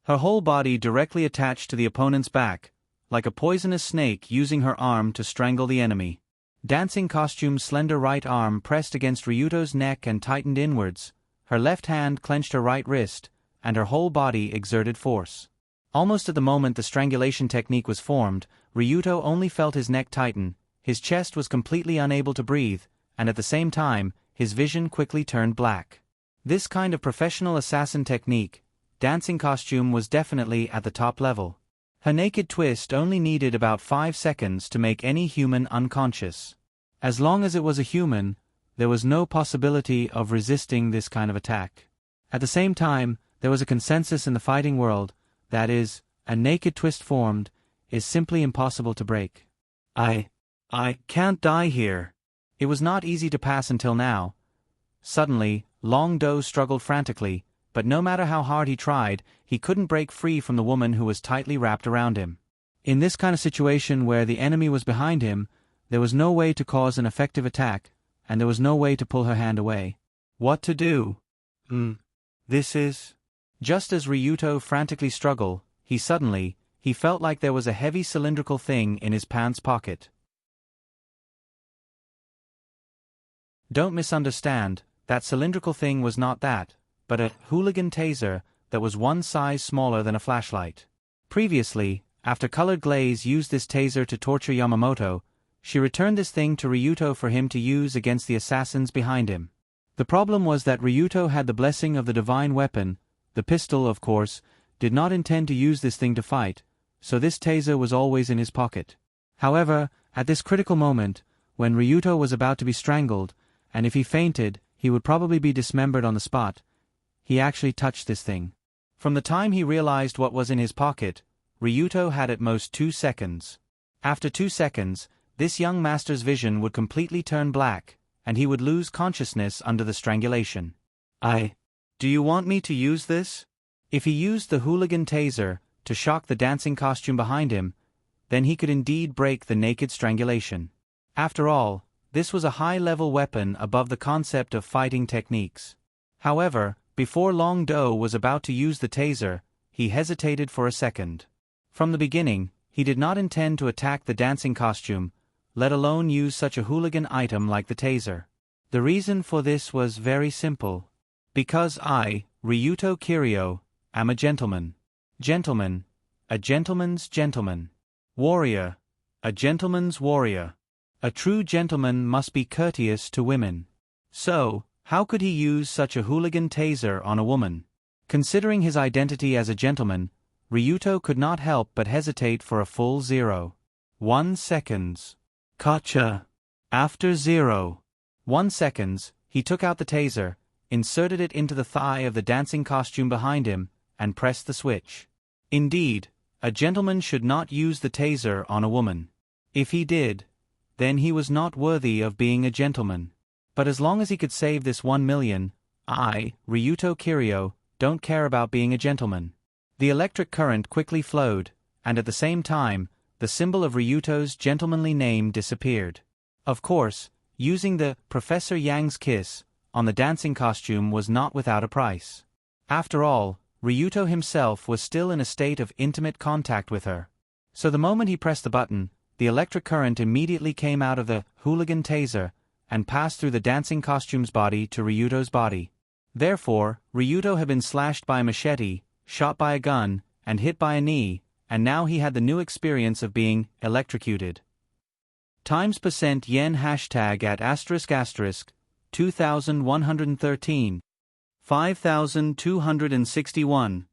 [SPEAKER 1] Her whole body directly attached to the opponent's back, like a poisonous snake using her arm to strangle the enemy. Dancing Costume's slender right arm pressed against Ryuto's neck and tightened inwards, her left hand clenched her right wrist, and her whole body exerted force. Almost at the moment the strangulation technique was formed, Ryuto only felt his neck tighten, his chest was completely unable to breathe, and at the same time, his vision quickly turned black. This kind of professional assassin technique, Dancing Costume was definitely at the top level. Her naked twist only needed about 5 seconds to make any human unconscious. As long as it was a human, there was no possibility of resisting this kind of attack. At the same time, there was a consensus in the fighting world, that is, a naked twist formed, is simply impossible to break. I can't die here. It was not easy to pass until now. Suddenly, Long Do struggled frantically, but no matter how hard he tried, he couldn't break free from the woman who was tightly wrapped around him. In this kind of situation where the enemy was behind him, there was no way to cause an effective attack, and there was no way to pull her hand away. What to do? This is... Just as Ryuto frantically struggled, he felt like there was a heavy cylindrical thing in his pants pocket. Don't misunderstand, that cylindrical thing was not that, but a hooligan taser that was one size smaller than a flashlight. Previously, after Colored Glaze used this taser to torture Yamamoto, she returned this thing to Ryuto for him to use against the assassins behind him. The problem was that Ryuto had the blessing of the divine weapon. The pistol, of course, did not intend to use this thing to fight, so this taser was always in his pocket. However, at this critical moment, when Ryuto was about to be strangled, and if he fainted, he would probably be dismembered on the spot, he actually touched this thing. From the time he realized what was in his pocket, Ryuto had at most 2 seconds. After 2 seconds, this young master's vision would completely turn black, and he would lose consciousness under the strangulation. Do you want me to use this? If he used the hooligan taser to shock the dancing costume behind him, then he could indeed break the naked strangulation. After all, this was a high-level weapon above the concept of fighting techniques. However, before Long Do was about to use the taser, he hesitated for a second. From the beginning, he did not intend to attack the dancing costume, let alone use such a hooligan item like the taser. The reason for this was very simple. Because I, Ryuto Kiryu, am a gentleman. Gentleman, a gentleman's gentleman. Warrior, a gentleman's warrior. A true gentleman must be courteous to women. So, how could he use such a hooligan taser on a woman? Considering his identity as a gentleman, Ryuto could not help but hesitate for a full 0.1 seconds. Gotcha. After 0.1 seconds, he took out the taser, inserted it into the thigh of the dancing costume behind him, and pressed the switch. Indeed, a gentleman should not use the taser on a woman. If he did, then he was not worthy of being a gentleman. But as long as he could save this 1 million, I, Ryuto Kiryu, don't care about being a gentleman. The electric current quickly flowed, and at the same time, the symbol of Ryuto's gentlemanly name disappeared. Of course, using the Professor Yang's kiss on the dancing costume was not without a price. After all, Ryuto himself was still in a state of intimate contact with her. So the moment he pressed the button, the electric current immediately came out of the hooligan taser and passed through the dancing costume's body to Ryuto's body. Therefore, Ryuto had been slashed by a machete, shot by a gun, and hit by a knee, and now he had the new experience of being electrocuted. %yen hashtag at *** 2113. 5261.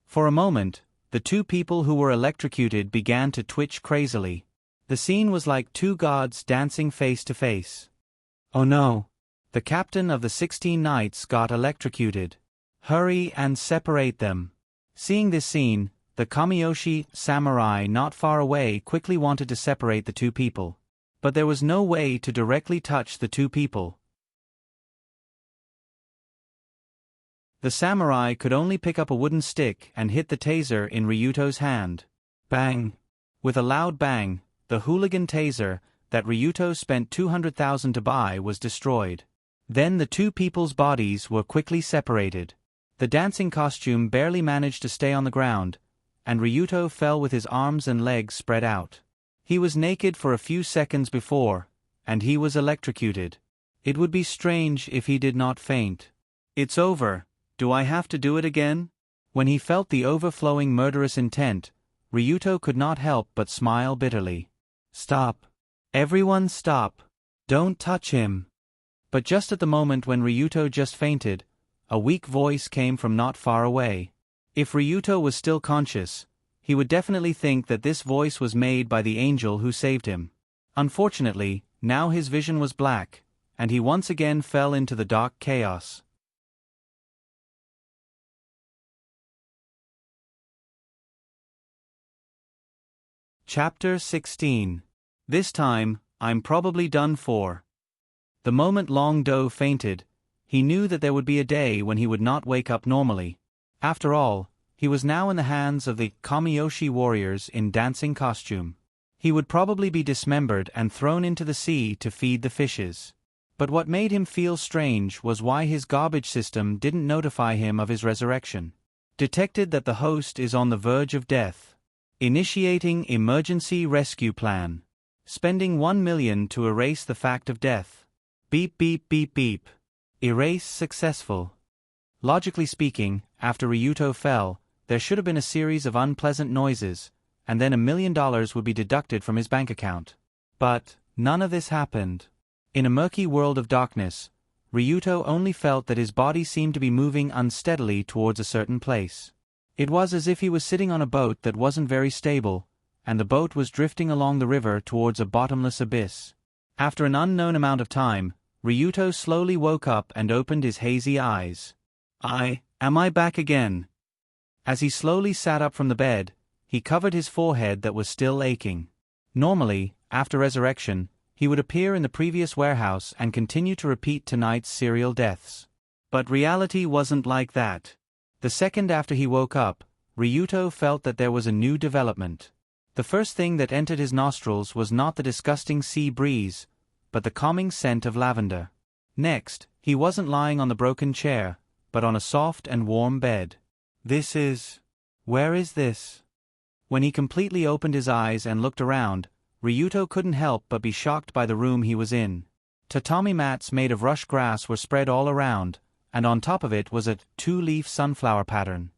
[SPEAKER 1] For a moment, the two people who were electrocuted began to twitch crazily. The scene was like two gods dancing face to face. Oh no! The captain of the 16 knights got electrocuted. Hurry and separate them. Seeing this scene, the Kamiyoshi samurai not far away quickly wanted to separate the two people. But there was no way to directly touch the two people. The samurai could only pick up a wooden stick and hit the taser in Ryuto's hand. Bang! With a loud bang, the hooligan taser that Ryuto spent 200,000 to buy was destroyed. Then the two people's bodies were quickly separated. The dancing costume barely managed to stay on the ground, and Ryuto fell with his arms and legs spread out. He was naked for a few seconds before, and he was electrocuted. It would be strange if he did not faint. It's over. Do I have to do it again? When he felt the overflowing murderous intent, Ryuto could not help but smile bitterly. Stop. Everyone stop. Don't touch him. But just at the moment when Ryuto just fainted, a weak voice came from not far away. If Ryuto was still conscious, he would definitely think that this voice was made by the angel who saved him. Unfortunately, now his vision was black, and he once again fell into the dark chaos. Chapter 16. This time, I'm probably done for. The moment Long Do fainted, he knew that there would be a day when he would not wake up normally. After all, he was now in the hands of the Kamiyoshi warriors in dancing costume. He would probably be dismembered and thrown into the sea to feed the fishes. But what made him feel strange was why his garbage system didn't notify him of his resurrection. Detected that the host is on the verge of death. Initiating emergency rescue plan. Spending 1 million to erase the fact of death. Beep beep beep beep. Erase successful. Logically speaking, after Ryuto fell, there should have been a series of unpleasant noises, and then $1 million would be deducted from his bank account. But none of this happened. In a murky world of darkness, Ryuto only felt that his body seemed to be moving unsteadily towards a certain place. It was as if he was sitting on a boat that wasn't very stable, and the boat was drifting along the river towards a bottomless abyss. After an unknown amount of time, Ryuto slowly woke up and opened his hazy eyes. Am I back again? As he slowly sat up from the bed, he covered his forehead that was still aching. Normally, after resurrection, he would appear in the previous warehouse and continue to repeat tonight's serial deaths. But reality wasn't like that. The second after he woke up, Ryuto felt that there was a new development. The first thing that entered his nostrils was not the disgusting sea breeze, but the calming scent of lavender. Next, he wasn't lying on the broken chair, but on a soft and warm bed. Where is this? When he completely opened his eyes and looked around, Ryuto couldn't help but be shocked by the room he was in. Tatami mats made of rush grass were spread all around, and on top of it was a 2-leaf sunflower pattern.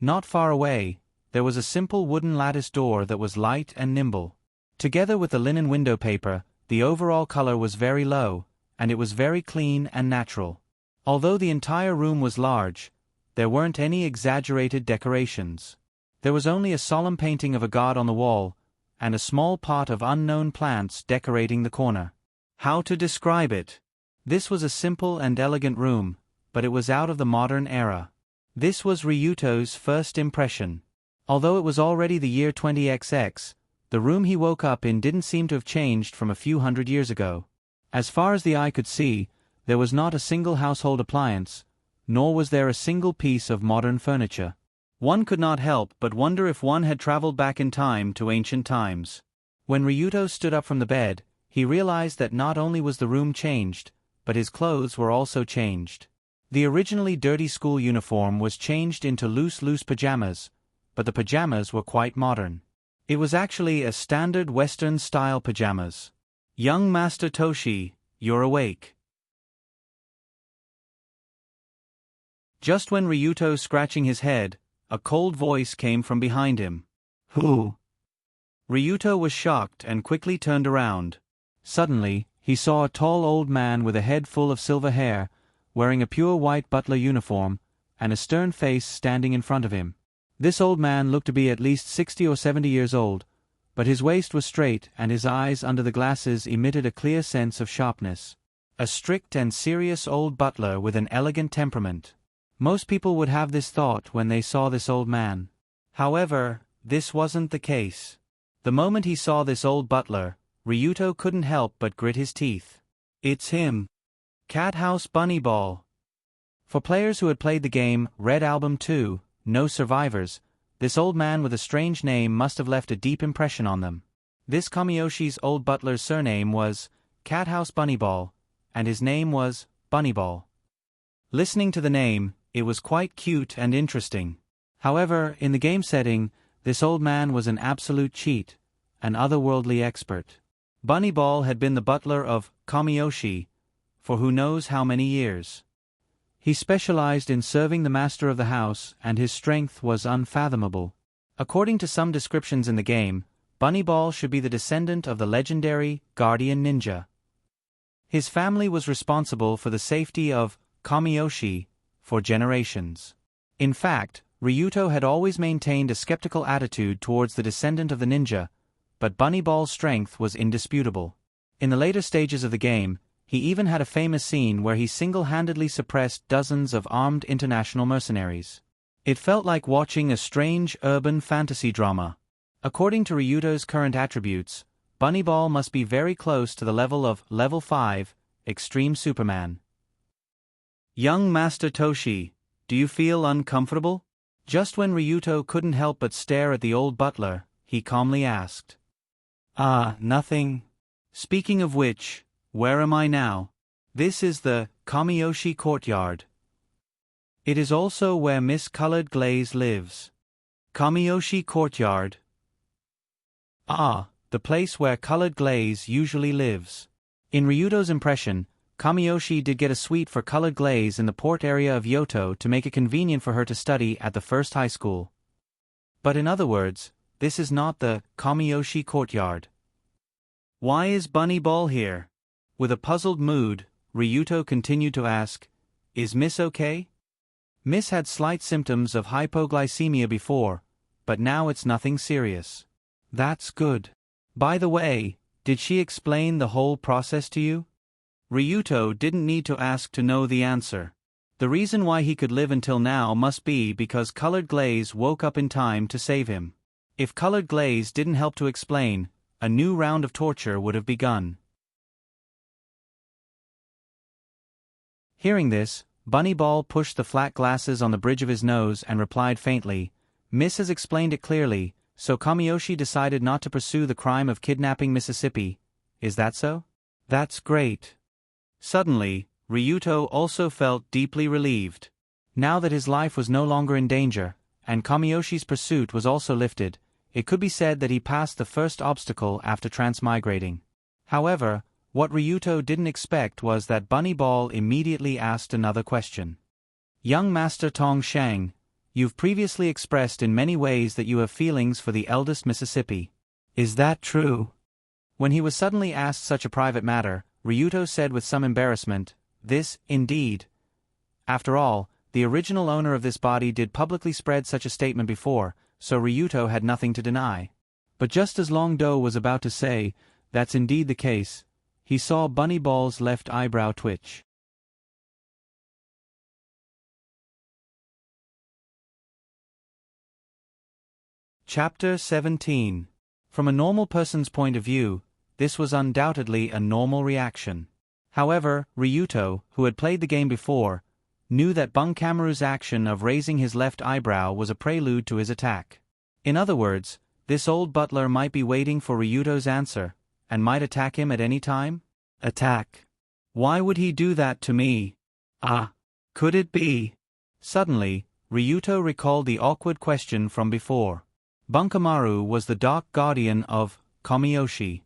[SPEAKER 1] Not far away, there was a simple wooden lattice door that was light and nimble. Together with the linen window paper, the overall color was very low, and it was very clean and natural. Although the entire room was large, there weren't any exaggerated decorations. There was only a solemn painting of a god on the wall, and a small pot of unknown plants decorating the corner. How to describe it? This was a simple and elegant room, but it was out of the modern era. This was Ryuto's first impression. Although it was already the year 20XX, the room he woke up in didn't seem to have changed from a few hundred years ago. As far as the eye could see, there was not a single household appliance, nor was there a single piece of modern furniture. One could not help but wonder if one had traveled back in time to ancient times. When Ryuto stood up from the bed, he realized that not only was the room changed, but his clothes were also changed. The originally dirty school uniform was changed into loose pajamas, but the pajamas were quite modern. It was actually a standard Western-style pajamas. Young Master Toshi, you're awake. Just when Ryuto scratching his head, a cold voice came from behind him. Who? Ryuto was shocked and quickly turned around. Suddenly, he saw a tall old man with a head full of silver hair, wearing a pure white butler uniform, and a stern face standing in front of him. This old man looked to be at least 60 or 70 years old, but his waist was straight and his eyes under the glasses emitted a clear sense of sharpness. A strict and serious old butler with an elegant temperament. Most people would have this thought when they saw this old man. However, this wasn't the case. The moment he saw this old butler, Ryuto couldn't help but grit his teeth. It's him. Cat House Bunny Ball. For players who had played the game Red Album 2, No Survivors, this old man with a strange name must have left a deep impression on them. This Kamiyoshi's old butler's surname was Cat House Bunny Ball, and his name was Bunny Ball. Listening to the name, it was quite cute and interesting. However, in the game setting, this old man was an absolute cheat, an otherworldly expert. Bunny Ball had been the butler of Kamiyoshi for who knows how many years. He specialized in serving the master of the house, and his strength was unfathomable. According to some descriptions in the game, Bunny Ball should be the descendant of the legendary Guardian Ninja. His family was responsible for the safety of Kamiyoshi for generations. In fact, Ryuto had always maintained a skeptical attitude towards the descendant of the ninja, but Bunny Ball's strength was indisputable. In the later stages of the game, he even had a famous scene where he single-handedly suppressed dozens of armed international mercenaries. It felt like watching a strange urban fantasy drama. According to Ryuto's current attributes, Bunnyball must be very close to the level of Level 5, Extreme Superman. Young Master Toshi, do you feel uncomfortable? Just when Ryuto couldn't help but stare at the old butler, he calmly asked. Nothing. Speaking of which, where am I now? This is the Kamiyoshi courtyard. It is also where Miss Colored Glaze lives. Kamiyoshi courtyard. The place where Colored Glaze usually lives. In Ryuto's impression, Kamiyoshi did get a suite for Colored Glaze in the port area of Yoto to make it convenient for her to study at the first high school. But in other words, this is not the Kamiyoshi courtyard. Why is Bunnyball here? With a puzzled mood, Ryuto continued to ask, Is Miss okay? Miss had slight symptoms of hypoglycemia before, but now it's nothing serious. That's good. By the way, did she explain the whole process to you? Ryuto didn't need to ask to know the answer. The reason why he could live until now must be because Colored Glaze woke up in time to save him. If Colored Glaze didn't help to explain, a new round of torture would have begun. Hearing this, Bunnyball pushed the flat glasses on the bridge of his nose and replied faintly, Miss has explained it clearly, so Kamiyoshi decided not to pursue the crime of kidnapping Mississippi. Is that so? That's great. Suddenly, Ryuto also felt deeply relieved. Now that his life was no longer in danger, and Kamiyoshi's pursuit was also lifted, it could be said that he passed the first obstacle after transmigrating. However, what Ryuto didn't expect was that Bunnyball immediately asked another question. Young Master Tong Shang, you've previously expressed in many ways that you have feelings for the eldest Mississippi. Is that true? When he was suddenly asked such a private matter, Ryuto said with some embarrassment, This, indeed. After all, the original owner of this body did publicly spread such a statement before, so Ryuto had nothing to deny. But just as Long Do was about to say, That's indeed the case, he saw Bunnyball's left eyebrow twitch. Chapter 17. From a normal person's point of view, this was undoubtedly a normal reaction. However, Ryuto, who had played the game before, knew that Bunkamaru's action of raising his left eyebrow was a prelude to his attack. In other words, this old butler might be waiting for Ryuto's answer, and might attack him at any time? Attack. Why would he do that to me? Could it be? Suddenly, Ryuto recalled the awkward question from before. Bunkamaru was the dark guardian of Kamiyoshi.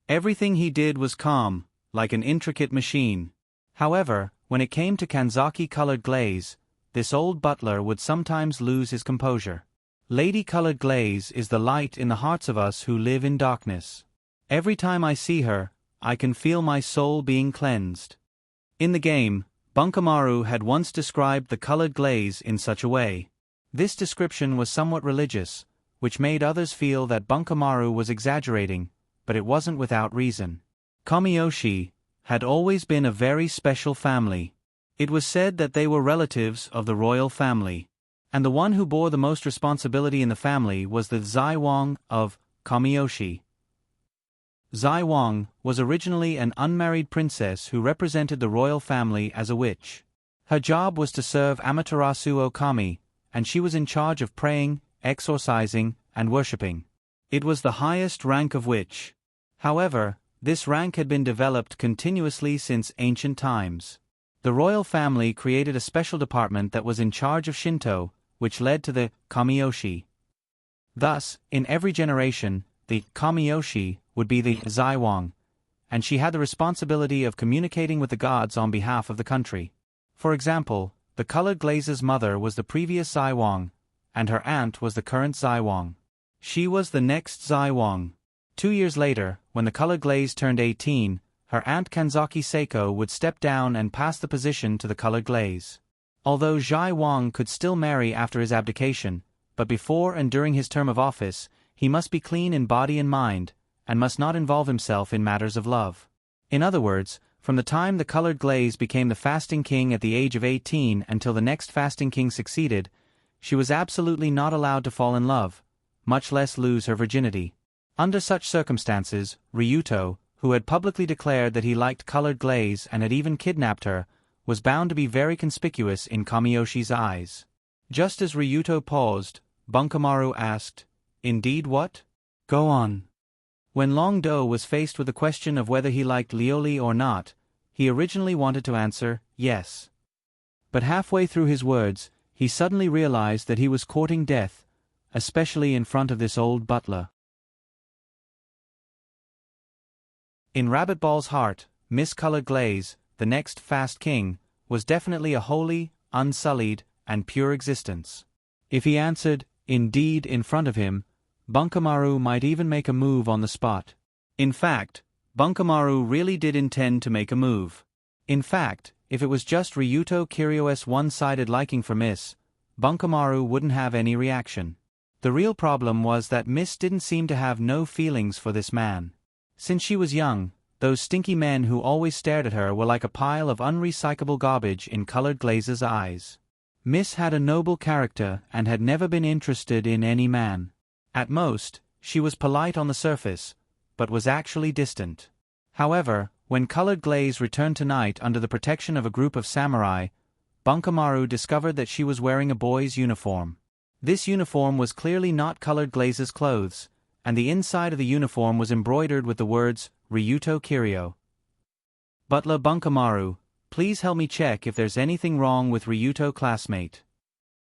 [SPEAKER 1] Everything he did was calm, like an intricate machine. However, when it came to Kanzaki Colored Glaze, this old butler would sometimes lose his composure. Lady Colored Glaze is the light in the hearts of us who live in darkness. Every time I see her, I can feel my soul being cleansed. In the game, Bunkamaru had once described the Colored Glaze in such a way. This description was somewhat religious, which made others feel that Bunkamaru was exaggerating, but it wasn't without reason. Kamiyoshi had always been a very special family. It was said that they were relatives of the royal family, and the one who bore the most responsibility in the family was the Zaiwang of Kamiyoshi. Zaiwang was originally an unmarried princess who represented the royal family as a witch. Her job was to serve Amaterasu Okami, and she was in charge of praying, exorcising, and worshipping. It was the highest rank of witch. However, this rank had been developed continuously since ancient times. The royal family created a special department that was in charge of Shinto, which led to the Kamiyoshi. Thus, in every generation, the Kamiyoshi would be the Zaiwang, and she had the responsibility of communicating with the gods on behalf of the country. For example, the Colored Glaze's mother was the previous Zaiwang, and her aunt was the current Zaiwang. She was the next Zaiwang. 2 years later, when the Colored Glaze turned 18, her aunt Kanzaki Seiko would step down and pass the position to the Colored Glaze. Although Zai Wang could still marry after his abdication, but before and during his term of office, he must be clean in body and mind, and must not involve himself in matters of love. In other words, from the time the Colored Glaze became the fasting king at the age of 18 until the next fasting king succeeded, she was absolutely not allowed to fall in love, much less lose her virginity. Under such circumstances, Ryuto, who had publicly declared that he liked colored glaze and had even kidnapped her, was bound to be very conspicuous in Kamiyoshi's eyes. Just as Ryuto paused, Bunkamaru asked, "Indeed what?" "Go on." When Long Do was faced with the question of whether he liked Lioli or not, he originally wanted to answer, yes. But halfway through his words, he suddenly realized that he was courting death, especially in front of this old butler. In Rabbit Ball's heart, Miss Colored Glaze, the next Fast King, was definitely a holy, unsullied, and pure existence. If he answered, "Indeed," in front of him, Bunkamaru might even make a move on the spot. In fact, Bunkamaru really did intend to make a move. In fact, if it was just Ryuto Kiryo's one-sided liking for Miss, Bunkamaru wouldn't have any reaction. The real problem was that Miss didn't seem to have no feelings for this man. Since she was young, those stinky men who always stared at her were like a pile of unrecyclable garbage in Colored Glaze's eyes. Miss had a noble character and had never been interested in any man. At most, she was polite on the surface, but was actually distant. However, when Colored Glaze returned tonight under the protection of a group of samurai, Bunkamaru discovered that she was wearing a boy's uniform. This uniform was clearly not Colored Glaze's clothes, and the inside of the uniform was embroidered with the words, Ryuto Kiryo. "Butler Bunkamaru, please help me check if there's anything wrong with Ryuto classmate."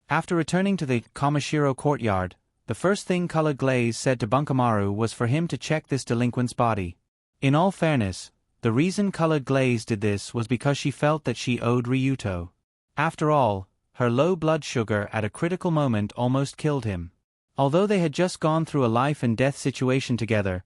[SPEAKER 1] After returning to the Kamishiro courtyard, the first thing Colored Glaze said to Bunkamaru was for him to check this delinquent's body. In all fairness, the reason Colored Glaze did this was because she felt that she owed Ryuto. After all, her low blood sugar at a critical moment almost killed him. Although they had just gone through a life-and-death situation together,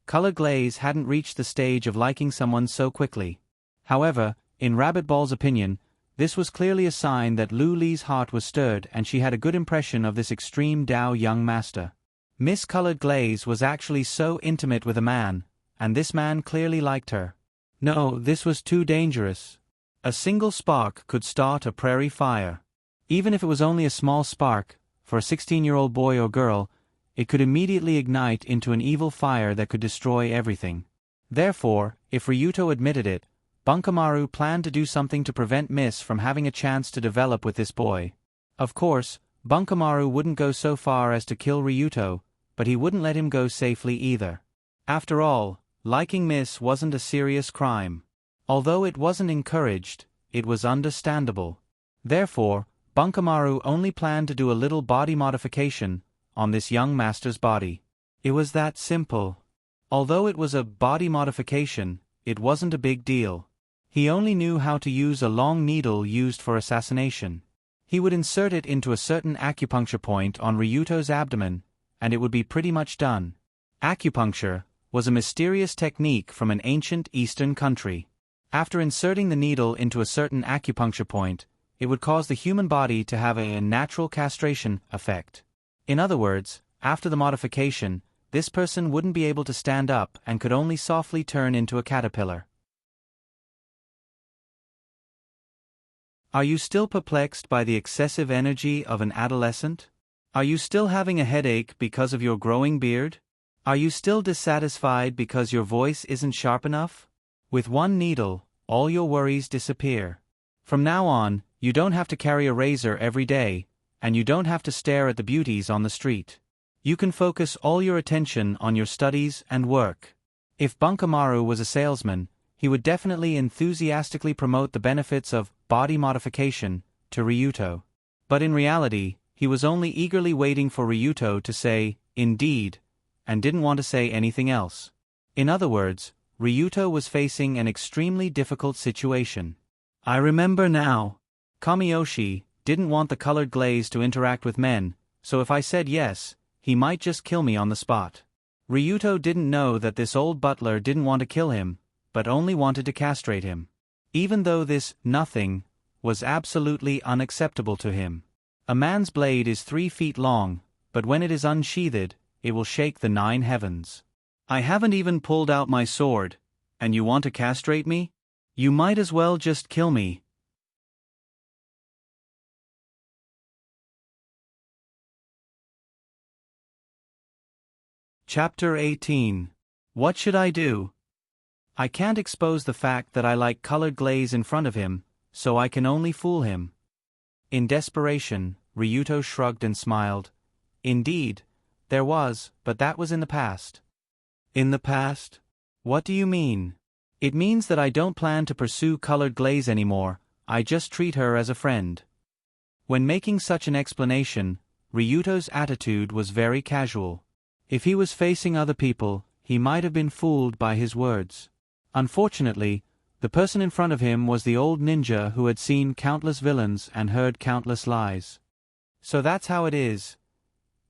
[SPEAKER 1] Colored Glaze hadn't reached the stage of liking someone so quickly. However, in Rabbit Ball's opinion, this was clearly a sign that Lu Li's heart was stirred and she had a good impression of this extreme Dao young master. Miss Colored Glaze was actually so intimate with a man, and this man clearly liked her. No, this was too dangerous. A single spark could start a prairie fire. Even if it was only a small spark, for a 16-year-old boy or girl, it could immediately ignite into an evil fire that could destroy everything. Therefore, if Ryuto admitted it, Bunkamaru planned to do something to prevent Miss from having a chance to develop with this boy. Of course, Bunkamaru wouldn't go so far as to kill Ryuto, but he wouldn't let him go safely either. After all, liking Miss wasn't a serious crime. Although it wasn't encouraged, it was understandable. Therefore, Bunkamaru only planned to do a little body modification on this young master's body. It was that simple. Although it was a body modification, it wasn't a big deal. He only knew how to use a long needle used for assassination. He would insert it into a certain acupuncture point on Ryuto's abdomen, and it would be pretty much done. Acupuncture was a mysterious technique from an ancient Eastern country. After inserting the needle into a certain acupuncture point, it would cause the human body to have a natural castration effect. In other words, after the modification, this person wouldn't be able to stand up and could only softly turn into a caterpillar. Are you still perplexed by the excessive energy of an adolescent? Are you still having a headache because of your growing beard? Are you still dissatisfied because your voice isn't sharp enough? With one needle, all your worries disappear. From now on, you don't have to carry a razor every day, and you don't have to stare at the beauties on the street. You can focus all your attention on your studies and work. If Bunkamaru was a salesman, he would definitely enthusiastically promote the benefits of body modification to Ryuto. But in reality, he was only eagerly waiting for Ryuto to say, "Indeed," and didn't want to say anything else. In other words, Ryuto was facing an extremely difficult situation. I remember now. Kamiyoshi didn't want the Colored Glaze to interact with men, so if I said yes, he might just kill me on the spot. Ryuto didn't know that this old butler didn't want to kill him, but only wanted to castrate him. Even though this nothing was absolutely unacceptable to him. A man's blade is 3 feet long, but when it is unsheathed, it will shake the 9 heavens. I haven't even pulled out my sword, and you want to castrate me? You might as well just kill me. Chapter 18. What should I do? I can't expose the fact that I like colored glaze in front of him, so I can only fool him. In desperation, Ryuto shrugged and smiled. Indeed, there was, but that was in the past. In the past? What do you mean? It means that I don't plan to pursue colored glaze anymore, I just treat her as a friend. When making such an explanation, Ryuto's attitude was very casual. If he was facing other people, he might have been fooled by his words. Unfortunately, the person in front of him was the old ninja who had seen countless villains and heard countless lies. So that's how it is.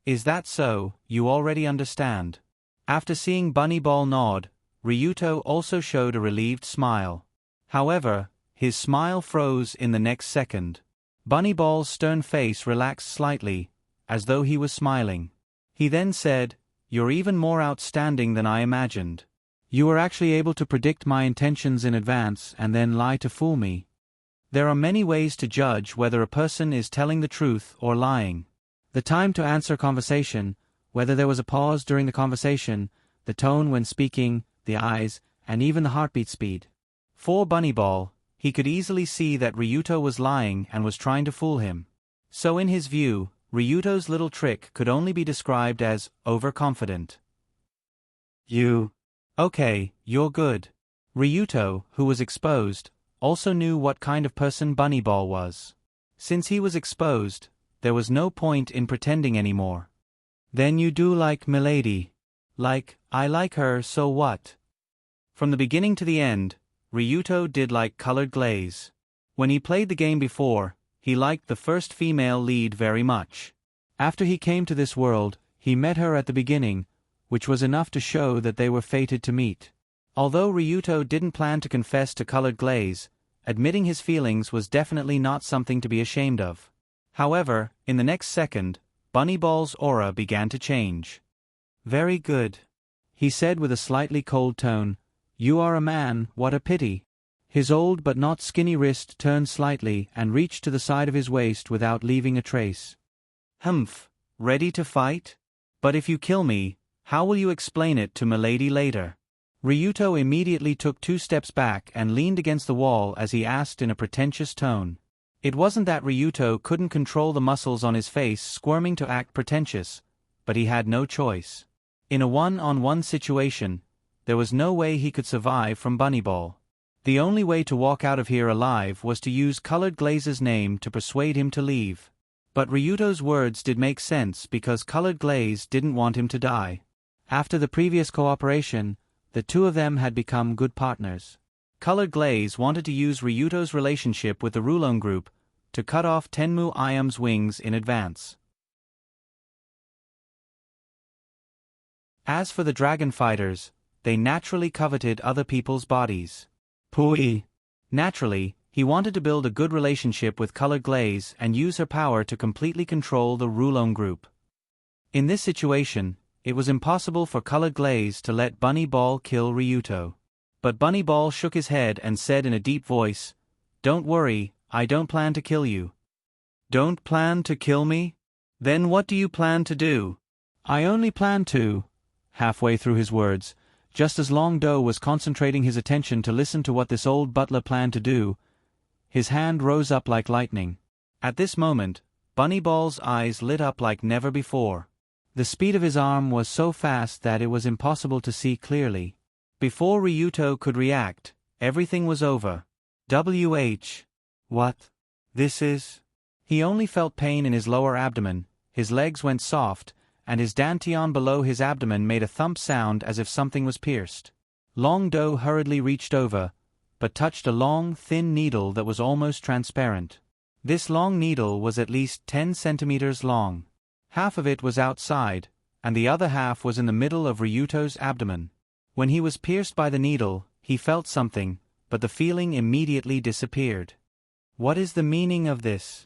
[SPEAKER 1] Is that so? You already understand. After seeing Bunnyball nod, Ryuto also showed a relieved smile. However, his smile froze in the next second. Bunnyball's stern face relaxed slightly, as though he was smiling. He then said, "You're even more outstanding than I imagined. You were actually able to predict my intentions in advance and then lie to fool me. There are many ways to judge whether a person is telling the truth or lying. The time to answer conversation, whether there was a pause during the conversation, the tone when speaking, the eyes, and even the heartbeat speed." For Bunnyball, he could easily see that Ryuto was lying and was trying to fool him. So in his view, Ryuto's little trick could only be described as overconfident. Okay, you're good. Ryuto, who was exposed, also knew what kind of person Bunnyball was. Since he was exposed, there was no point in pretending anymore. Then you do like Milady. I like her, so what? From the beginning to the end, Ryuto did like colored glaze. When he played the game before, he liked the first female lead very much. After he came to this world, he met her at the beginning, which was enough to show that they were fated to meet. Although Ryuto didn't plan to confess to colored glaze, admitting his feelings was definitely not something to be ashamed of. However, in the next second, Bunnyball's aura began to change. "Very good," he said with a slightly cold tone. "You are a man, what a pity." His old but not skinny wrist turned slightly and reached to the side of his waist without leaving a trace. "Humph, ready to fight? But if you kill me, how will you explain it to Milady later?" Ryuto immediately took 2 steps back and leaned against the wall as he asked in a pretentious tone. It wasn't that Ryuto couldn't control the muscles on his face squirming to act pretentious, but he had no choice. In a one-on-one situation, there was no way he could survive from Bunnyball. The only way to walk out of here alive was to use Colored Glaze's name to persuade him to leave. But Ryuto's words did make sense because Colored Glaze didn't want him to die. After the previous cooperation, the two of them had become good partners. Colored Glaze wanted to use Ryuto's relationship with the Rulon group to cut off Tenmu Iam's wings in advance. As for the dragon fighters, they naturally coveted other people's bodies. Pui. Naturally, he wanted to build a good relationship with Colored Glaze and use her power to completely control the Rulon group. In this situation, it was impossible for Colored Glaze to let Bunnyball kill Ryuto. But Bunnyball shook his head and said in a deep voice, "Don't worry, I don't plan to kill you." "Don't plan to kill me? Then what do you plan to do?" "I only plan to..." Halfway through his words, just as Long Do was concentrating his attention to listen to what this old butler planned to do, his hand rose up like lightning. At this moment, Bunnyball's eyes lit up like never before. The speed of his arm was so fast that it was impossible to see clearly. Before Ryuto could react, everything was over. What? This is... He only felt pain in his lower abdomen, his legs went soft, and his dantian below his abdomen made a thump sound as if something was pierced. Long Do hurriedly reached over, but touched a long, thin needle that was almost transparent. This long needle was at least 10 centimeters long. Half of it was outside, and the other half was in the middle of Ryuto's abdomen. When he was pierced by the needle, he felt something, but the feeling immediately disappeared. What is the meaning of this?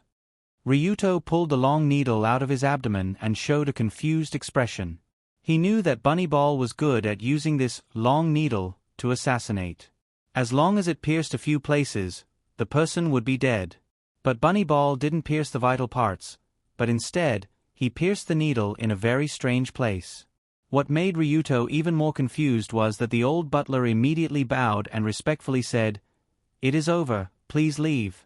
[SPEAKER 1] Ryuto pulled the long needle out of his abdomen and showed a confused expression. He knew that Bunnyball was good at using this long needle to assassinate. As long as it pierced a few places, the person would be dead. But Bunnyball didn't pierce the vital parts, but instead, he pierced the needle in a very strange place. What made Ryuto even more confused was that the old butler immediately bowed and respectfully said, "It is over, please leave."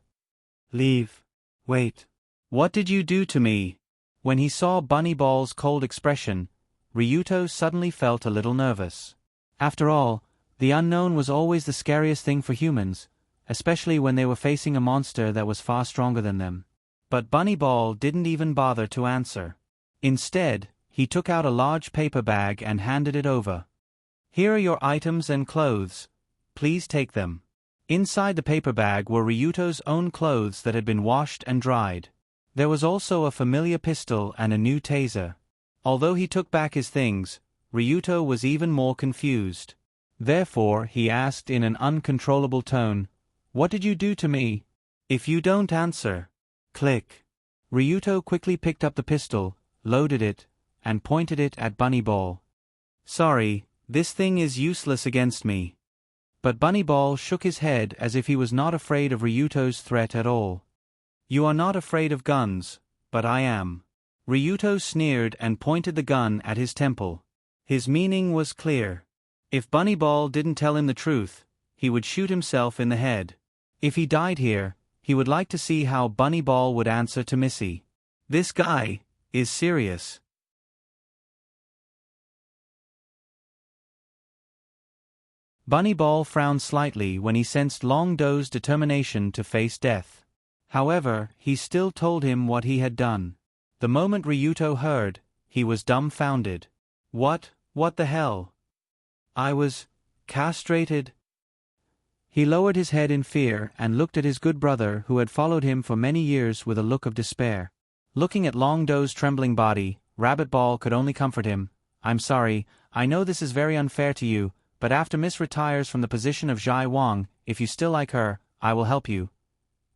[SPEAKER 1] "Leave? Wait. What did you do to me?" When he saw Bunnyball's cold expression, Ryuto suddenly felt a little nervous. After all, the unknown was always the scariest thing for humans, especially when they were facing a monster that was far stronger than them. But Bunnyball didn't even bother to answer. Instead, he took out a large paper bag and handed it over. "Here are your items and clothes. Please take them." Inside the paper bag were Ryuto's own clothes that had been washed and dried. There was also a familiar pistol and a new taser. Although he took back his things, Ryuto was even more confused. Therefore, he asked in an uncontrollable tone, "What did you do to me? If you don't answer..." Click. Ryuto quickly picked up the pistol, loaded it, and pointed it at Bunnyball. "Sorry, this thing is useless against me." But Bunnyball shook his head as if he was not afraid of Ryuto's threat at all. "You are not afraid of guns, but I am." Ryuto sneered and pointed the gun at his temple. His meaning was clear. If Bunnyball didn't tell him the truth, he would shoot himself in the head. If he died here, he would like to see how Bunnyball would answer to Missy. This guy is serious. Bunnyball frowned slightly when he sensed Long Do's determination to face death. However, he still told him what he had done. The moment Ryuto heard, he was dumbfounded. What the hell? I was castrated? He lowered his head in fear and looked at his good brother who had followed him for many years with a look of despair. Looking at Long Do's trembling body, Rabbit Ball could only comfort him. "I'm sorry, I know this is very unfair to you, but after Miss retires from the position of Zhai Wang, if you still like her, I will help you."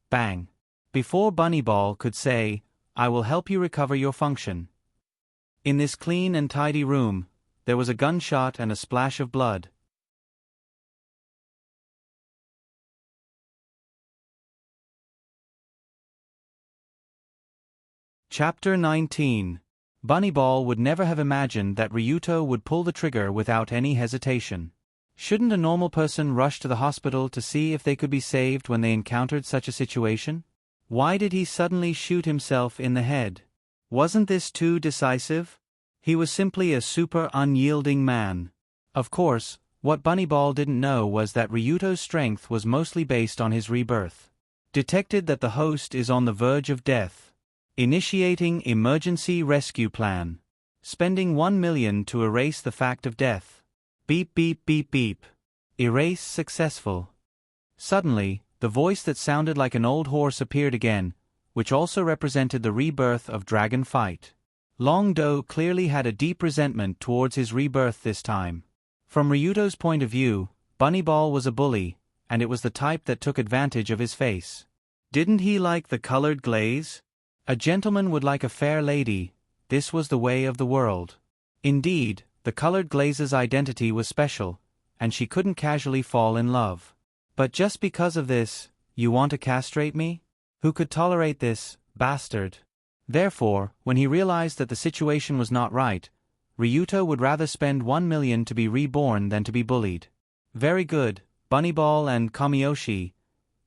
[SPEAKER 1] Bang. Before Bunnyball could say, "I will help you recover your function." In this clean and tidy room, there was a gunshot and a splash of blood. Chapter 19. Bunnyball would never have imagined that Ryuto would pull the trigger without any hesitation. Shouldn't a normal person rush to the hospital to see if they could be saved when they encountered such a situation? Why did he suddenly shoot himself in the head? Wasn't this too decisive? He was simply a super unyielding man. Of course, what Bunnyball didn't know was that Ryuto's strength was mostly based on his rebirth. Detected that the host is on the verge of death. Initiating emergency rescue plan. Spending 1 million to erase the fact of death. Beep beep beep beep. Erase successful. Suddenly, the voice that sounded like an old horse appeared again, which also represented the rebirth of Dragon Fight. Long Do clearly had a deep resentment towards his rebirth this time. From Ryuto's point of view, Bunnyball was a bully, and it was the type that took advantage of his face. Didn't he like the colored glaze? A gentleman would like a fair lady, this was the way of the world. Indeed, the colored glaze's identity was special, and she couldn't casually fall in love. But just because of this, you want to castrate me? Who could tolerate this, bastard? Therefore, when he realized that the situation was not right, Ryuto would rather spend 1 million to be reborn than to be bullied. Very good, Bunnyball and Kamiyoshi.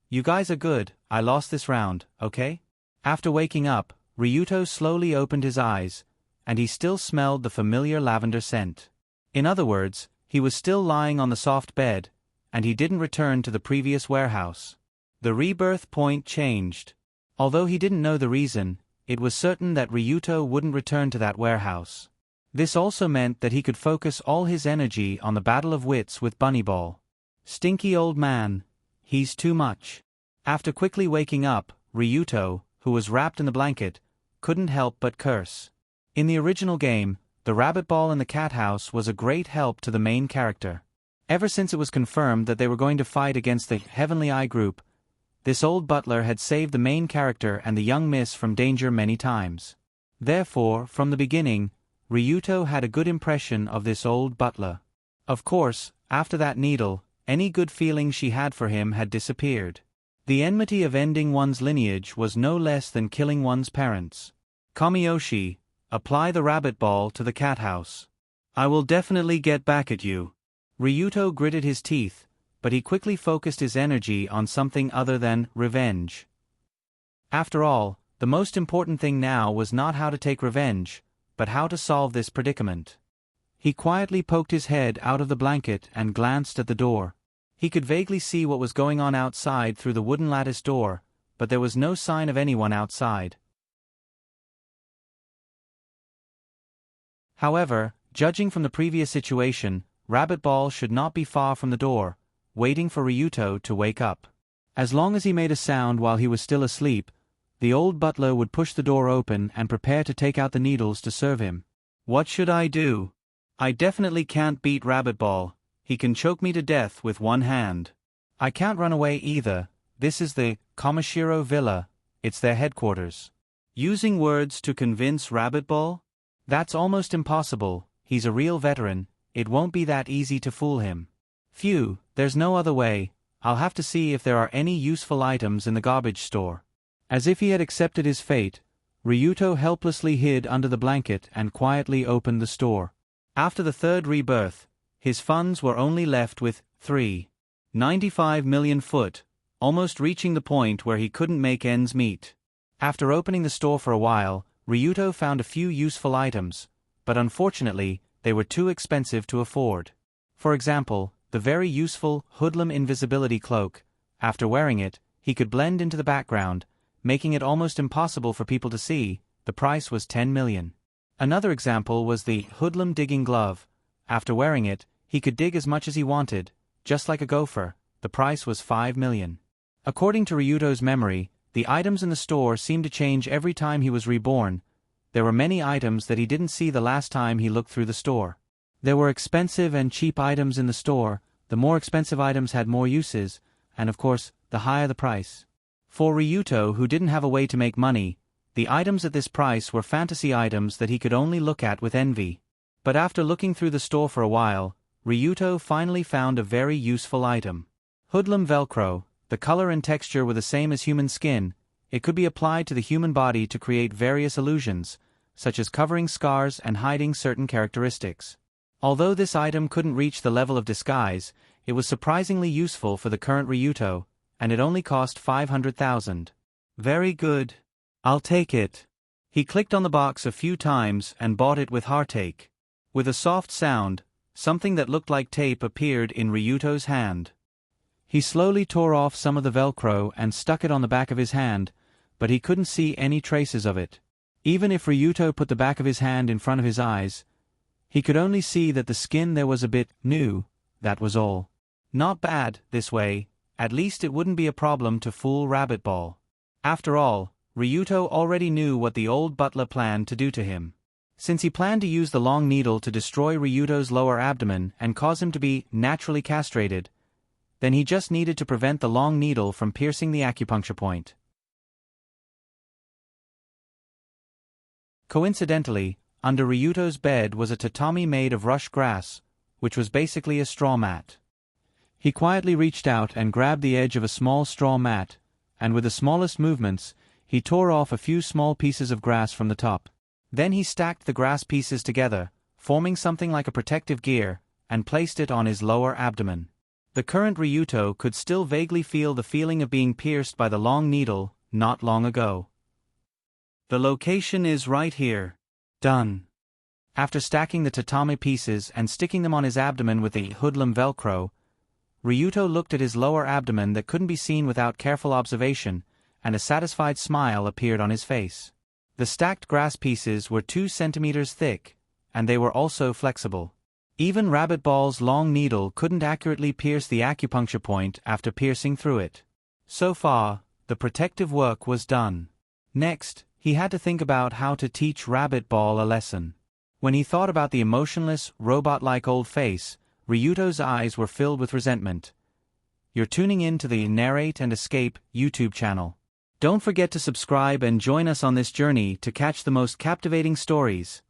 [SPEAKER 1] You guys are good, I lost this round, okay? After waking up, Ryuto slowly opened his eyes, and he still smelled the familiar lavender scent. In other words, he was still lying on the soft bed, and he didn't return to the previous warehouse. The rebirth point changed. Although he didn't know the reason, it was certain that Ryuto wouldn't return to that warehouse. This also meant that he could focus all his energy on the battle of wits with Bunnyball. Stinky old man, he's too much. After quickly waking up, Ryuto, who was wrapped in the blanket, couldn't help but curse. In the original game, the rabbit ball in the cat house was a great help to the main character. Ever since it was confirmed that they were going to fight against the Heavenly Eye group, this old butler had saved the main character and the young miss from danger many times. Therefore, from the beginning, Ryuto had a good impression of this old butler. Of course, after that needle, any good feeling she had for him had disappeared. The enmity of ending one's lineage was no less than killing one's parents. Kamiyoshi, apply the rabbit ball to the cat house. I will definitely get back at you. Ryuto gritted his teeth, but he quickly focused his energy on something other than revenge. After all, the most important thing now was not how to take revenge, but how to solve this predicament. He quietly poked his head out of the blanket and glanced at the door. He could vaguely see what was going on outside through the wooden lattice door, but there was no sign of anyone outside. However, judging from the previous situation, Rabbit Ball should not be far from the door, waiting for Ryuto to wake up. As long as he made a sound while he was still asleep, the old butler would push the door open and prepare to take out the needles to serve him. What should I do? I definitely can't beat Rabbit Ball. He can choke me to death with one hand. I can't run away either. This is the Komashiro Villa. It's their headquarters. Using words to convince Rabbit Ball? That's almost impossible. He's a real veteran. It won't be that easy to fool him. Phew, there's no other way. I'll have to see if there are any useful items in the garbage store. As if he had accepted his fate, Ryuto helplessly hid under the blanket and quietly opened the store. After the third rebirth, his funds were only left with 3.95 million foot, almost reaching the point where he couldn't make ends meet. After opening the store for a while, Ryuto found a few useful items, but unfortunately, they were too expensive to afford. For example, the very useful hoodlum invisibility cloak. After wearing it, he could blend into the background, making it almost impossible for people to see. The price was 10 million. Another example was the hoodlum digging glove. After wearing it, he could dig as much as he wanted, just like a gopher. The price was 5 million. According to Ryuto's memory, the items in the store seemed to change every time he was reborn. There were many items that he didn't see the last time he looked through the store. There were expensive and cheap items in the store. The more expensive items had more uses, and of course, the higher the price. For Ryuto, who didn't have a way to make money, the items at this price were fantasy items that he could only look at with envy. But after looking through the store for a while, Ryuto finally found a very useful item. Hoodlum Velcro. The color and texture were the same as human skin. It could be applied to the human body to create various illusions, such as covering scars and hiding certain characteristics. Although this item couldn't reach the level of disguise, it was surprisingly useful for the current Ryuto, and it only cost 500,000. Very good. I'll take it. He clicked on the box a few times and bought it with heartache. With a soft sound, something that looked like tape appeared in Ryuto's hand. He slowly tore off some of the Velcro and stuck it on the back of his hand, but he couldn't see any traces of it. Even if Ryuto put the back of his hand in front of his eyes, he could only see that the skin there was a bit new, that was all. Not bad, this way. At least it wouldn't be a problem to fool Rabbit Ball. After all, Ryuto already knew what the old butler planned to do to him. Since he planned to use the long needle to destroy Ryuto's lower abdomen and cause him to be naturally castrated, then he just needed to prevent the long needle from piercing the acupuncture point. Coincidentally, under Ryuto's bed was a tatami made of rush grass, which was basically a straw mat. He quietly reached out and grabbed the edge of a small straw mat, and with the smallest movements, he tore off a few small pieces of grass from the top. Then he stacked the grass pieces together, forming something like a protective gear, and placed it on his lower abdomen. The current Ryuto could still vaguely feel the feeling of being pierced by the long needle not long ago. The location is right here. Done. After stacking the tatami pieces and sticking them on his abdomen with the hoodlum Velcro, Ryuto looked at his lower abdomen that couldn't be seen without careful observation, and a satisfied smile appeared on his face. The stacked grass pieces were 2 centimeters thick, and they were also flexible. Even Rabbit Ball's long needle couldn't accurately pierce the acupuncture point after piercing through it. So far, the protective work was done. Next, he had to think about how to teach Rabbit Ball a lesson. When he thought about the emotionless, robot-like old face, Ryuto's eyes were filled with resentment. You're tuning in to the Narrate and Escape YouTube channel. Don't forget to subscribe and join us on this journey to catch the most captivating stories.